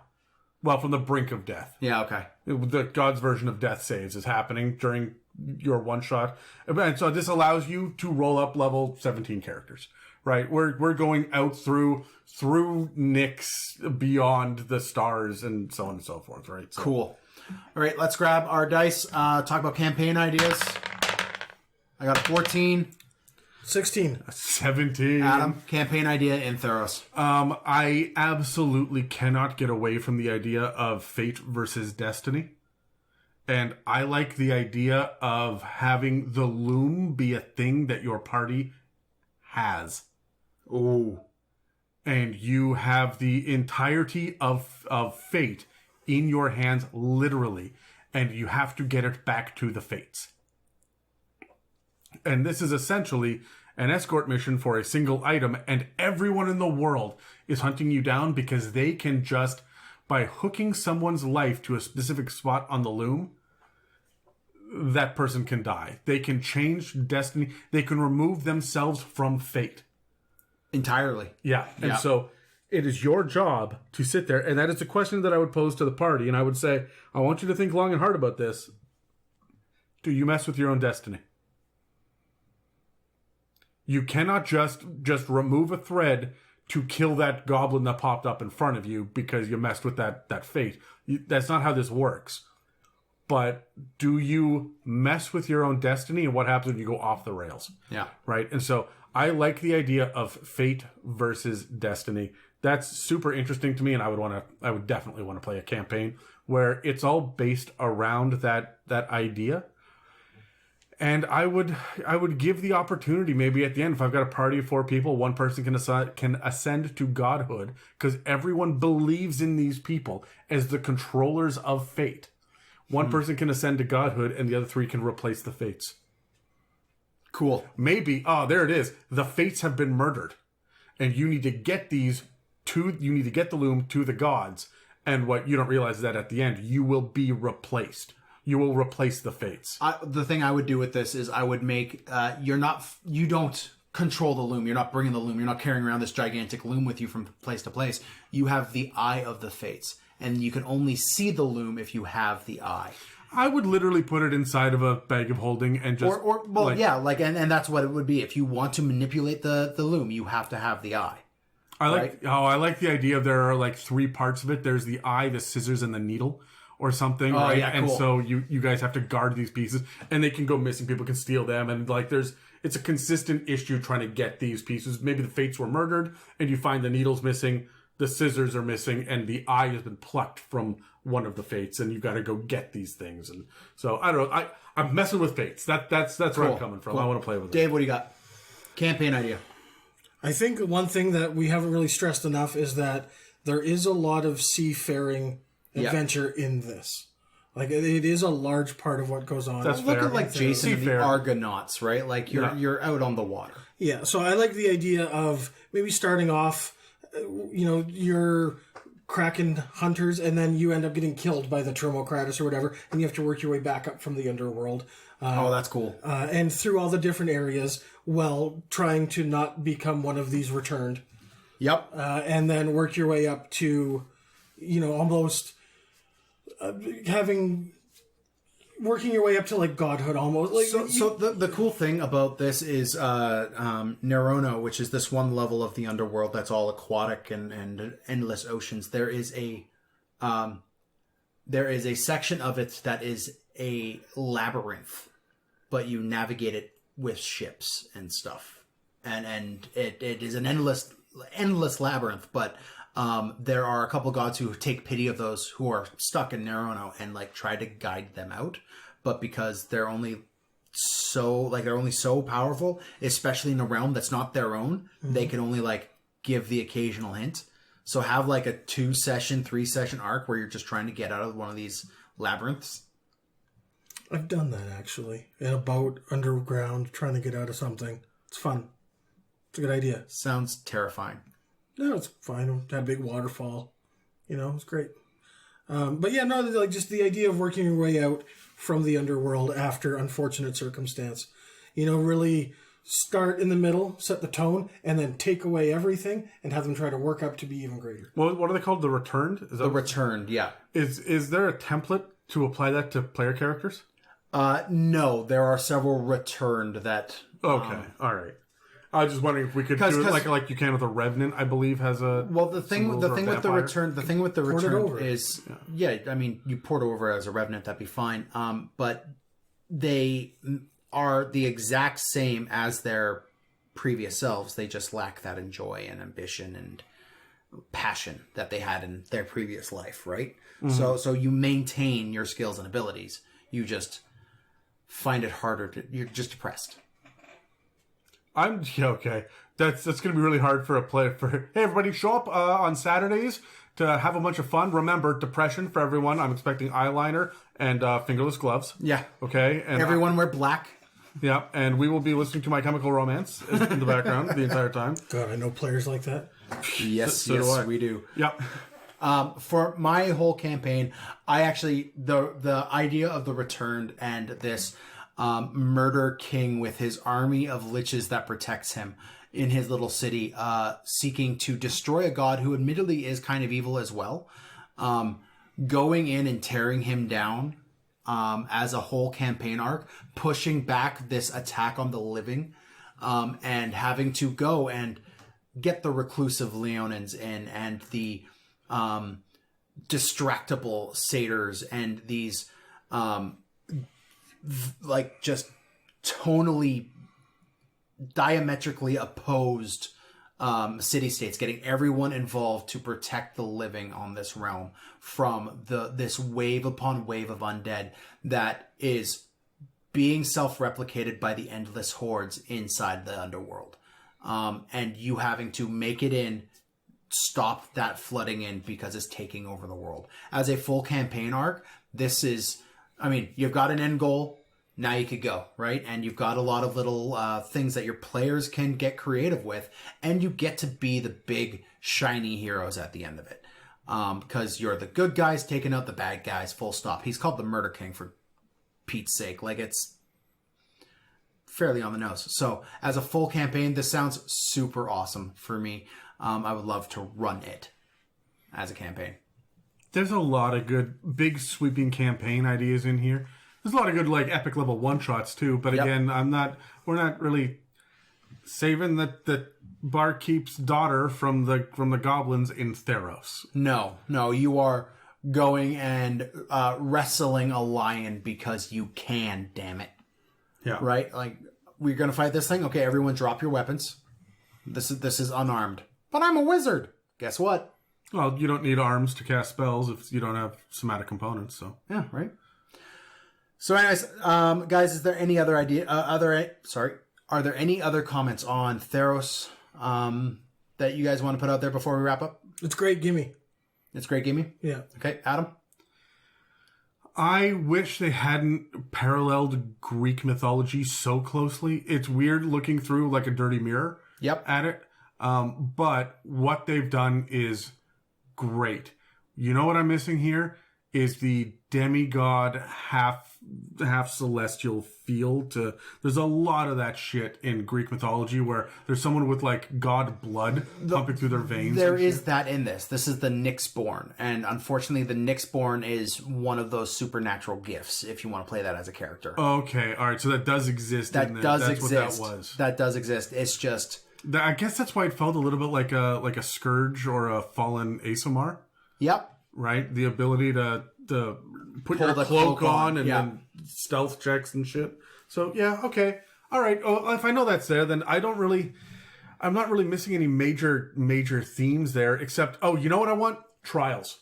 S3: Well, from the brink of death.
S1: Yeah, okay.
S3: The god's version of death saves is happening during your one shot. And so this allows you to roll up level 17 characters, right? We're going out through Nyx, beyond the stars, and so on and so forth, right? So,
S1: Cool. All right, let's grab our dice. Talk about campaign ideas. I got a 14.
S2: 16.
S3: 17.
S1: Adam, campaign idea in Theros.
S3: I absolutely cannot get away from the idea of fate versus destiny. And I like the idea of having the loom be a thing that your party has.
S1: Ooh.
S3: And you have the entirety of fate in your hands, literally. And you have to get it back to the fates. And this is essentially an escort mission for a single item, and everyone in the world is hunting you down because they can just, by hooking someone's life to a specific spot on the loom, that person can die. They can change destiny. They can remove themselves from fate.
S1: Entirely.
S3: Yeah. And so it is your job to sit there, and that is a question that I would pose to the party, and I would say, I want you to think long and hard about this. Do you mess with your own destiny? You cannot just remove a thread to kill that goblin that popped up in front of you because you messed with that fate. That's not how this works. But do you mess with your own destiny, and what happens when you go off the rails?
S1: Yeah.
S3: Right? And so I like the idea of fate versus destiny. That's super interesting to me, and I would definitely want to play a campaign where it's all based around that idea. And I would give the opportunity maybe at the end, if I've got a party of 4 people, one person can ascend to godhood because everyone believes in these people as the controllers of fate. One person can ascend to godhood and the other 3 can replace the fates.
S1: Cool.
S3: Maybe, there it is. The fates have been murdered. And you need to get you need to get the loom to the gods. And what you don't realize is that at the end, you will be replaced. You will replace the fates.
S1: The thing I would do with this is I would make you don't control the loom. You're not bringing the loom. You're not carrying around this gigantic loom with you from place to place. You have the eye of the fates, and you can only see the loom if you have the eye.
S3: I would literally put it inside of a bag of holding and just
S1: and that's what it would be. If you want to manipulate the loom, you have to have the eye.
S3: I like the idea of there are like 3 parts of it. There's the eye, the scissors, and the needle, or something.
S1: Oh,
S3: right?
S1: yeah, cool.
S3: And so you guys have to guard these pieces, and they can go missing. People can steal them, and like it's a consistent issue trying to get these pieces. Maybe the fates were murdered, and you find the needle's missing, the scissors are missing, and the eye has been plucked from one of the fates, and you got to go get these things. And so I don't know. I'm messing with fates. That's where I'm coming from. Cool. I want to play with it.
S1: Dave, what do you got? Campaign idea.
S2: I think one thing that we haven't really stressed enough is that there is a lot of seafaring adventure in this. Like, it is a large part of what goes on.
S3: That's
S1: Look
S3: fair.
S1: at like Jason and the
S3: Seafaring.
S1: Argonauts, right? Like you're out on the water.
S2: Yeah, so I like the idea of maybe starting off, you're Kraken hunters, and then you end up getting killed by the Tromokratus or whatever, and you have to work your way back up from the underworld.
S1: That's cool.
S2: And through all the different areas, while trying to not become one of these returned.
S1: Yep.
S2: And then work your way up to, almost working your way up to like godhood almost. Like,
S1: So the cool thing about this is Nerona, which is this one level of the underworld that's all aquatic and endless oceans. There is a section of it that is a labyrinth, but you navigate it with ships and stuff, and it is an endless labyrinth. But there are a couple gods who take pity of those who are stuck in Nerona and like try to guide them out. But because they're only so powerful, especially in a realm that's not their own, they can only like give the occasional hint. So have like a 2-session, 3-session arc where you're just trying to get out of one of these labyrinths.
S2: I've done that actually in a boat underground trying to get out of something. It's fun. It's a good idea.
S1: Sounds terrifying.
S2: No, it's fine. That big waterfall, it's great. But yeah, no, like just the idea of working your way out from the underworld after unfortunate circumstance. Really start in the middle, set the tone, and then take away everything and have them try to work up to be even greater.
S3: Well, what are they called? The Returned?
S1: The Returned, yeah.
S3: Is there a template to apply that to player characters?
S1: No, there are several Returned that...
S3: Okay, all right. I was just wondering if we could do it like you can with a Revenant, I believe, has a...
S1: Well, the thing with the Return is... I mean, you port over as a Revenant, that'd be fine. But they are the exact same as their previous selves. They just lack that joy and ambition and passion that they had in their previous life, right? Mm-hmm. So you maintain your skills and abilities. You just find it harder you're just depressed.
S3: Okay. That's going to be really hard for a player. Hey, everybody, show up on Saturdays to have a bunch of fun. Remember, depression for everyone. I'm expecting eyeliner and fingerless gloves.
S1: Yeah.
S3: Okay. And
S1: everyone wear black.
S3: Yeah, and we will be listening to My Chemical Romance in the background the entire time.
S2: God, I know players like that.
S1: Yes, we do.
S3: Yep.
S1: For my whole campaign, I actually the idea of the Returned and this murder king with his army of liches that protects him in his little city, seeking to destroy a god who admittedly is kind of evil as well, going in and tearing him down as a whole campaign arc, pushing back this attack on the living, and having to go and get the reclusive Leonins in and the distractible satyrs and these like just tonally diametrically opposed city-states, getting everyone involved to protect the living on this realm from this wave upon wave of undead that is being self-replicated by the endless hordes inside the underworld, and you having to make it in, stop that flooding in because it's taking over the world. As a full campaign arc, this is, I mean, you've got an end goal. Now you could go, right? And you've got a lot of little things that your players can get creative with, and you get to be the big shiny heroes at the end of it, because you're the good guys taking out the bad guys. Full stop. He's called the Murder King for Pete's sake. Like, it's fairly on the nose. So as a full campaign, this sounds super awesome for me. I would love to run it as a campaign.
S3: There's a lot of good, big, sweeping campaign ideas in here. There's a lot of good, like, epic level one-shots, too. But again, we're not really saving the barkeep's daughter from the goblins in Theros.
S1: No, you are going and wrestling a lion because you can, damn it.
S3: Yeah.
S1: Right? Like, we're going to fight this thing? Okay, everyone drop your weapons. This is unarmed. But I'm a wizard. Guess what?
S3: Well, you don't need arms to cast spells if you don't have somatic components, so.
S1: Yeah, right? So anyways, guys, is there any other are there any other comments on Theros that you guys want to put out there before we wrap up?
S2: It's great, gimme.
S1: It's great, gimme?
S2: Yeah.
S1: Okay, Adam?
S3: I wish they hadn't paralleled Greek mythology so closely. It's weird looking through like a dirty mirror at it. But what they've done is great. You know what I'm missing here is the demigod half celestial feel to. There's a lot of that shit in Greek mythology where there's someone with like god blood pumping through their veins.
S1: There is that in this. This is the Nyxborn, and unfortunately, the Nyxborn is one of those supernatural gifts. If you want to play that as a character,
S3: Okay, all right. So that does exist.
S1: that does
S3: That's
S1: exist.
S3: what that was.
S1: That does exist. It's just
S3: I guess that's why it felt a little bit like a scourge or a fallen Asimar.
S1: yep.
S3: Right? The ability to put
S1: Pull
S3: your
S1: the
S3: cloak
S1: cloak
S3: on
S1: on,
S3: and
S1: yeah.
S3: then stealth checks and shit. So, yeah, okay. All right. Oh, if I know that's there, then I'm not really missing any major themes there, except, you know what I want? Trials.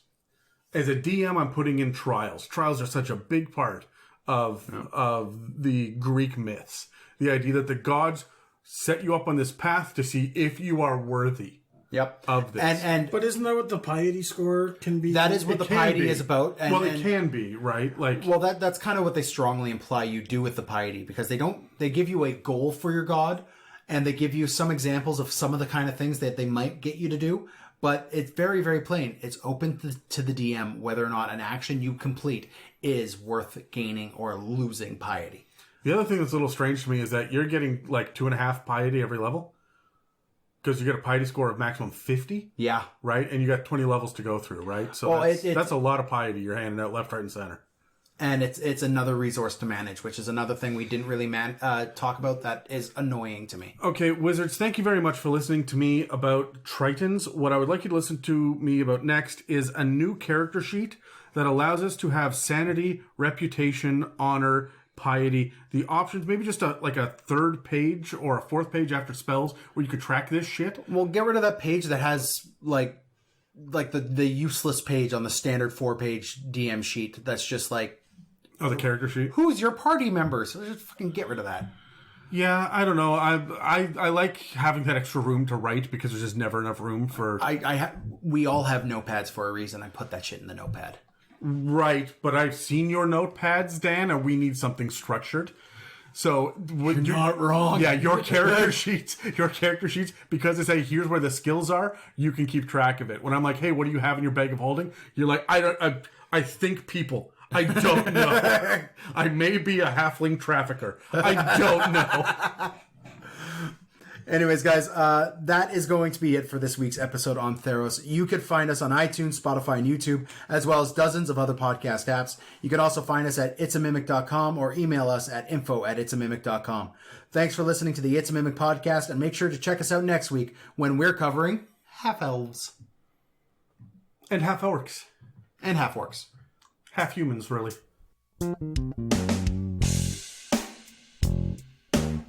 S3: As a DM, I'm putting in trials. Trials are such a big part of the Greek myths. The idea that the gods set you up on this path to see if you are worthy.
S1: Yep.
S3: Of this.
S1: And
S2: But isn't that what the piety score can be?
S1: that is what the
S3: can
S1: piety
S3: be.
S1: is about. And,
S3: well, it can be, right? Like,
S1: well, that's kind of what they strongly imply you do with the piety, because they give you a goal for your god, and they give you some examples of some of the kind of things that they might get you to do, but it's very, very plain. It's open to the DM whether or not an action you complete is worth gaining or losing piety.
S3: the other thing that's a little strange to me is that you're getting like 2.5 piety every level. Because you get a piety score of maximum 50.
S1: Yeah.
S3: Right? And you got 20 levels to go through, right? So
S1: Well,
S3: that's a lot of piety you're handing out left, right, and center.
S1: And it's another resource to manage, which is another thing we didn't really talk about that is annoying to me.
S3: Okay, Wizards, thank you very much for listening to me about Tritons. What I would like you to listen to me about next is a new character sheet that allows us to have sanity, reputation, honor, piety, the options, maybe just a third page or a fourth page after spells where you could track this shit.
S1: Well, get rid of that page that has like the useless page on the standard 4-page DM sheet that's just like,
S3: Oh, the character sheet?
S1: who's your party members? Just fucking get rid of that.
S3: Yeah, I don't know. I like having that extra room to write because there's just never enough room for...
S1: We all have notepads for a reason. I put that shit in the notepad.
S3: Right, but I've seen your notepads, Dan, and we need something structured. So you're
S1: not wrong.
S3: Yeah, your character sheets, because they say here's where the skills are, you can keep track of it. When I'm like, hey, what do you have in your bag of holding? You're like, I think people. I don't know. I may be a halfling trafficker. I don't know.
S1: Anyways, guys, that is going to be it for this week's episode on Theros. You could find us on iTunes, Spotify, and YouTube, as well as dozens of other podcast apps. You can also find us at itsamimic.com or email us at info@itsamimic.com. Thanks for listening to the It's a Mimic podcast, and make sure to check us out next week when we're covering half-elves.
S3: And half orcs.
S1: And half-orcs.
S3: Half humans, really.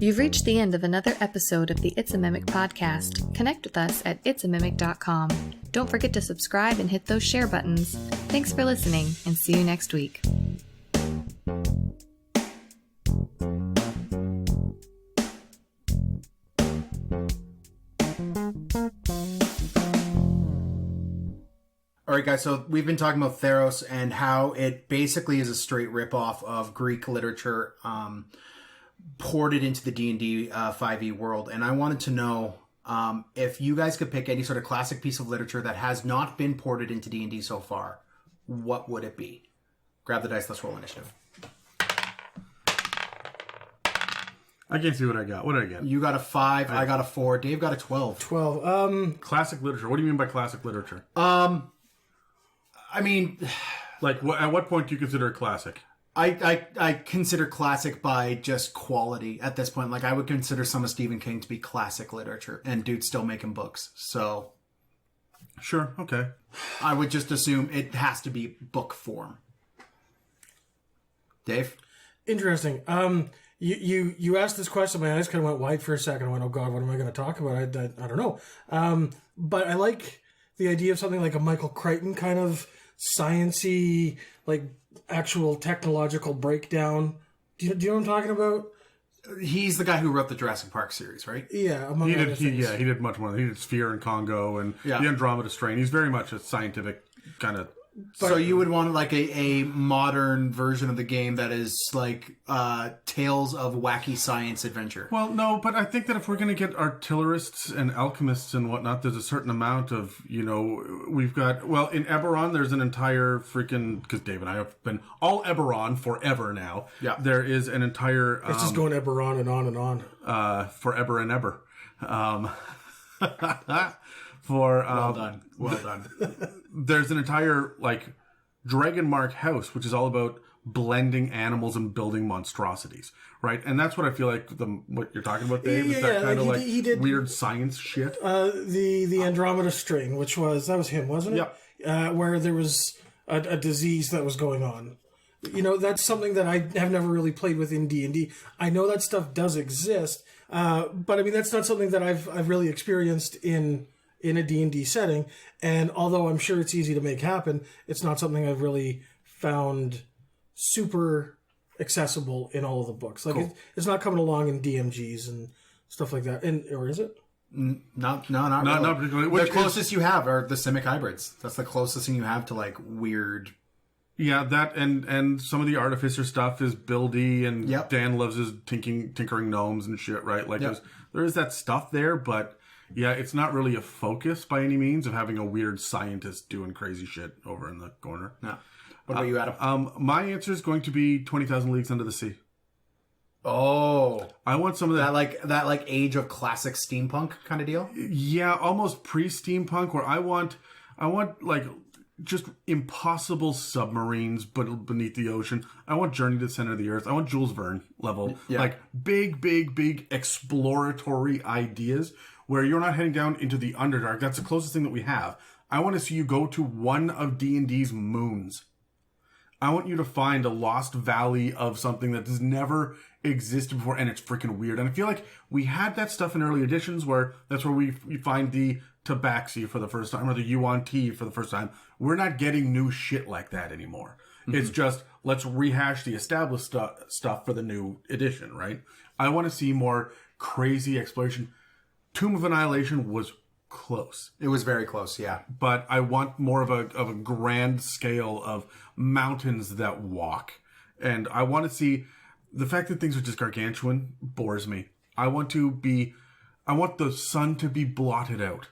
S4: You've reached the end of another episode of the It's a Mimic podcast. Connect with us at itsamimic.com. Don't forget to subscribe and hit those share buttons. Thanks for listening, and see you next week.
S1: All right, guys, so we've been talking about Theros and how it basically is a straight ripoff of Greek literature ported into the D&D 5e world. And I wanted to know if you guys could pick any sort of classic piece of literature that has not been ported into D&D so far, what would it be? Grab the dice, let's roll initiative.
S3: I can't see what I got. What did I get?
S1: You got a 5, I got a 4, Dave got a 12.
S2: 12.
S3: Classic literature. What do you mean by classic literature?
S1: I mean...
S3: Like, at what point do you consider it classic?
S1: I consider classic by just quality at this point. Like, I would consider some of Stephen King to be classic literature, and dude's still making books. So,
S3: Sure, okay.
S1: I would just assume it has to be book form. Dave?
S2: Interesting. You asked this question, my eyes kind of went wide for a second. I went, oh God, what am I going to talk about? I don't know. But I like the idea of something like a Michael Crichton kind of science-y, like actual technological breakdown. Do you know what I'm talking about?
S1: He's the guy who wrote the Jurassic Park series, right?
S2: Yeah, among other things.
S3: He did much more. He did Sphere and Congo and the Andromeda Strain. He's very much a scientific kind of...
S1: So you would want like a modern version of the game that is like Tales of Wacky Science Adventure.
S3: Well, no, but I think that if we're going to get artillerists and alchemists and whatnot, there's a certain amount of, we've got, well, in Eberron, there's an entire freaking, because Dave and I have been all Eberron forever now. Yeah. There is an entire...
S2: It's just going Eberron and on and on.
S3: Forever and ever.
S1: Well done. Well done.
S3: There's an entire, Dragonmark house, which is all about blending animals and building monstrosities, right? And that's what I feel like what you're talking about, Dave, is that kind of
S2: he did
S3: weird science shit.
S2: The Andromeda Strain, that was him, wasn't it?
S3: Yeah.
S2: Where there was a disease that was going on. That's something that I have never really played with in D&D. I know that stuff does exist, but I mean, that's not something that I've really experienced in a D&D setting, and although I'm sure it's easy to make happen, it's not something I've really found super accessible in all of the books. Like, it's not coming along in DMGs and stuff like that. Or is it?
S1: Not really.
S3: Not particularly.
S1: The closest you have are the Simic hybrids. That's the closest thing you have to like weird.
S3: Yeah, that and some of the Artificer stuff is buildy, and Dan loves his tinkering gnomes and shit, right? Like there is that stuff there, but yeah, it's not really a focus by any means of having a weird scientist doing crazy shit over in the corner.
S1: No. What about you, Adam?
S3: My answer is going to be 20,000 Leagues Under the Sea.
S1: Oh,
S3: I want some of
S1: that like Age of Classic steampunk kind of deal.
S3: Yeah, almost pre-steampunk, where I want like just impossible submarines, but beneath the ocean. I want Journey to the Center of the Earth. I want Jules Verne level, like big exploratory ideas where you're not heading down into the Underdark. That's the closest thing that we have. I want to see you go to one of D&D's moons. I want you to find a lost valley of something that has never existed before, and it's freaking weird. And I feel like we had that stuff in early editions where that's where we find the Tabaxi for the first time, or the Yuan-Ti for the first time. We're not getting new shit like that anymore. Mm-hmm. It's just, let's rehash the established stuff for the new edition, right? I want to see more crazy exploration. Tomb of Annihilation was close.
S1: It was very close, yeah.
S3: But I want more of a grand scale of mountains that walk. And I want to see... The fact that things are just gargantuan bores me. I want the sun to be blotted out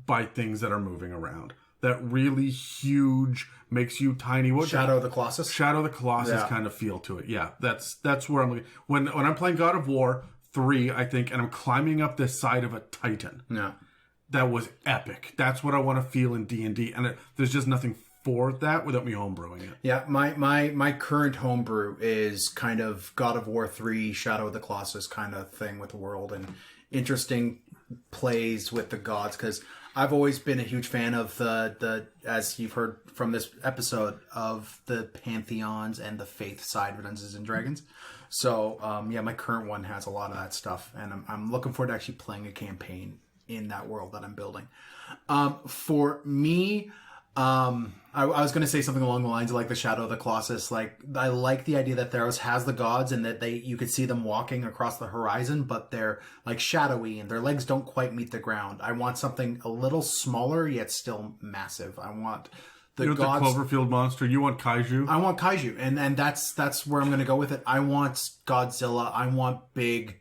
S3: by things that are moving around. That really huge, makes you tiny.
S1: Shadow of the Colossus?
S3: Shadow of the Colossus kind of feel to it. Yeah, that's where I'm looking. When I'm playing God of War 3, I think, and I'm climbing up the side of a Titan.
S1: Yeah.
S3: That was epic. That's what I want to feel in D&D. And there's just nothing for that without me homebrewing it.
S1: Yeah, my current homebrew is kind of God of War 3, Shadow of the Colossus kind of thing with the world, and interesting plays with the gods, because I've always been a huge fan of the as you've heard from this episode, of the pantheons and the faith side of Dungeons and Dragons. So my current one has a lot of that stuff, and I'm looking forward to actually playing a campaign in that world that I'm building. For me, I was going to say something along the lines of like the Shadow of the Colossus. Like, I like the idea that Theros has the gods and that you could see them walking across the horizon, but they're like shadowy and their legs don't quite meet the ground. I want something a little smaller yet still massive. I want the gods.
S3: The Cloverfield monster. You want kaiju?
S1: I want kaiju, and that's where I'm going to go with it. I want Godzilla. I want big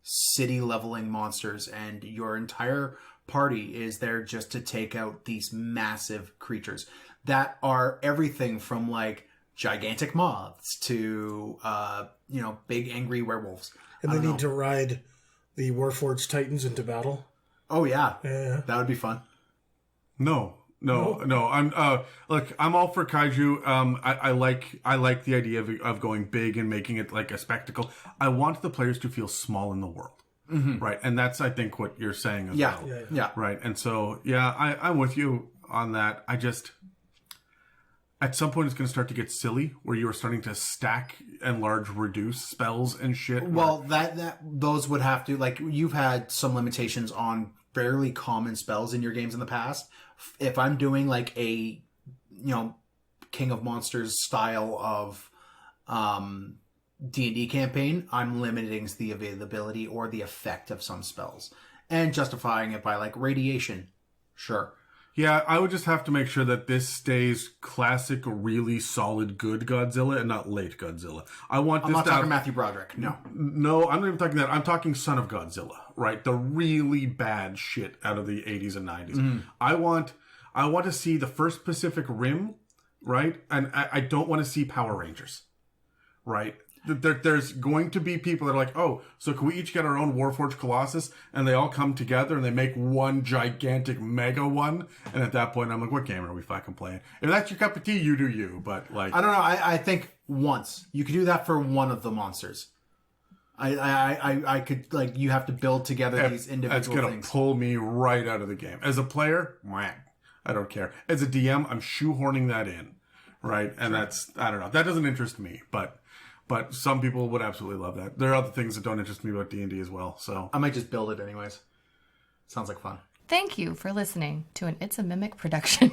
S1: city leveling monsters, and your entire party is there just to take out these massive creatures that are everything from like gigantic moths to big angry werewolves.
S2: And they need to ride the Warforged Titans into battle.
S1: Oh yeah, that would be fun.
S3: No, No. I'm all for kaiju. I like the idea of going big and making it like a spectacle. I want the players to feel small in the world, right? And that's, I think, what you're saying as well.
S2: Yeah.
S3: Right. And so, I'm with you on that. I just, at some point, it's going to start to get silly, where you are starting to stack, enlarge, reduce spells and shit.
S1: Well, those would have to, like, you've had some limitations on fairly common spells in your games in the past. If I'm doing like a, King of Monsters style of D&D campaign, I'm limiting the availability or the effect of some spells and justifying it by like radiation. Sure.
S3: Yeah, I would just have to make sure that this stays classic, really solid, good Godzilla and not late Godzilla. I'm not
S1: talking Matthew Broderick. No,
S3: I'm not even talking that. I'm talking Son of Godzilla, right? The really bad shit out of the 80s and 90s.
S1: Mm-hmm.
S3: I want to see the first Pacific Rim, right? And I don't want to see Power Rangers, right? There's going to be people that are like, oh, so can we each get our own Warforged Colossus? And they all come together and they make one gigantic mega one. And at that point, I'm like, what game are we fucking playing? If that's your cup of tea, you do you. But like,
S1: I don't know. I think once you could do that for one of the monsters. I could, like, you have to build together these individual things.
S3: That's gonna pull me right out of the game. As a player, I don't care. As a DM, I'm shoehorning that in, right? And that's, I don't know. That doesn't interest me, but some people would absolutely love that. There are other things that don't interest me about D&D as well, so.
S1: I might just build it anyways. Sounds like fun.
S4: Thank you for listening to an It's a Mimic production.